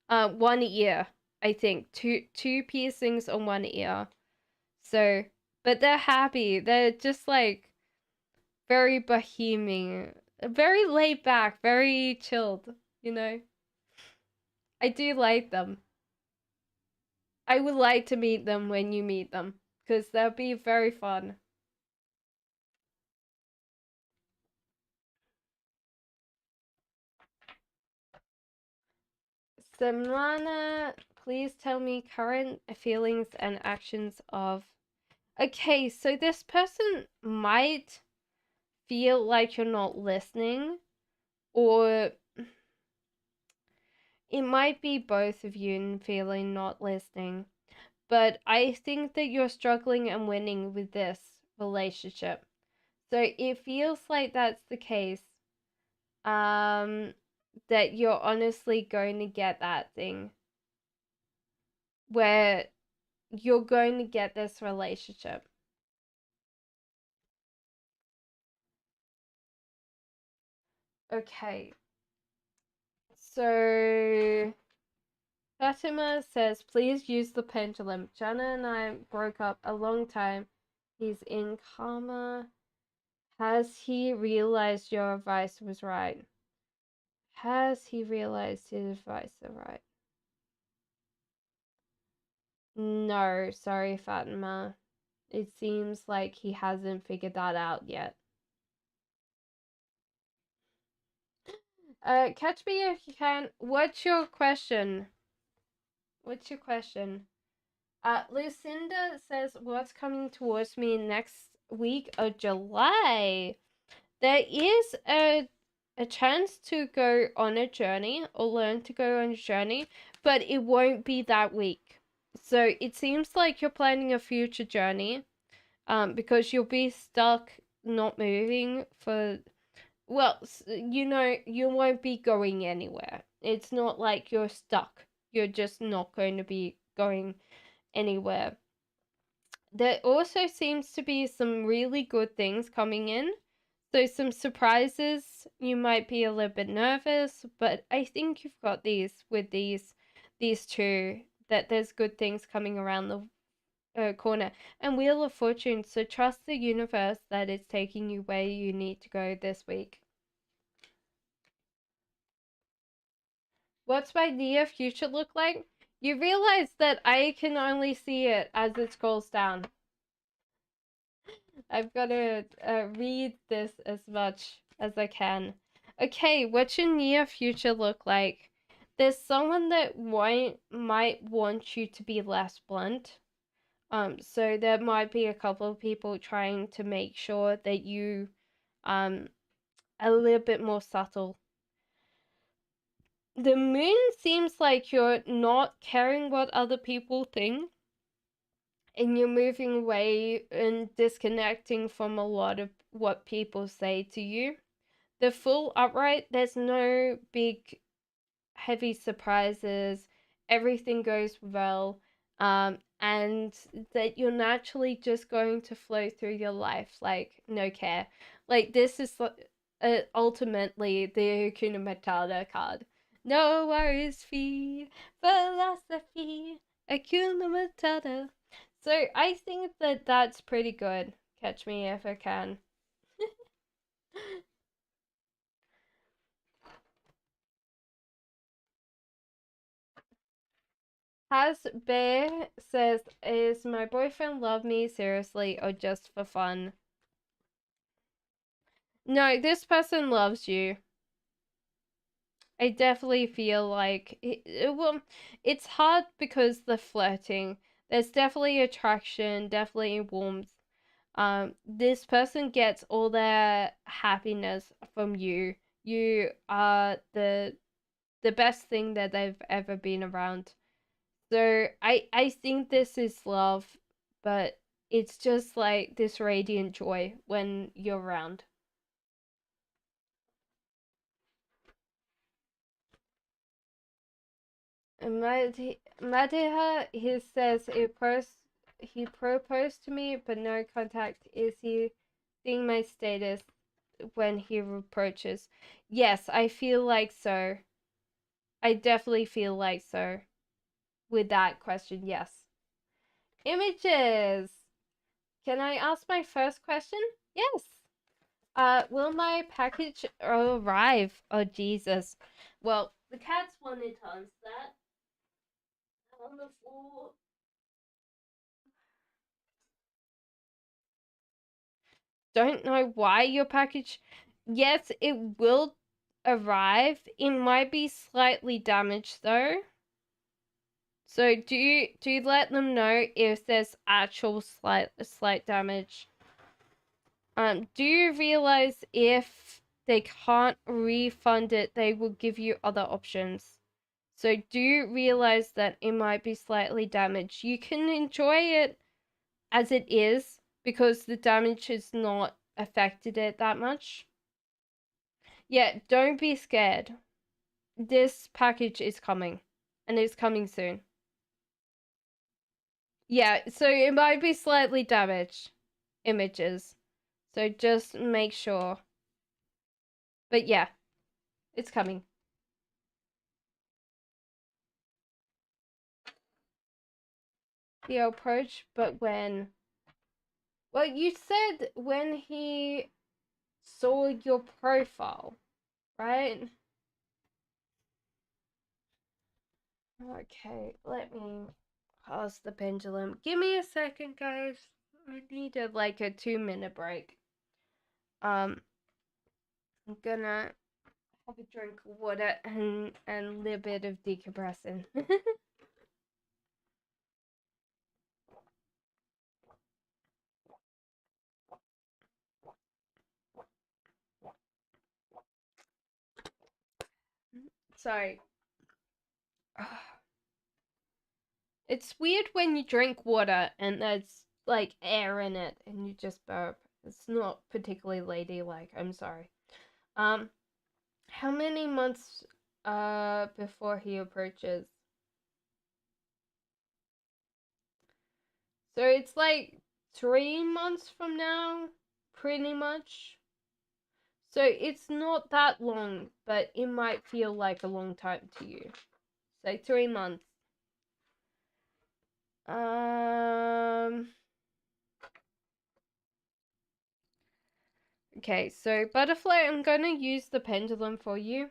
One ear, I think, two piercings on one ear. So, but they're happy. They're just like very bohemian, very laid back, very chilled, you know? I do like them. I would like to meet them when you meet them, because that'll be very fun. Samana, please tell me current feelings and actions of. Okay, so this person might feel like you're not listening, or it might be both of you feeling not listening. But I think that you're struggling and winning with this relationship. So it feels like that's the case. That you're honestly going to get that thing where you're going to get this relationship. Okay. So Fatima says, please use the pendulum. Jana and I broke up a long time. He's in karma. Has he realized your advice was right? Has he realized his advice was right? No, sorry, Fatima. It seems like he hasn't figured that out yet. Catch me if you can. What's your question? What's your question? Lucinda says, what's coming towards me next week of July? There is a chance to go on a journey or learn to go on a journey, but it won't be that week. So it seems like you're planning a future journey, because you'll be stuck not moving for well, you know, you won't be going anywhere. It's not like you're stuck. You're just not going to be going anywhere. There also seems to be some really good things coming in. So some surprises. You might be a little bit nervous, but I think you've got these with these two, that there's good things coming around the corner. And Wheel of Fortune, so trust the universe that it's taking you where you need to go this week. What's my near future look like? You realize that I can only see it as it scrolls down. I've got to read this as much as I can. Okay, what's your near future look like? There's someone that might want you to be less blunt. So there might be a couple of people trying to make sure that you a little bit more subtle. The moon seems like you're not caring what other people think, and you're moving away and disconnecting from a lot of what people say to you. The full upright, there's no big heavy surprises. Everything goes well. And that you're naturally just going to flow through your life like no care. Like this is ultimately the Hakuna Matata card. No worries, fee, philosophy, Hakuna Matata. So I think that that's pretty good. Catch me if I can. Has Bear says, is my boyfriend love me seriously or just for fun? No, this person loves you. I definitely feel like well, it's hard because the flirting. There's definitely attraction, definitely warmth. This person gets all their happiness from you. You are the best thing that they've ever been around. So I think this is love, but it's just like this radiant joy when you're around. Madiha, he says he proposed to me, but no contact. Is he seeing my status when he reproaches? Yes, I feel like so. I definitely feel like so. With that question, yes. Images. Can I ask my first question? Yes. Will my package arrive? Oh, Jesus. Well, the cats wanted to answer that. On the floor. Don't know why your package. Yes, it will arrive. It might be slightly damaged though. So do you let them know if there's actual slight damage? Do you realize if they can't refund it, they will give you other options? So do you realize that it might be slightly damaged? You can enjoy it as it is because the damage has not affected it that much. Yeah, don't be scared. This package is coming, and it's coming soon. Yeah, so it might be slightly damaged images. So just make sure. But yeah, it's coming. The approach, but when. Well, you said when he saw your profile, right? Okay, let me pause the pendulum. Give me a second, guys. I need like a 2-minute break. I'm gonna have a drink of water and a little bit of decompressing. Sorry. It's weird when you drink water and there's like air in it and you just burp. It's not particularly ladylike. I'm sorry. How many months before he approaches? So it's like 3 months from now, pretty much. So it's not that long, but it might feel like a long time to you. So 3 months. Okay, so butterfly, I'm gonna use the pendulum for you.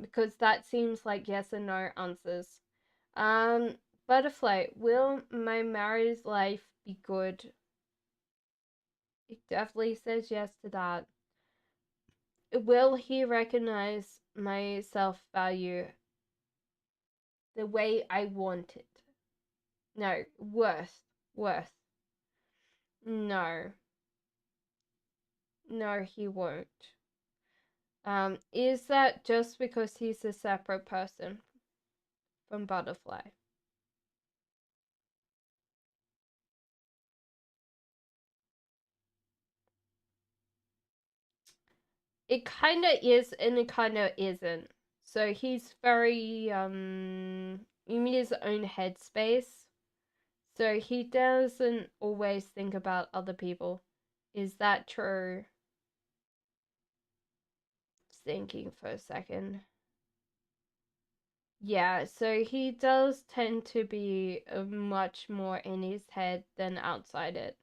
Because that seems like yes and no answers. Butterfly, will my married life be good? It definitely says yes to that. Will he recognize my self value the way I want it? No, worth. Worth. No. No, he won't. Is that just because he's a separate person from Butterfly? It kind of is and it kind of isn't. So he's very in his own headspace. So he doesn't always think about other people. Is that true? Thinking for a second. Yeah, so he does tend to be much more in his head than outside it.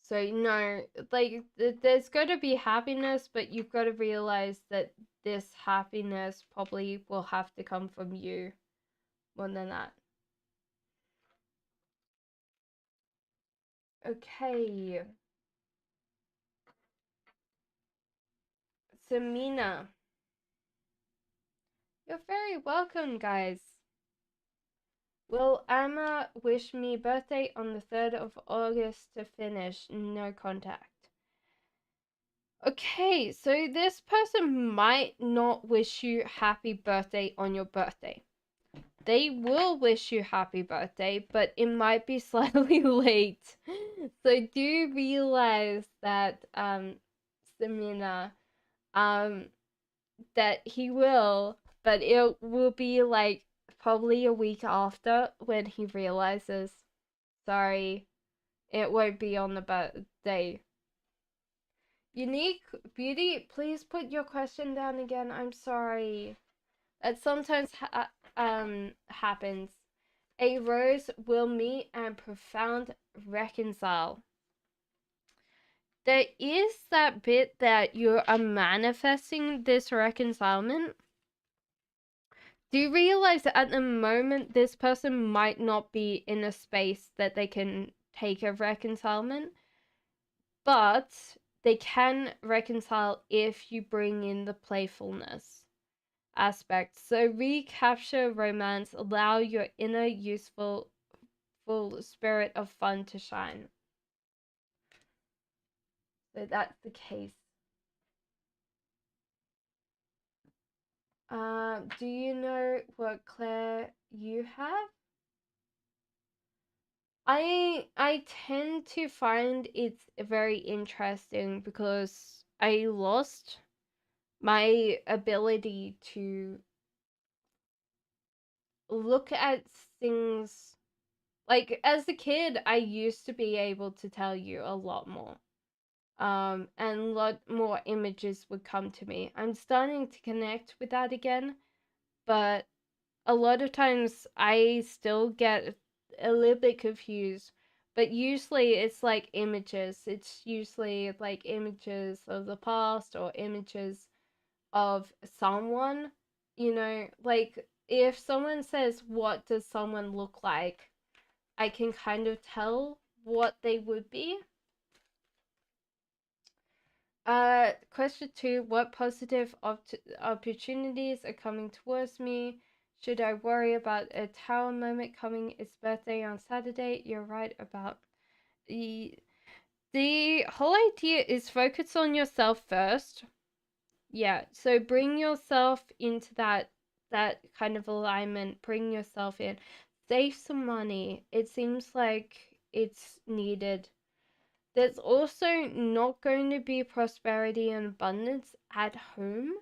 So, no, like, there's got to be happiness, but you've got to realize that this happiness probably will have to come from you more than that. Okay. Samina. You're very welcome, guys. Will Amma wish me birthday on the 3rd of August to finish? No contact. Okay, so this person might not wish you happy birthday on your birthday. They will wish you happy birthday, but it might be slightly late. So do realize that, Samina, that he will, but it will be like probably a week after when he realizes. Sorry, it won't be on the birthday. Unique Beauty, please put your question down again. I'm sorry. That sometimes happens. A rose will meet and profound reconcile. There is that bit that you are manifesting this reconcilement. Do you realize that at the moment this person might not be in a space that they can take a reconcilement, but they can reconcile if you bring in the playfulness aspect. So recapture romance, allow your inner useful full spirit of fun to shine. So that's the case. Do you know what Claire you have? I tend to find it's very interesting because I lost my ability to look at things. Like as a kid, I used to be able to tell you a lot more. And a lot more images would come to me. I'm starting to connect with that again, but a lot of times I still get a little bit confused. But usually it's like images. It's usually like images of the past or images of someone. You know, like if someone says, "What does someone look like?" I can kind of tell what they would be. Question 2, what positive opportunities are coming towards me? Should I worry about a tower moment coming? It's birthday on Saturday. You're right about the whole idea is focus on yourself first. Yeah, so bring yourself into that kind of alignment. Bring yourself in. Save some money. It seems like it's needed. There's also not going to be prosperity and abundance at home.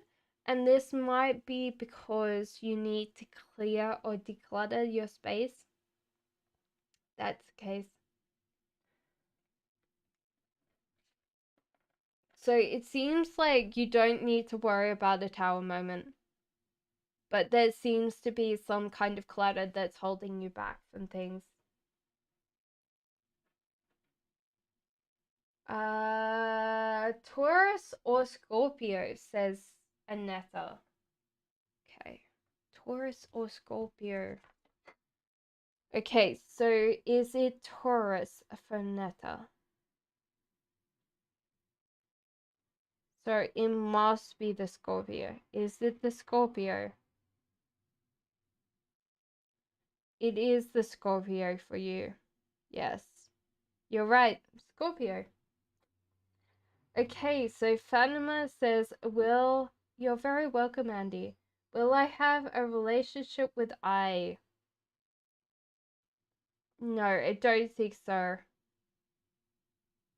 And this might be because you need to clear or declutter your space. That's the case. So it seems like you don't need to worry about a tower moment. But there seems to be some kind of clutter that's holding you back from things. Taurus or Scorpio, says Anetta. Okay. Taurus or Scorpio? Okay, so is it Taurus for Netta? So it must be the Scorpio. Is it the Scorpio? It is the Scorpio for you. Yes. You're right. Scorpio. Okay, so Fatima says, you're very welcome, Andy. Will I have a relationship with I? No, I don't think so.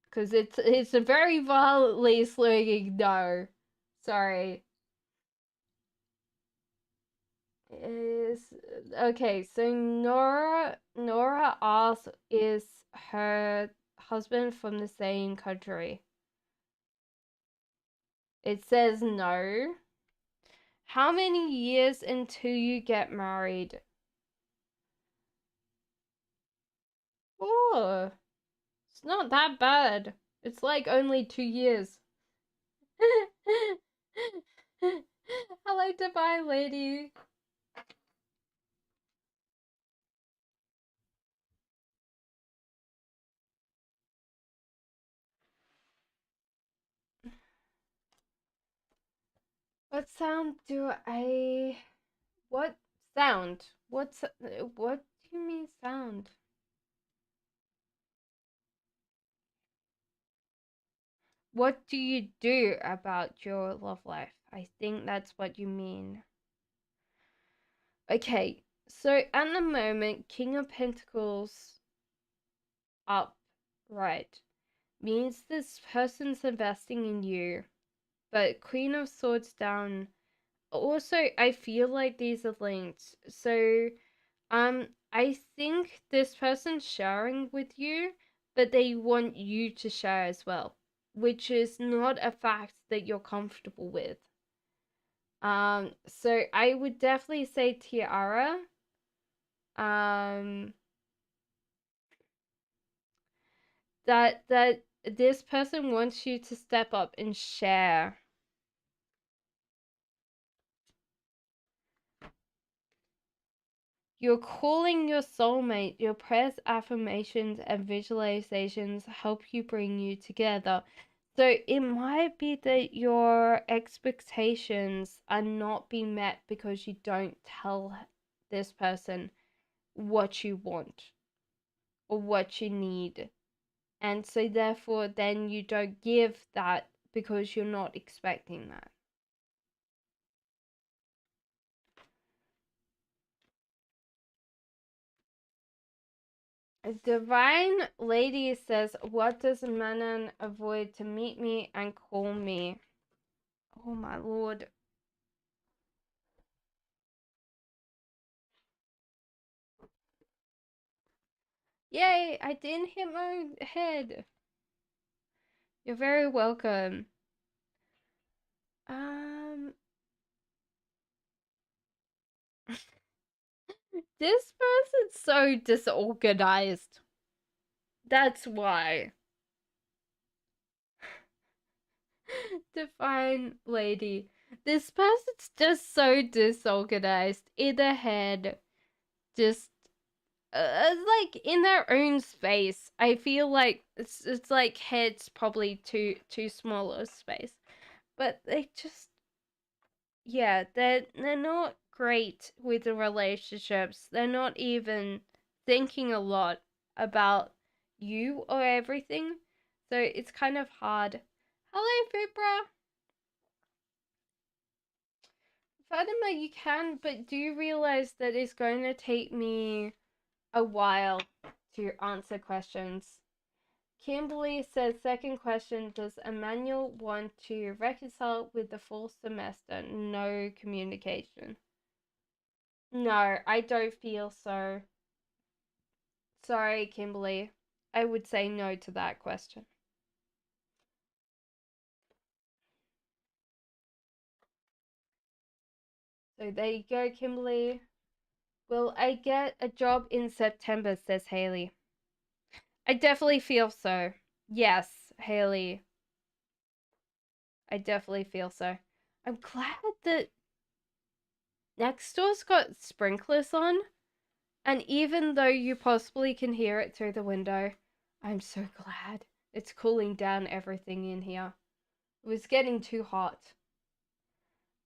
Because it's a very violently slurring no. Sorry. Is okay, so Nora asks, is her husband from the same country? It says no. How many years until you get married? Oh, it's not that bad. It's like only 2 years. Hello, divine lady. What sound do I... What sound? What do you mean sound? What do you do about your love life? I think that's what you mean. Okay, so at the moment, King of Pentacles up, right, means this person's investing in you. But Queen of Swords down, also, I feel like these are linked. So, I think this person's sharing with you, but they want you to share as well, which is not a fact that you're comfortable with. So I would definitely say Tiara. That this person wants you to step up and share. You're calling your soulmate. Your prayers, affirmations, and visualizations help you bring you together. So it might be that your expectations are not being met because you don't tell this person what you want or what you need. And so therefore then you don't give that because you're not expecting that. A divine lady says, what does Manan avoid to meet me and call me? Oh my lord. Yay, I didn't hit my head. You're very welcome. This person's so disorganized. That's why. Divine lady. This person's just so disorganized in their head. Just like in their own space. I feel like it's like heads probably too small a space. But they just, yeah, they're not great with the relationships. They're not even thinking a lot about you or everything. So it's kind of hard. Hello, Vibra. Fatima, you can, but do you realize that it's going to take me a while to answer questions? Kimberly says, second question, does Emmanuel want to reconcile with the fall semester? No communication. No, I don't feel so. Sorry, Kimberly. I would say no to that question. So there you go, Kimberly. Will I get a job in September, says Haley. I definitely feel so. Yes, Haley. I definitely feel so. I'm glad that next door's got sprinklers on. And even though you possibly can hear it through the window, I'm so glad. It's cooling down everything in here. It was getting too hot.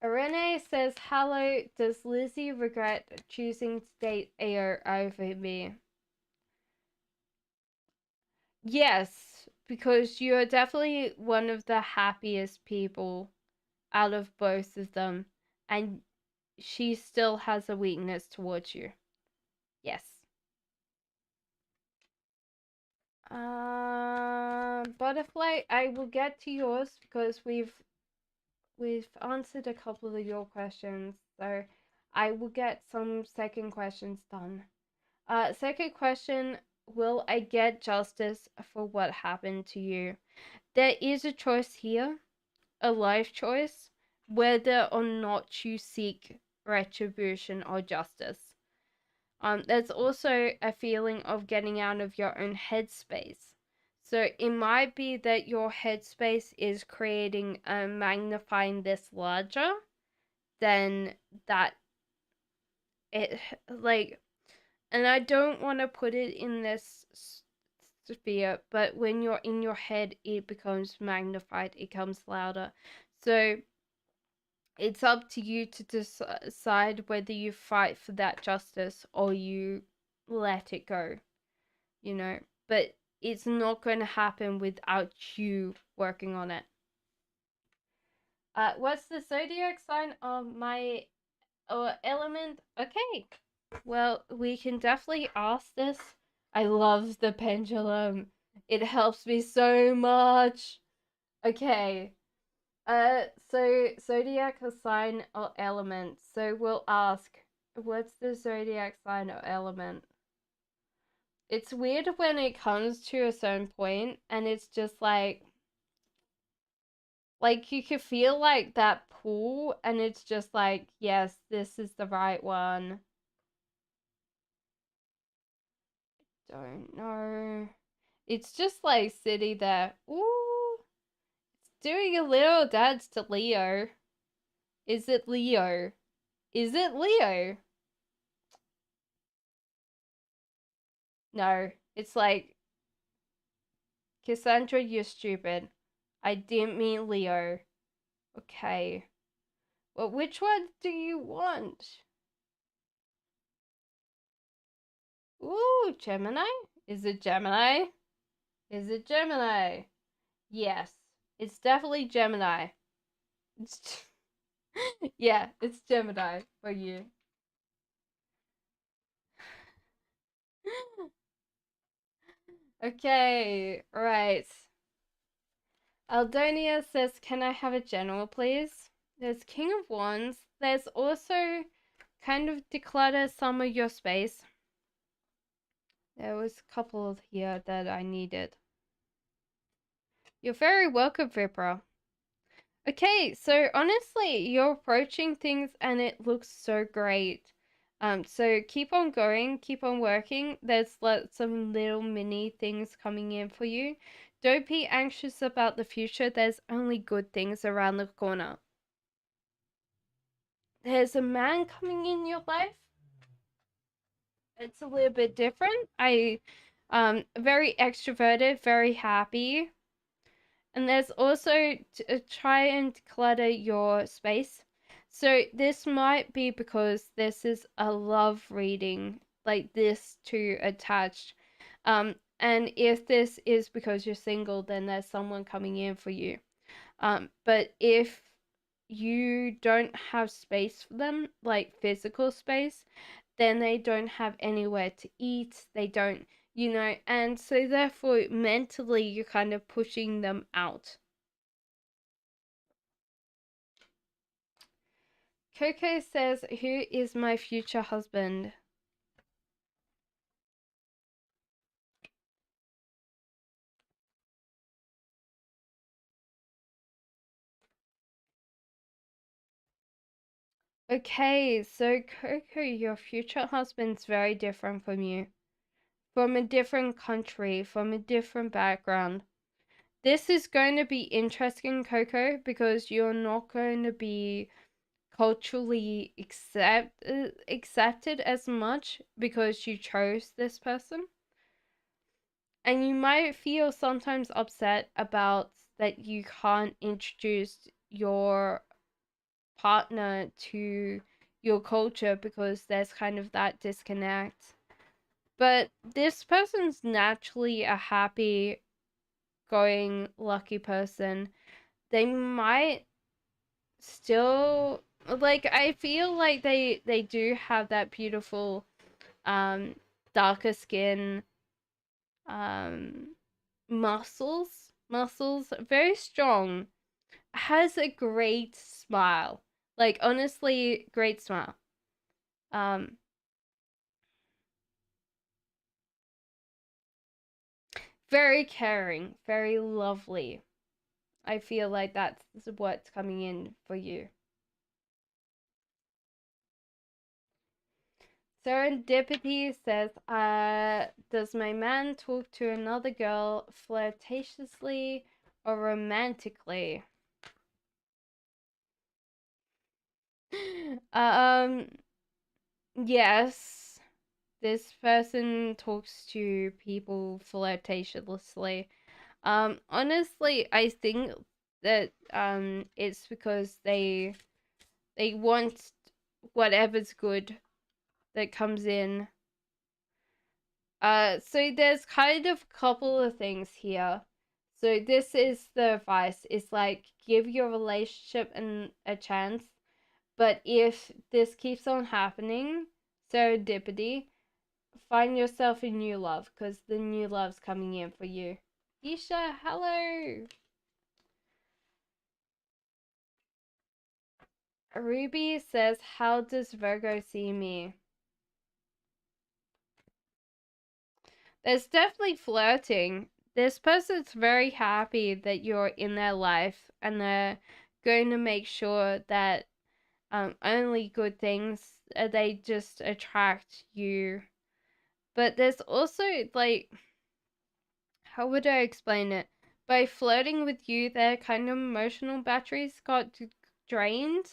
Irene says, hello, does Lizzie regret choosing to date AO over me? Yes, because you're definitely one of the happiest people out of both of them. And she still has a weakness towards you. Yes. Butterfly, I will get to yours because we've answered a couple of your questions, so I will get some second questions done. Second question, will I get justice for what happened to you? There is a choice here, a life choice, whether or not you seek retribution or justice. There's also a feeling of getting out of your own headspace. So it might be that your headspace is creating and magnifying this larger than that it, like, and I don't want to put it in this sphere, but when you're in your head, it becomes magnified, it comes louder. So it's up to you to decide whether you fight for that justice or you let it go, you know. But it's not going to happen without you working on it. What's the zodiac sign of my element? Okay, well, we can definitely ask this. I love the pendulum. It helps me so much. Okay. So zodiac sign or element. So we'll ask, what's the zodiac sign or element? It's weird when it comes to a certain point and it's just like you can feel like that pull and it's just like, yes, this is the right one. Don't know. It's just like sitting there. Ooh, it's doing a little dance to Leo. Is it Leo? Is it Leo? No, it's like, Cassandra, you're stupid. I didn't mean Leo. Okay. Well, which one do you want? Ooh, Gemini? Is it Gemini? Is it Gemini? Yes, it's definitely Gemini. It's yeah, it's Gemini for you. Okay, right. Aldonia says, can I have a general, please? There's King of Wands. There's also kind of declutter some of your space. There was a couple here that I needed. You're very welcome, Vipra. Okay, so honestly, you're approaching things and it looks so great. So keep on going, keep on working. There's some little mini things coming in for you. Don't be anxious about the future. There's only good things around the corner. There's a man coming in your life. It's a little bit different. Very extroverted, very happy. And there's also try and clutter your space. So this might be because this is a love reading, like this to attached. And if this is because you're single, then there's someone coming in for you. But if you don't have space for them, like physical space, then they don't have anywhere to eat. They don't you know, and so therefore mentally you're kind of pushing them out. Coco says, who is my future husband? Okay, so Coco, your future husband's very different from you. From a different country, from a different background. This is going to be interesting, Coco, because you're not going to be culturally accepted as much because you chose this person. And you might feel sometimes upset about that you can't introduce your partner to your culture because there's kind of that disconnect. But this person's naturally a happy going lucky person. They might still, like, I feel like they do have that beautiful um darker skin, um muscles very strong, has a great smile, like honestly great smile, um very caring, very lovely. I feel like that's what's coming in for you. Serendipity says, does my man talk to another girl flirtatiously or romantically? um, yes, this person talks to people flirtatiously. Honestly, I think that it's because they want whatever's good that comes in. So there's kind of a couple of things here. So this is the advice. It's like give your relationship a chance, but if this keeps on happening, serendipity, find yourself a new love because the new love's coming in for you. Isha, hello. Ruby says, how does Virgo see me? There's definitely flirting. This person's very happy that you're in their life and they're going to make sure that only good things, they just attract you. But there's also, like, how would I explain it? By flirting with you, their kind of emotional batteries got drained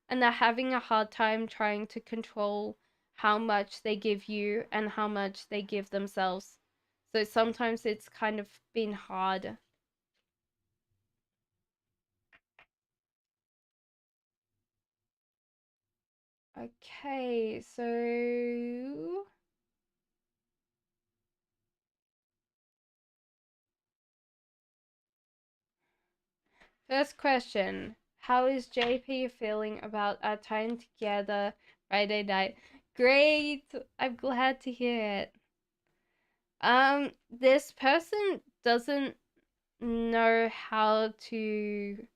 and they're having a hard time trying to control how much they give you and how much they give themselves. So sometimes it's kind of been hard. Okay, so first question. How is JP feeling about our time together Friday night? Great! I'm glad to hear it. This person doesn't know how to,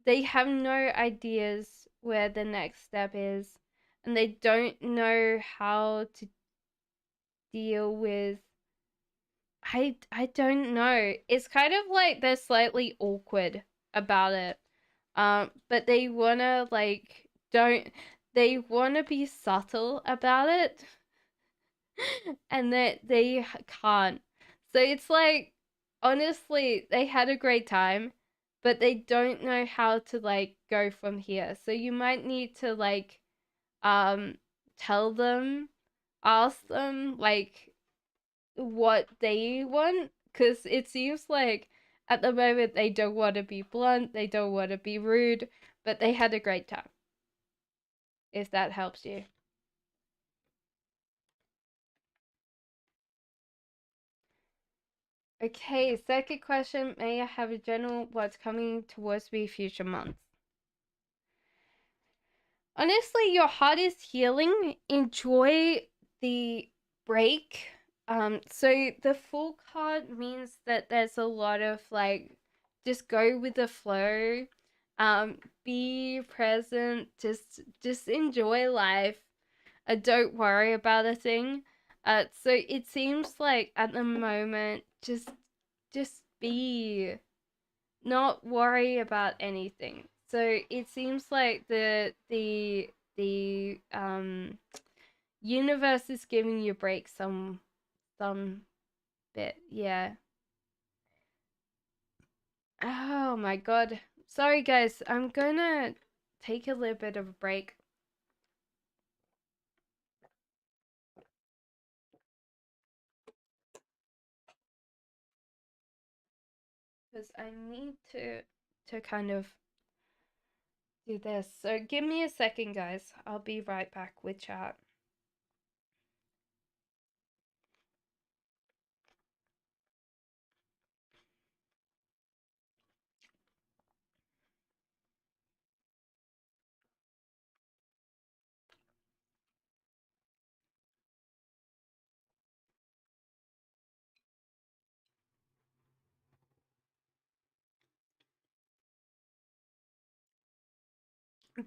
they have no ideas where the next step is, and they don't know how to deal with, I don't know. It's kind of like they're slightly awkward about it. But they wanna like don't they wanna be subtle about it, and that they can't. So it's like honestly, they had a great time, but they don't know how to like go from here. So you might need to like um tell them, ask them like what they want, because it seems like at the moment they don't want to be blunt, they don't want to be rude, but they had a great time, if that helps you. Okay, second question. May I have a general what's coming towards me future months? Honestly, your heart is healing. Enjoy the break. So the full card means that there's a lot of like, just go with the flow, be present, just enjoy life. Don't worry about a thing. So it seems like at the moment, just be, not worry about anything. So it seems like the universe is giving you a break some bit. Yeah. Oh my god. Sorry guys, I'm gonna take a little bit of a break because I need to kind of do this. So give me a second guys. I'll be right back with chat.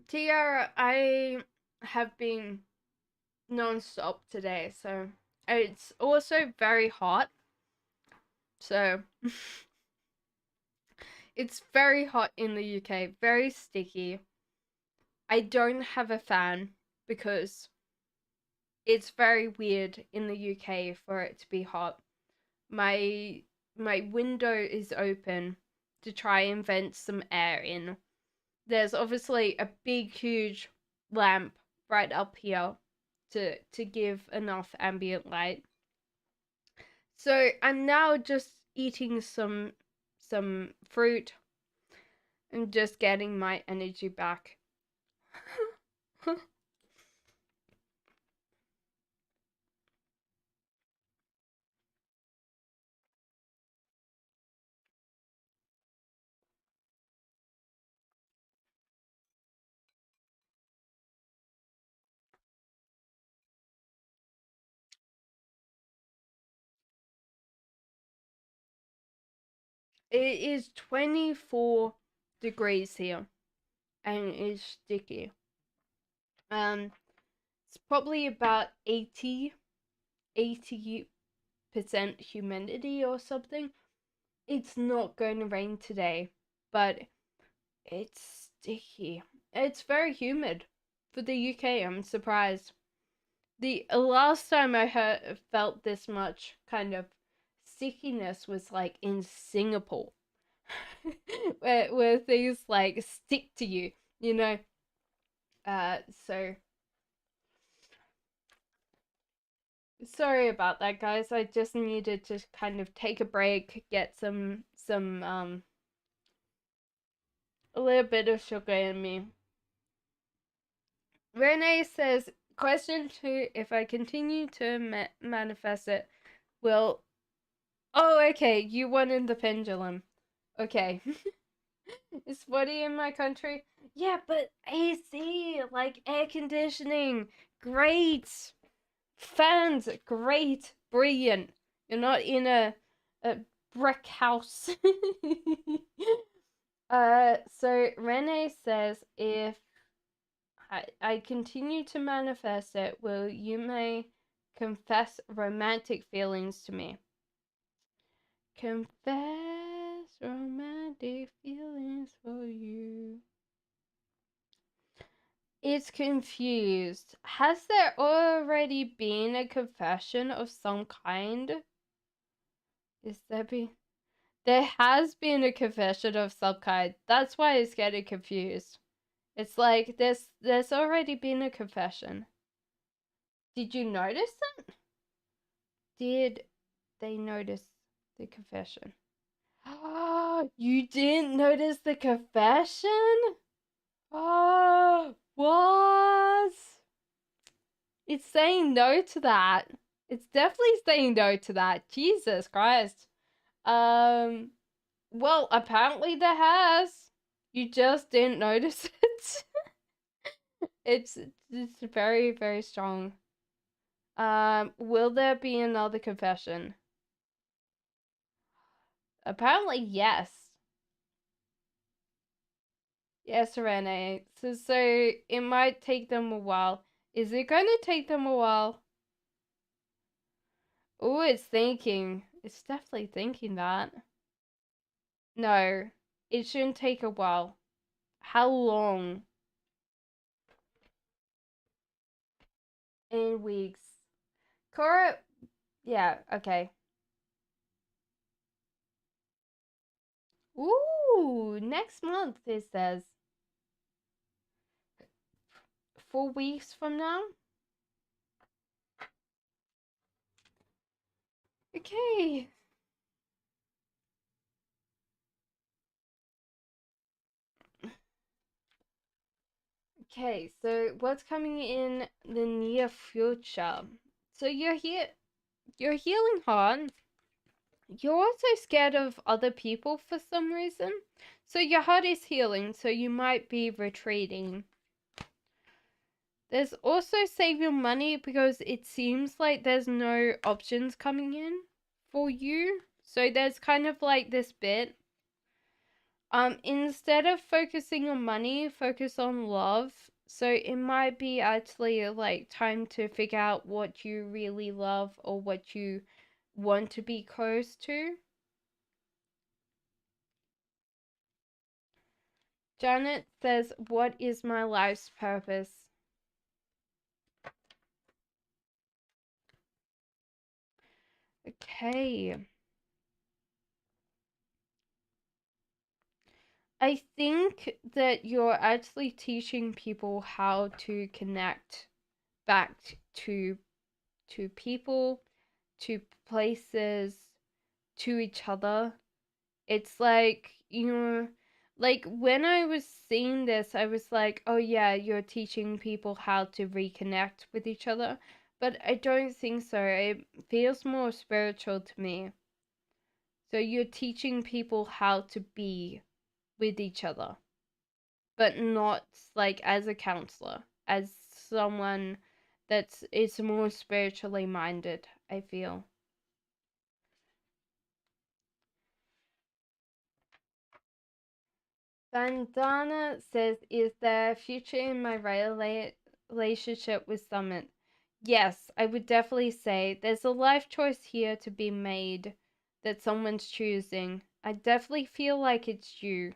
Tiara, I have been non-stop today, so it's also very hot. So it's very hot in the UK, very sticky. I don't have a fan because it's very weird in the UK for it to be hot. My window is open to try and vent some air in. There's obviously a big huge lamp right up here to give enough ambient light. So I'm now just eating some fruit and just getting my energy back. It is 24 degrees here and it's sticky. It's probably about 80% humidity or something. It's not going to rain today, but it's sticky. It's very humid for the UK. I'm surprised. The last time I felt this much kind of stickiness was like in Singapore, where things like stick to you, you know. So sorry about that, guys. I just needed to kind of take a break, get some a little bit of sugar in me. Renee says, question 2, if I continue to manifest it, will... Oh, okay, you wanted the pendulum. Okay. Is 40 in my country? Yeah, but AC, like air conditioning, great. Fans, great, brilliant. You're not in a brick house. So Renee says, if I continue to manifest it, will you may confess romantic feelings to me? Confess romantic feelings for you. It's confused. Has there already been a confession of some kind? Is there be? There has been a confession of some kind. That's why it's getting confused. It's like there's already been a confession. Did you notice that? Did they notice the confession? Oh, you didn't notice the confession? Oh, what? It's saying no to that. It's definitely saying no to that. Jesus Christ. Well, apparently there has. You just didn't notice it. it's very, very strong. Will there be another confession? Apparently, yes. Yes, Renee. So it might take them a while. Is it going to take them a while? Oh, it's thinking. It's definitely thinking that. No, it shouldn't take a while. How long? In weeks. Cora, yeah, okay. Ooh, next month it says. 4 weeks from now? Okay. Okay, so what's coming in the near future? So you're healing hard. You're also scared of other people for some reason. So your heart is healing, so you might be retreating. There's also save your money because it seems like there's no options coming in for you. So there's kind of like this bit. Instead of focusing on money, focus on love. So it might be actually like time to figure out what you really love or what you want to be close to. Janet says, "What is my life's purpose?" Okay. I think that you're actually teaching people how to connect back to people, to places, to each other. It's like, like when I was seeing this, I was like, oh yeah, you're teaching people how to reconnect with each other. But I don't think so. It feels more spiritual to me. So you're teaching people how to be with each other, but not like as a counselor, as someone that's it's more spiritually minded, I feel. Vandana says, "Is there a future in my relationship with Summit?" Yes, I would definitely say there's a life choice here to be made that someone's choosing. I definitely feel like it's you.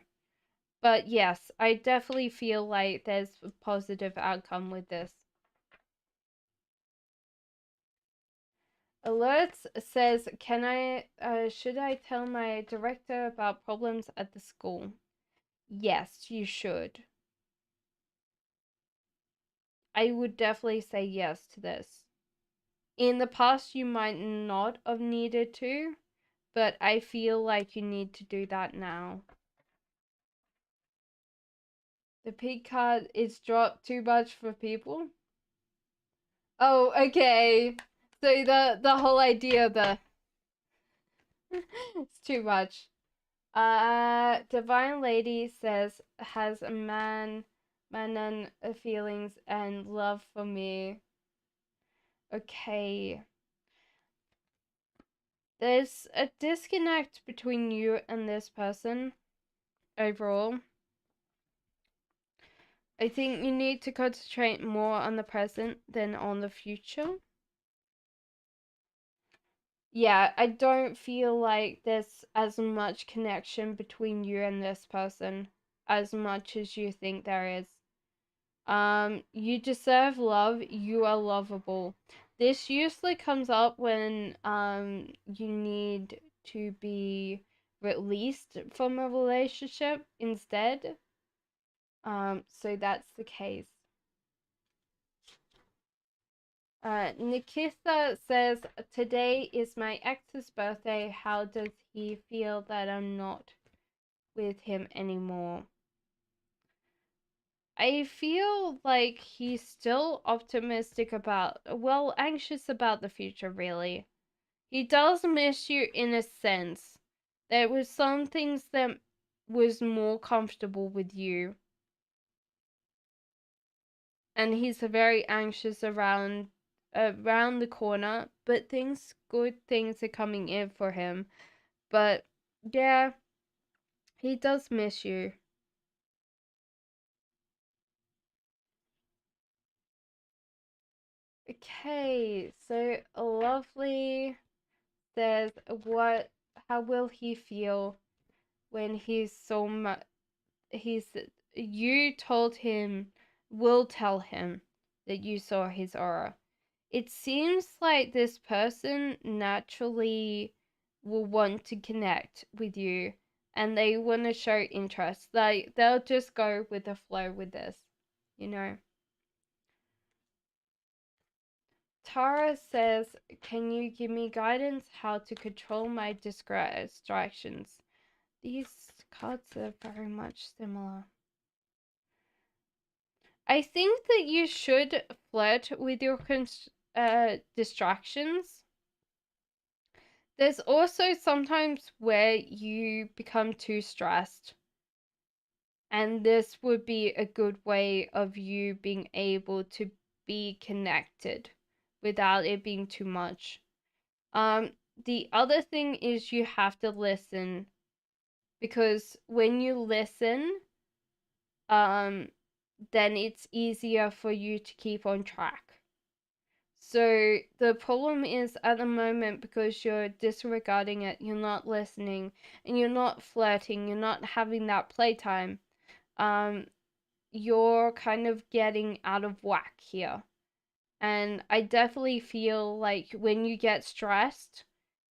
But yes, I definitely feel like there's a positive outcome with this. Alerts says, should I tell my director about problems at the school? Yes, you should. I would definitely say yes to this. In the past, you might not have needed to, but I feel like you need to do that now. The pig card is dropped too much for people. Oh, okay. So the whole idea the it's too much. Divine Lady says has a man and feelings and love for me. Okay. There's a disconnect between you and this person overall. I think you need to concentrate more on the present than on the future. Yeah, I don't feel like there's as much connection between you and this person as much as you think there is. You deserve love. You are lovable. This usually comes up when you need to be released from a relationship instead. So that's the case. Nikitha says, "Today is my ex's birthday. How does he feel that I'm not with him anymore?" I feel like he's still optimistic about, well, anxious about the future, really. He does miss you in a sense. There was some things that was more comfortable with you. And he's very anxious around around the corner, but good things are coming in for him. But yeah, he does miss you. Okay, so lovely says, what, how will he feel when he's so much, he's, you told him, will tell him that you saw his aura. It seems like this person naturally will want to connect with you and they want to show interest. Like, they'll just go with the flow with this, you know. Tara says, can you give me guidance how to control my distractions? These cards are very much similar. I think that you should flirt with your distractions. There's also sometimes where you become too stressed. And this would be a good way of you being able to be connected without it being too much. The other thing is you have to listen, because when you listen, then it's easier for you to keep on track. So the problem is at the moment, because you're disregarding it, you're not listening, and you're not flirting, you're not having that playtime. You're kind of getting out of whack here. And I definitely feel like when you get stressed,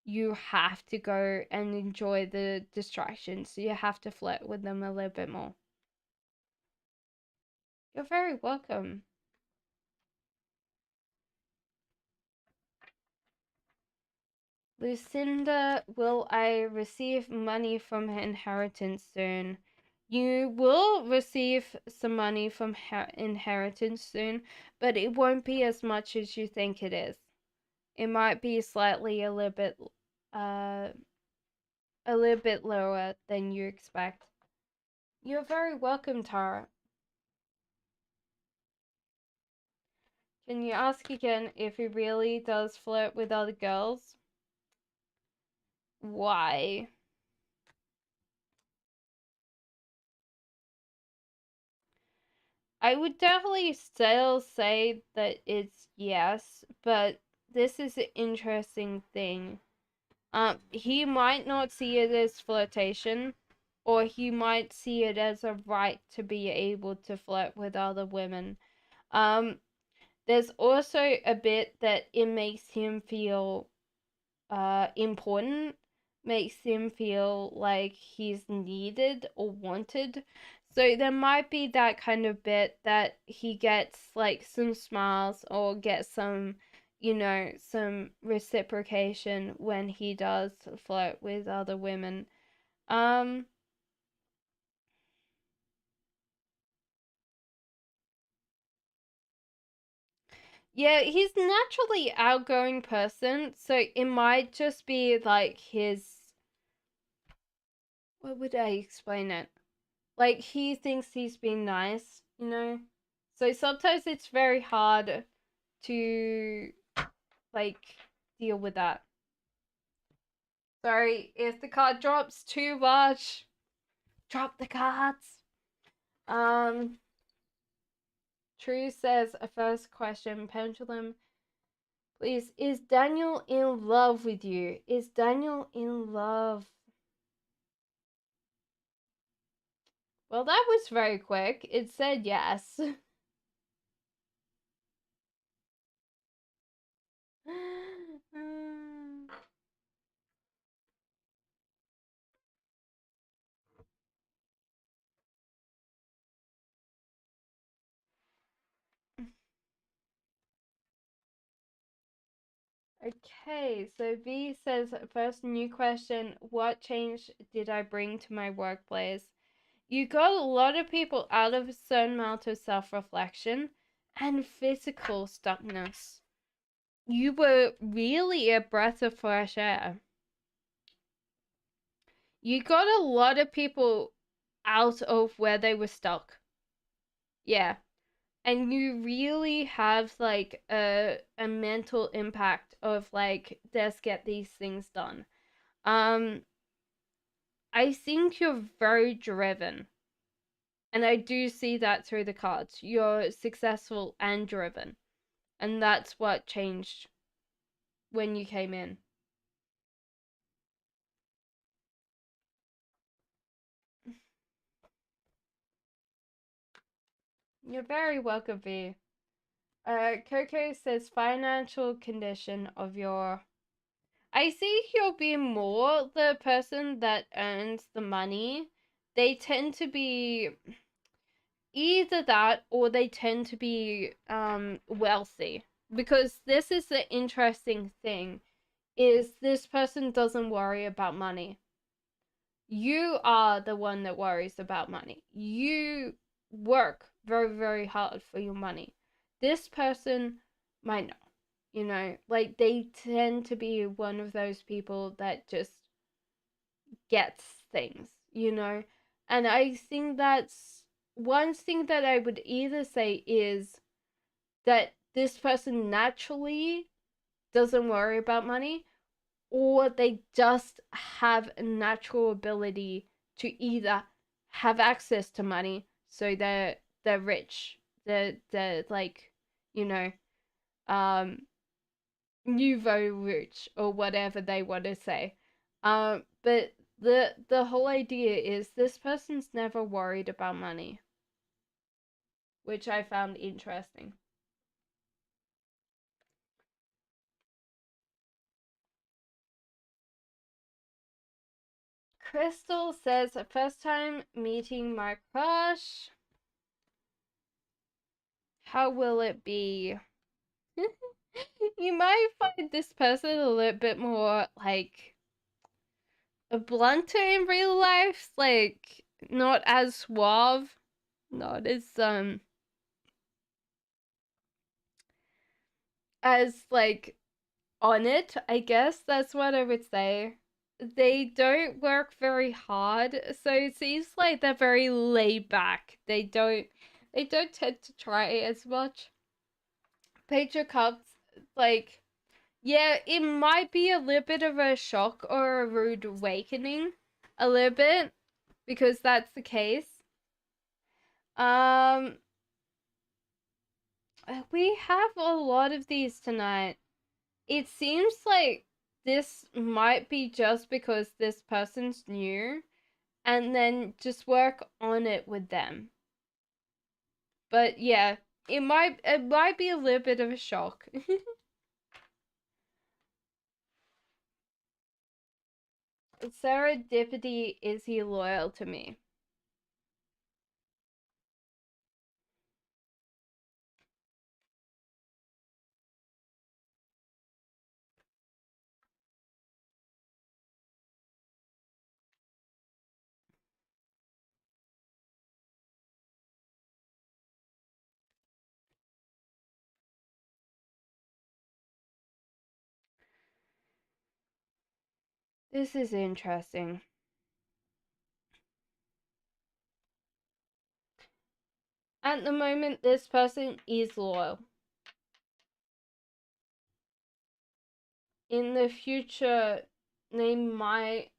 you have to go and enjoy the distractions. So you have to flirt with them a little bit more. You're very welcome. Lucinda, will I receive money from inheritance soon? You will receive some money from inheritance soon, but it won't be as much as you think it is. It might be slightly a little bit lower than you expect. You're very welcome, Tara. Can you ask again if he really does flirt with other girls? Why? I would definitely still say that it's yes, but this is an interesting thing. He might not see it as flirtation, or he might see it as a right to be able to flirt with other women. There's also a bit that it makes him feel important, makes him feel like he's needed or wanted. So there might be that kind of bit that he gets like some smiles or gets some, some reciprocation when he does flirt with other women. Um yeah, he's naturally outgoing person, so it might just be like his, what would I explain it? Like, he thinks he's being nice, you know? So sometimes it's very hard to, like, deal with that. Sorry, if the card drops too much, drop the cards. True says, a first question, Pendulum, please, is Daniel in love with you? Is Daniel in love? Well, that was very quick. It said yes. Okay, so V says, first new question, what change did I bring to my workplace? You got a lot of people out of a certain amount of self-reflection and physical stuckness. You were really a breath of fresh air. You got a lot of people out of where they were stuck. Yeah. and you really have like a mental impact of like, let's get these things done. I think you're very driven, and I do see that through the cards. You're successful and driven, and that's what changed when you came in. You're very welcome, V. Coco says financial condition of your. I see you'll be more the person that earns the money. They tend to be either that, or they tend to be wealthy, because this is the interesting thing, is this person doesn't worry about money. You are the one that worries about money. You work very, very hard for your money. This person might not, like they tend to be one of those people that just gets things. And I think that's one thing that I would either say is that this person naturally doesn't worry about money, or they just have a natural ability to either have access to money, so they're rich, they're like, you know, um nouveau rich, or whatever they want to say. But the whole idea is this person's never worried about money, which I found interesting. Crystal says, first time meeting my crush. How will it be? You might find this person a little bit more like a blunter in real life, like not as suave, not as like on it, I guess that's what I would say. They don't work very hard, so it seems like they're very laid back. They don't tend to try as much. Page of Cups, like, yeah, it might be a little bit of a shock or a rude awakening, a little bit, because that's the case. Um, we have a lot of these tonight. It seems like this might be just because this person's new, and then just work on it with them. But yeah, it might be a little bit of a shock. Serendipity, is he loyal to me? This is interesting. At the moment, this person is loyal. In the future, they might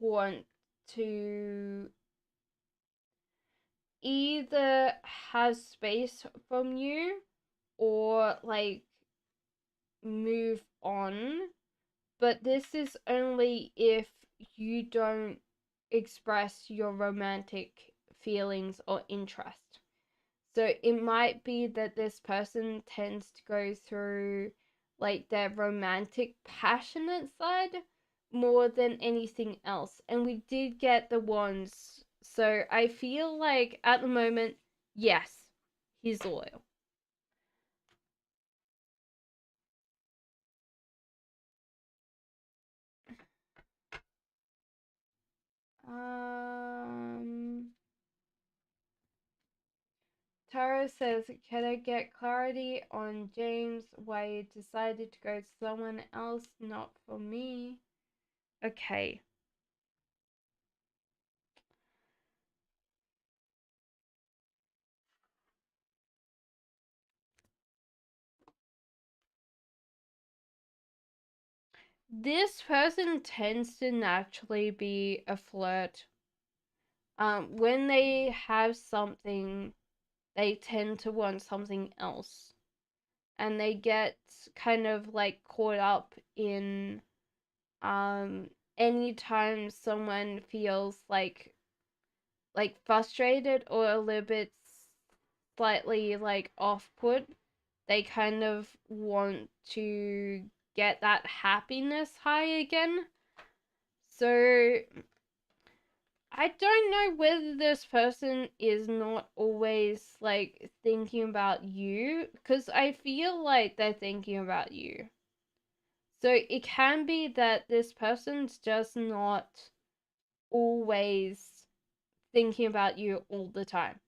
want to either have space from you, or like move on. But this is only if you don't express your romantic feelings or interest. So it might be that this person tends to go through like their romantic, passionate side more than anything else. And we did get the wands. So I feel like at the moment, yes, he's loyal. Um, Tara says, can I get clarity on James, why he decided to go to someone else, not for me? Okay. This person tends to naturally be a flirt. When they have something, they tend to want something else. And they get kind of like caught up in anytime someone feels like frustrated or a little bit slightly like off put, they kind of want to get that happiness high again. So I don't know whether this person is not always like thinking about you, because I feel like they're thinking about you. So it can be that this person's just not always thinking about you all the time.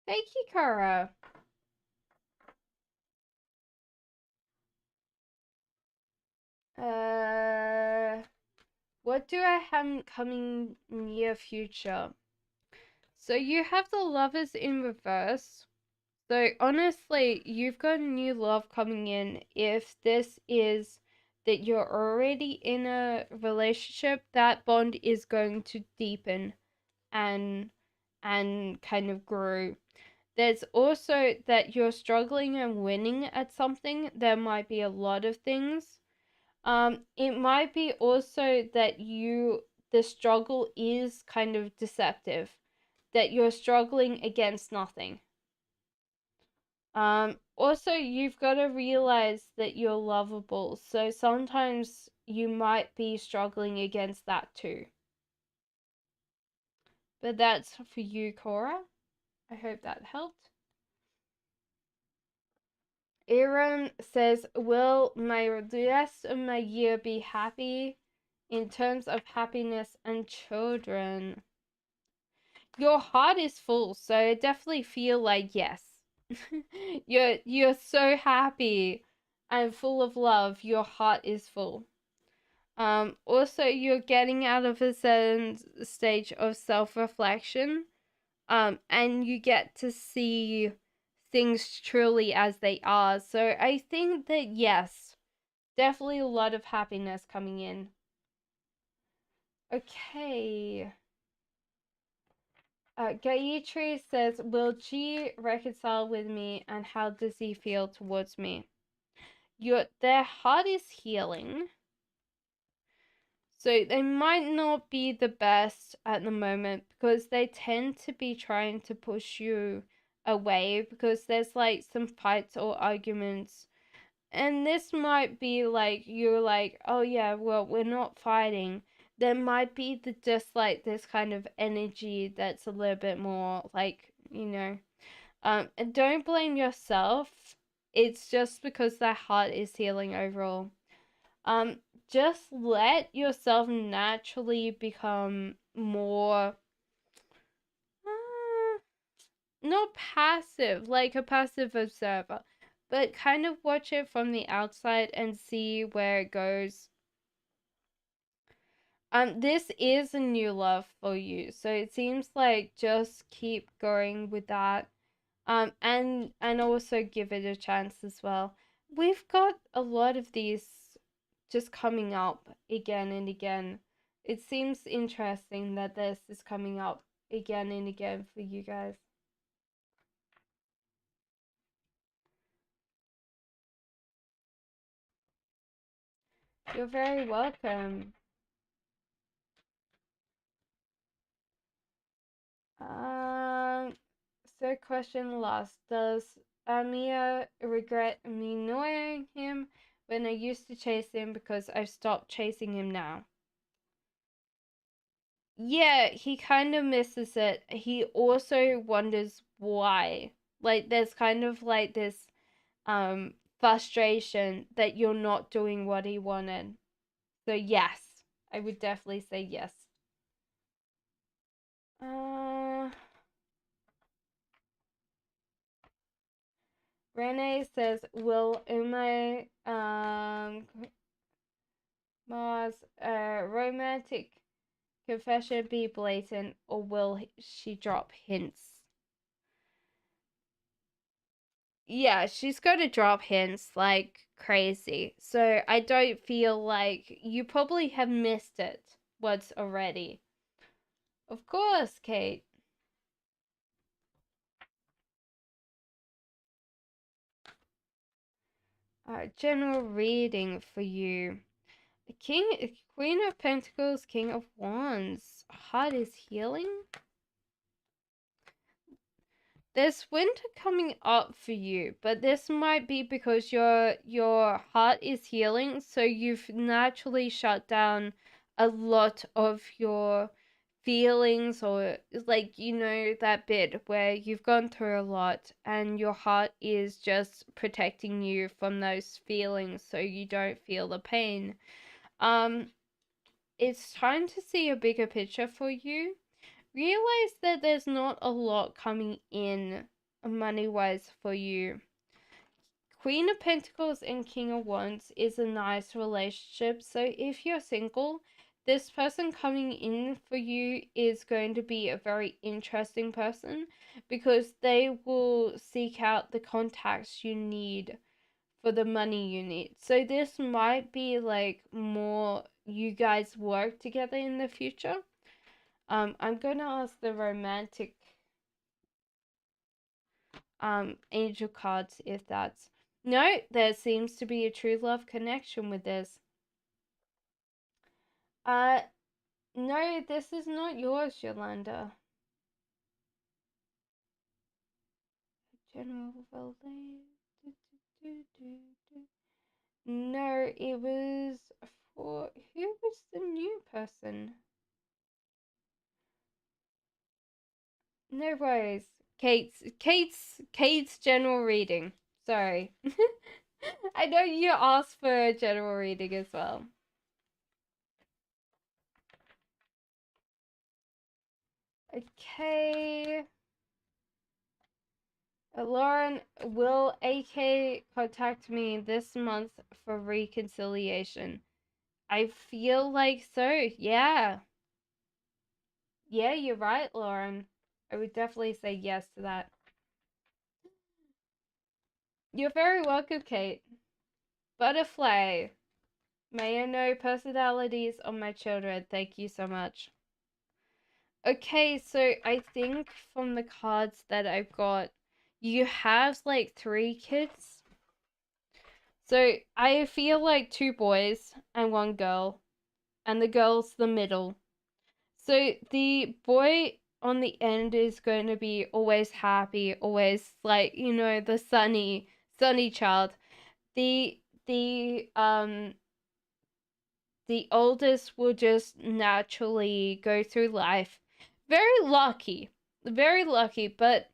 Thank you, Kara. What do I have coming near future? So you have the lovers in reverse. So honestly, you've got a new love coming in. If this is that you're already in a relationship, that bond is going to deepen and kind of grow. There's also that you're struggling and winning at something. There might be a lot of things. It might be also that the struggle is kind of deceptive, that you're struggling against nothing. Also, you've got to realize that you're lovable. So sometimes you might be struggling against that too. But that's for you, Cora. I hope that helped. Aaron says, will my rest of my year be happy in terms of happiness and children? Your heart is full, so I definitely feel like yes. You're so happy and full of love. Your heart is full. Also, you're getting out of a certain stage of self-reflection, and you get to see things truly as they are. So I think that yes, definitely a lot of happiness coming in. Okay. Gayatri says, will G reconcile with me and how does he feel towards me? Their heart is healing. So they might not be the best at the moment because they tend to be trying to push you away because there's like some fights or arguments. And this might be like you're like, oh yeah, well, we're not fighting. There might be just like this kind of energy that's a little bit more like, and don't blame yourself. It's just because their heart is healing overall. Um, just let yourself naturally become more uh, not passive, like a passive observer, but kind of watch it from the outside and see where it goes. This is a new love for you, so it seems like just keep going with that. And also give it a chance as well. We've got a lot of these just coming up again and again. It seems interesting that this is coming up again and again for you guys. You're very welcome. So question last. Does Amir regret me knowing him when I used to chase him because I've stopped chasing him now? Yeah, he kind of misses it. He also wonders why. Like there's kind of like this frustration that you're not doing what he wanted. So yes, I would definitely say yes. Uh Renee says, will my Mars romantic confession be blatant or will she drop hints? Yeah, she's going to drop hints like crazy. So I don't feel like you probably have missed it once already. Of course, Kate. General reading for you. Queen of Pentacles, King of Wands. Heart is healing. There's winter coming up for you, but this might be because your heart is healing, so you've naturally shut down a lot of your feelings, or like, you know, that bit where you've gone through a lot and your heart is just protecting you from those feelings so you don't feel the pain. It's time to see a bigger picture for you. Realize that there's not a lot coming in money wise for you. Queen of Pentacles and King of Wands is a nice relationship. So if you're single, this person coming in for you is going to be a very interesting person because they will seek out the contacts you need for the money you need. So this might be like more you guys work together in the future. I'm gonna ask the romantic angel cards if that's no, there seems to be a true love connection with this. Uh no, this is not yours, Yolanda. General Valet. No, it was for who was the new person? No worries. Kate's general reading. Sorry. I know you asked for a general reading as well. Okay. Lauren, will AK contact me this month for reconciliation? I feel like so, yeah. Yeah, you're right, Lauren. I would definitely say yes to that. You're very welcome, Kate. Butterfly. May I know personalities of my children? Thank you so much. Okay, so I think from the cards that I've got, you have like 3 kids. So I feel like 2 boys and 1 girl, and the girl's the middle. So the boy on the end is going to be always happy, always like, you know, the sunny child. The the um the oldest will just naturally go through life very lucky, but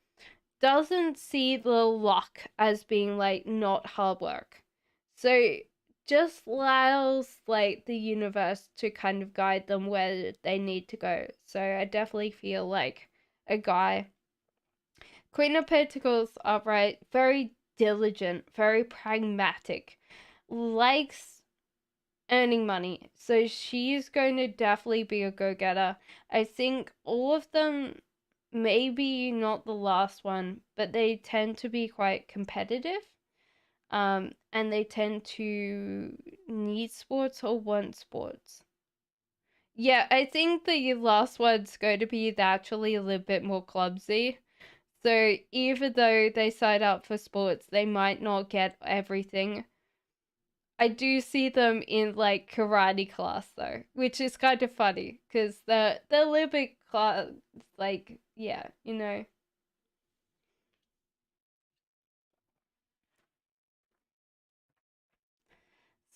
doesn't see the luck as being like not hard work. So just allows like the universe to kind of guide them where they need to go. So I definitely feel like a guy. Queen of Pentacles upright, very diligent, very pragmatic, likes earning money. So she's going to definitely be a go-getter. I think all of them, maybe not the last one, but they tend to be quite competitive. And they tend to need sports or want sports. Yeah, I think the last one's going to be actually a little bit more clumsy. So even though they sign up for sports, they might not get everything. I do see them in like karate class though, which is kind of funny because the Olympic class, like, yeah, you know.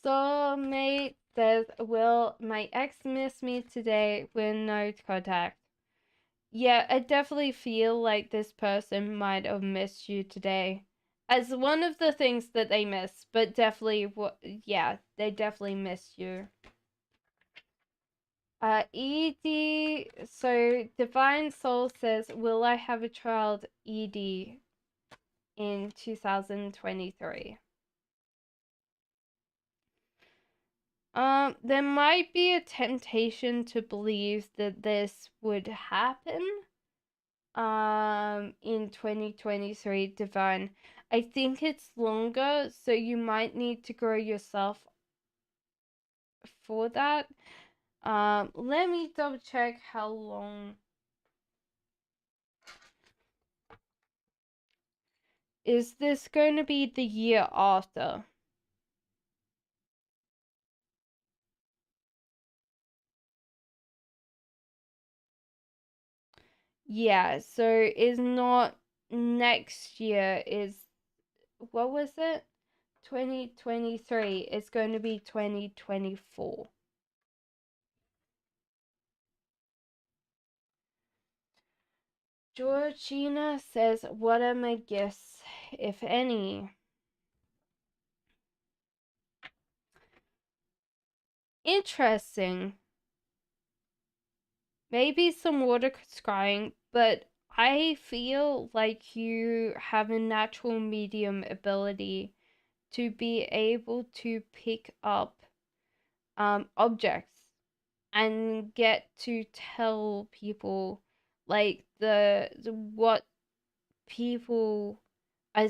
Soulmate says, "Will my ex miss me today with no contact?" Yeah, I definitely feel like this person might have missed you today as one of the things that they miss, but definitely, yeah, they definitely missed you. ED, so Divine Soul says, "Will I have a child, ED, in 2023?" There might be a temptation to believe that this would happen, in 2023, Divine. I think it's longer, so you might need to grow yourself for that. Let me double check how long. Is this going to be the year after? Yeah, so is not next year, is what was it? 2023. It's going to be 2024. Georgina says, what are my gifts, if any? Interesting. Maybe some water scrying, but I feel like you have a natural medium ability to be able to pick up objects and get to tell people like the what people are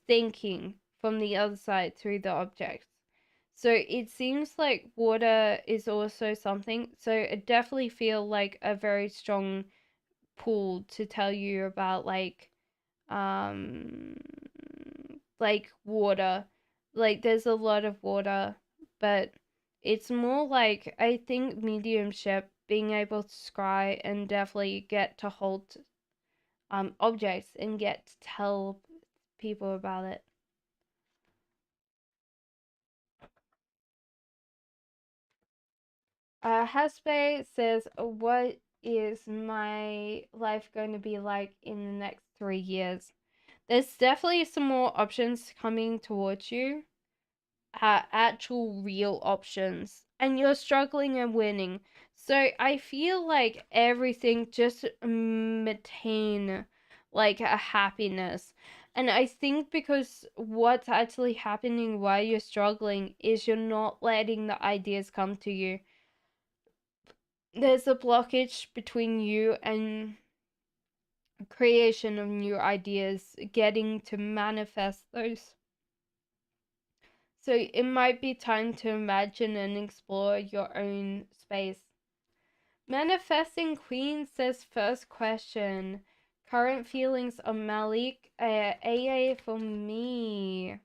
thinking from the other side through the objects. So it seems like water is also something. So I definitely feel like a very strong pull to tell you about um like water. Like there's a lot of water, but it's more like I think mediumship, being able to scry and definitely get to hold objects and get to tell people about it. Hasbe says, what is my life going to be like in the next 3 years? There's definitely some more options coming towards you, actual real options, and you're struggling and winning. So I feel like everything just maintain like a happiness. And I think because what's actually happening while you're struggling is you're not letting the ideas come to you. There's a blockage between you and creation of new ideas, getting to manifest those. So it might be time to imagine and explore your own space. Manifesting Queen says, first question. Current feelings of Malik. AA for me.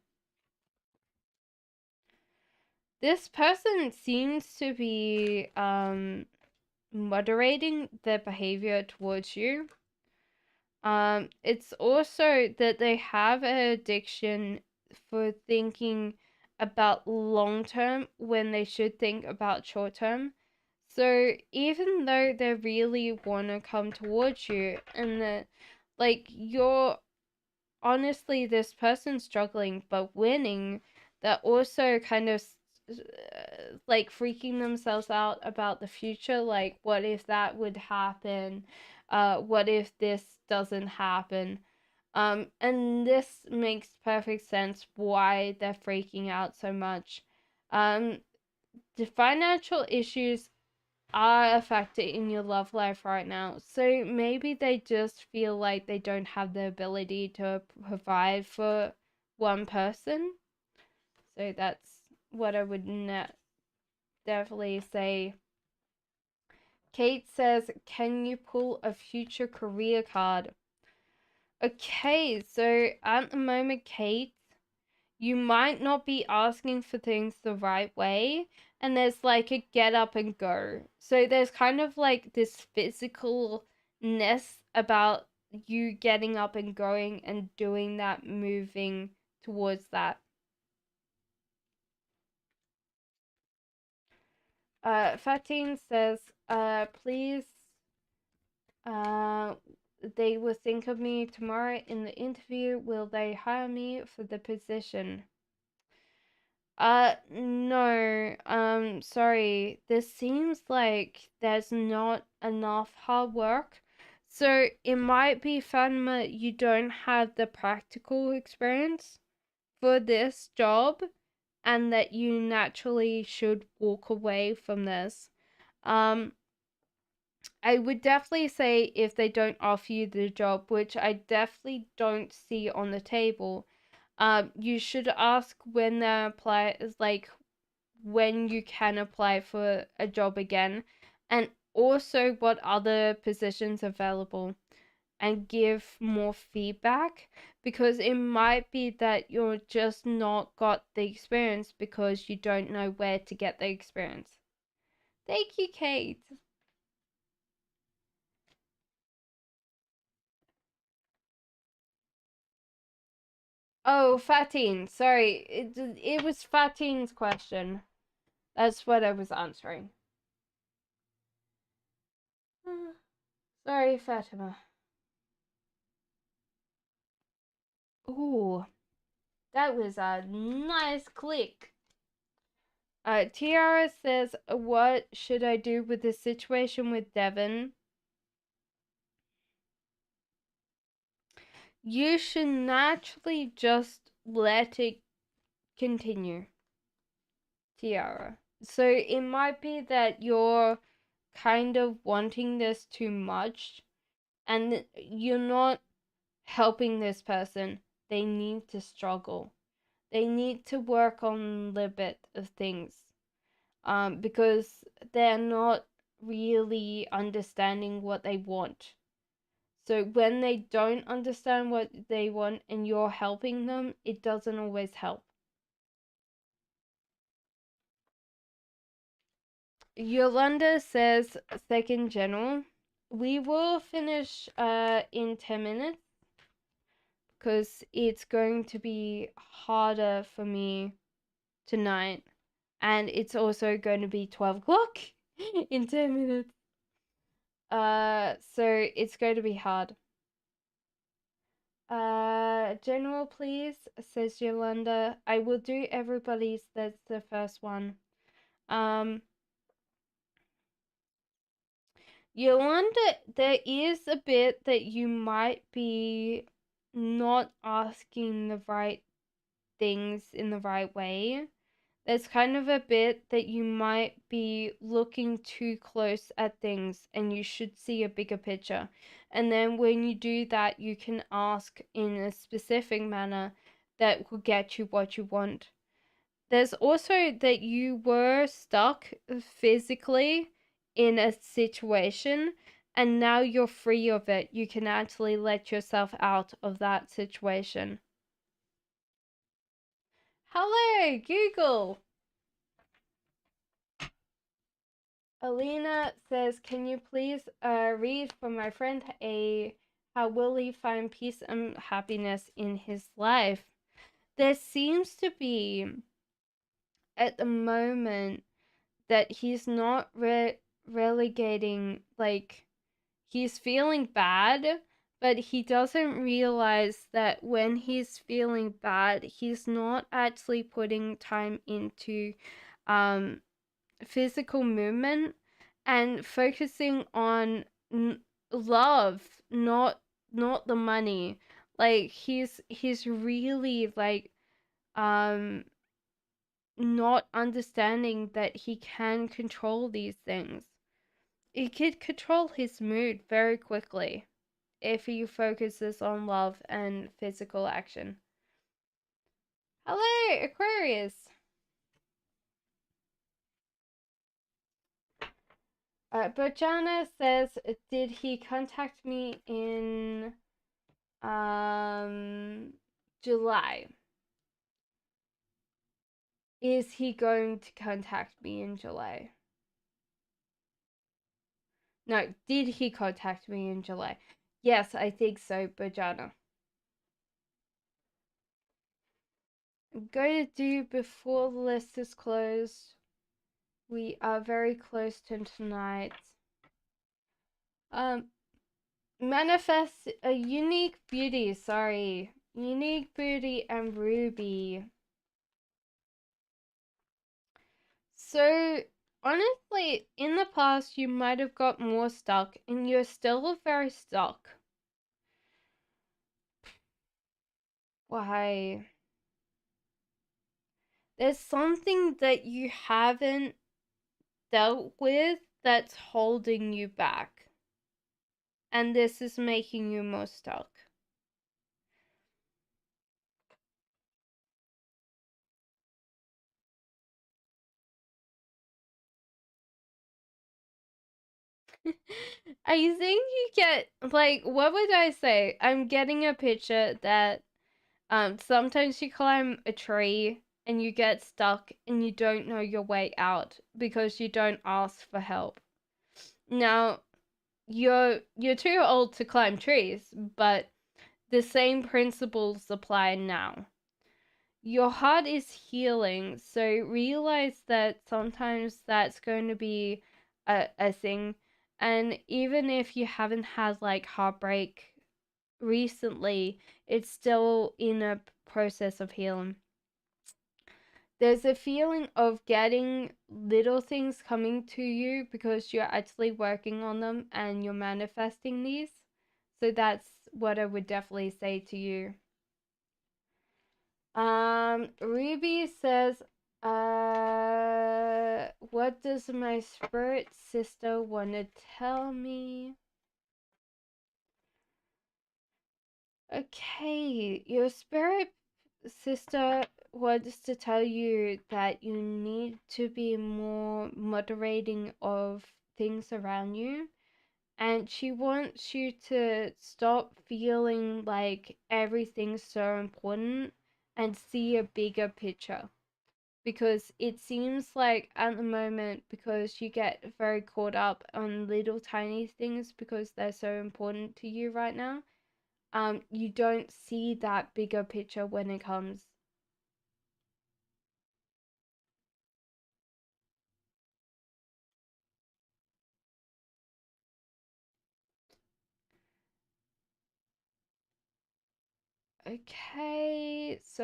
This person seems to be moderating their behavior towards you. It's also that they have an addiction for thinking about long term when they should think about short term. So even though they really want to come towards you and that like you're honestly this person struggling but winning, they're also kind of like freaking themselves out about the future, like what if that would happen, what if this doesn't happen, and this makes perfect sense why they're freaking out so much. The financial issues are a factor in your love life right now. So maybe they just feel like they don't have the ability to provide for one person. So that's what I would definitely say. Kate says, can you pull a future career card? Okay, so at the moment, Kate, you might not be asking for things the right way, and there's like a get up and go. So there's kind of like this physicalness about you getting up and going and doing that, moving towards that. Fatine says, please, uh, they will think of me tomorrow in the interview. Will they hire me for the position? No, sorry. This seems like there's not enough hard work. So it might be Fatima, you don't have the practical experience for this job and that you naturally should walk away from this. Um, I would definitely say if they don't offer you the job, which I definitely don't see on the table, You should ask when the apply is like when you can apply for a job again, and also what other positions available, and give more feedback, because it might be that you're just not got the experience because you don't know where to get the experience. Thank you, Kate. Oh, Fatine. Sorry, it was Fatine's question. That's what I was answering. Sorry, Fatima. Ooh, that was a nice click. Tiara says, what should I do with the situation with Devon? You should naturally just let it continue, Tiara. So it might be that you're kind of wanting this too much, and you're not helping this person. They need to struggle. They need to work on the bit of things, because they're not really understanding what they want. So when they don't understand what they want and you're helping them, it doesn't always help. Yolanda says, second general. We will finish in 10 minutes because it's going to be harder for me tonight. And it's also going to be 12 o'clock in 10 minutes. So it's going to be hard. General, please, says Yolanda. I will do everybody's. That's the first one. Yolanda, there is a bit that you might be not asking the right things in the right way. There's kind of a bit that you might be looking too close at things and you should see a bigger picture. And then when you do that, you can ask in a specific manner that will get you what you want. There's also that you were stuck physically in a situation and now you're free of it. You can actually let yourself out of that situation. Hello, Google. Alina says, can you please read for my friend A, how will he find peace and happiness in his life? There seems to be, at the moment, that he's not relegating, like, he's feeling bad, but he doesn't realize that when he's feeling bad, he's not actually putting time into physical movement and focusing on love, not the money. Like he's really like not understanding that he can control these things. He could control his mood very quickly if he focuses on love and physical action. Hello, Aquarius. Bojana says, did he contact me in July? Is he going to contact me in July? No, did he contact me in July? Yes, I think so, Bojana. I'm going to do before the list is closed. We are very close to tonight. Manifest a unique beauty, sorry. Unique beauty and Ruby. So, honestly, in the past, you might have got more stuck, and you're still very stuck. Why? There's something that you haven't dealt with that's holding you back. And this is making you more stuck. I think you get, like, what would I say? I'm getting a picture that sometimes you climb a tree and you get stuck and you don't know your way out because you don't ask for help. Now, you're too old to climb trees, but the same principles apply now. Your heart is healing, so realize that sometimes that's going to be a thing. And even if you haven't had like heartbreak recently, it's still in a process of healing. There's a feeling of getting little things coming to you because you're actually working on them and you're manifesting these. So that's what I would definitely say to you. Ruby says, what does my spirit sister want to tell me? Okay, your spirit sister wants to tell you that you need to be more moderating of things around you. And she wants you to stop feeling like everything's so important and see a bigger picture. Because it seems like at the moment, because you get very caught up on little tiny things because they're so important to you right now, you don't see that bigger picture when it comes. Okay, so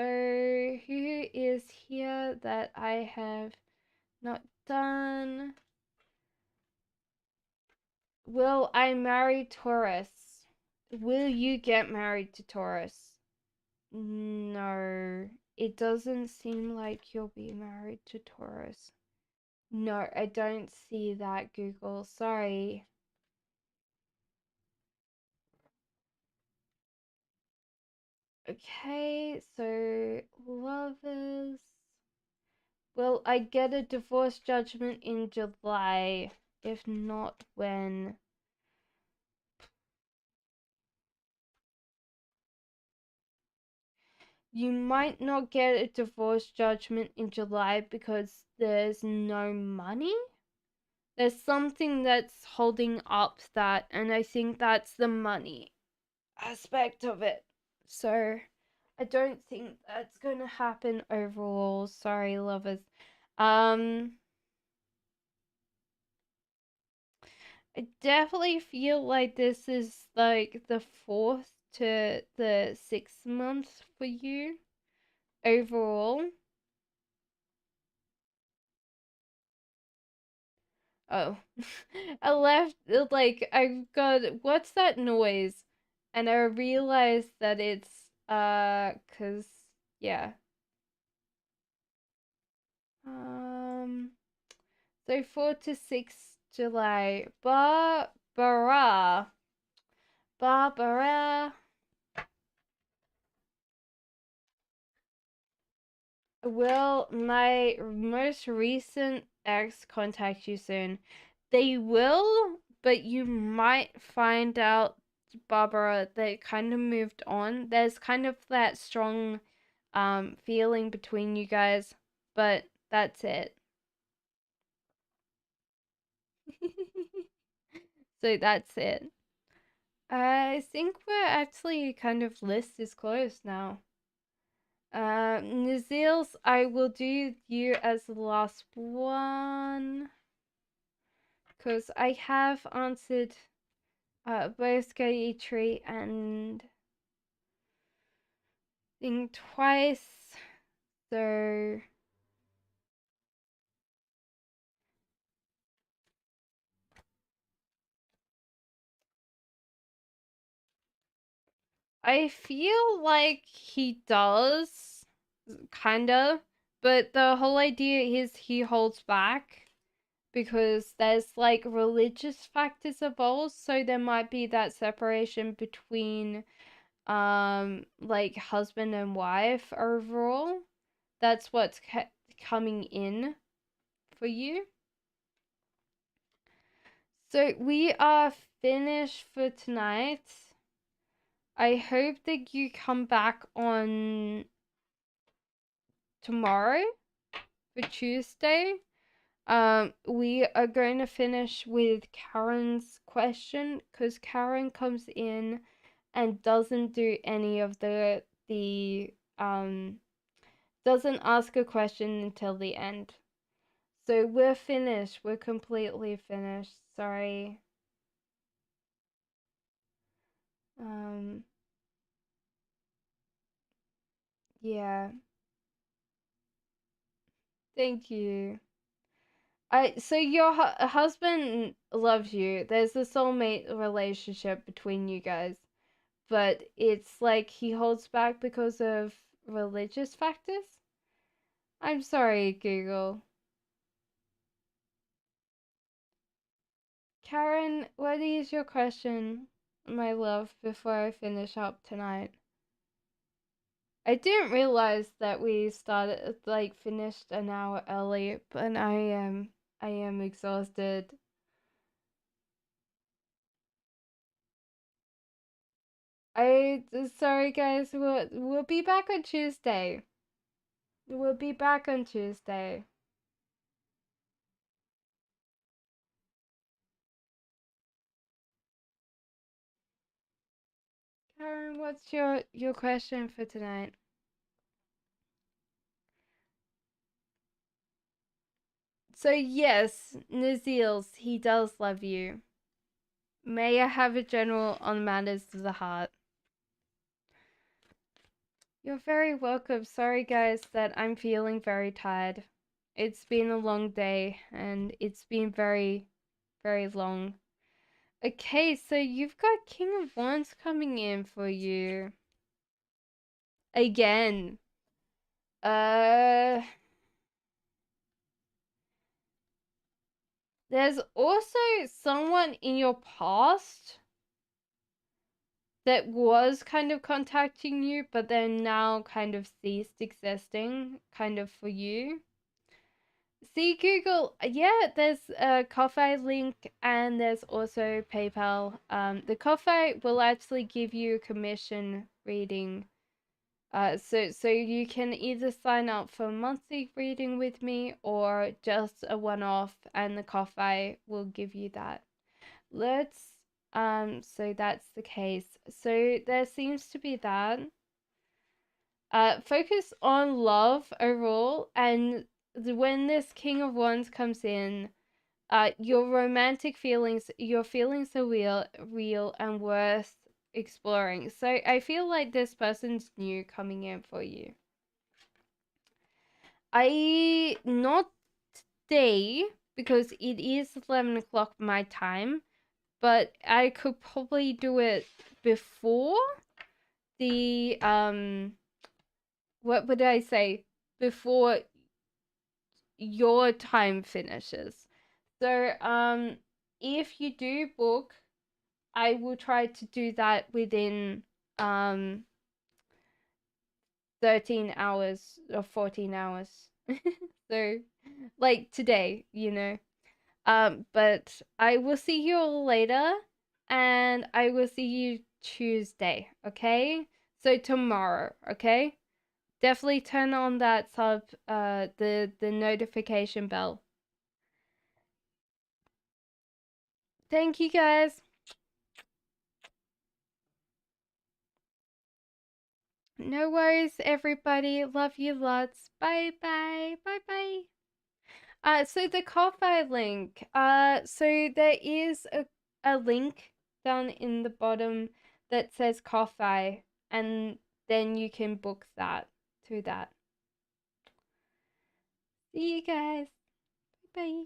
who is here that I have not done? Will I marry Taurus? Will you get married to Taurus? No, it doesn't seem like you'll be married to Taurus. No, I don't see that, Google. Sorry. Okay, so lovers. Will I get a divorce judgment in July? If not, when? You might not get a divorce judgment in July because there's no money. There's something that's holding up that, and I think that's the money aspect of it. So I don't think that's gonna happen overall. Sorry, lovers. Um, I definitely feel like this is like the 4th to the 6th month for you overall. Oh, I left, like, I got, what's that noise? And I realized that it's, cause, yeah. Um, so 4 to 6 July. Barbara. Barbara. Will my most recent ex contact you soon? They will, but you might find out, Barbara, they kind of moved on. There's kind of that strong feeling between you guys, but that's it. So that's it. I think we're actually kind of list is closed now. Nazils, I will do you as the last one. Because I have answered both Gayatri and thing twice. So I feel like he does, kinda, but the whole idea is he holds back because there's like religious factors involved, so there might be that separation between like husband and wife overall. That's what's coming in for you. So we are finished for tonight. I hope that you come back on tomorrow for Tuesday. We are going to finish with Karen's question because Karen comes in and doesn't do any of the doesn't ask a question until the end. So we're finished. We're completely finished. Sorry. Yeah. Thank you. So your husband loves you. There's a soulmate relationship between you guys, but it's like he holds back because of religious factors. I'm sorry, Google. Karen, what is your question, my love, before I finish up tonight? I didn't realize that we started like finished an hour early, but I am exhausted. Sorry guys, we'll be back on Tuesday. We'll be back on Tuesday. Karen, what's your question for tonight? So yes, Nazils, he does love you. May I have a general on matters of the heart? You're very welcome. Sorry guys that I'm feeling very tired. It's been a long day and it's been very, very long. Okay, so you've got King of Wands coming in for you. Again. Uh, there's also someone in your past that was kind of contacting you, but they're now kind of ceased existing, kind of for you. See, Google, yeah, there's a Ko-fi link and there's also PayPal. The Ko-fi will actually give you a commission reading. So you can either sign up for a monthly reading with me or just a one-off, and the Ko-fi will give you that. So that's the case. So there seems to be that. Focus on love overall, and when this King of Wands comes in, your romantic feelings, your feelings are real and worth exploring. So I feel like this person's new coming in for you. I not today because it is 11 o'clock my time, but I could probably do it before the what would I say? Before your time finishes. So if you do book, I will try to do that within 13 hours or 14 hours. So like today, you know. But I will see you all later and I will see you Tuesday, okay? So tomorrow, okay? Definitely turn on that the notification bell. Thank you guys. No worries, everybody. Love you lots. Bye bye. Bye bye. So the Ko-fi link. So there is a link down in the bottom that says Ko-fi, and then you can book that through that. See you guys. Bye.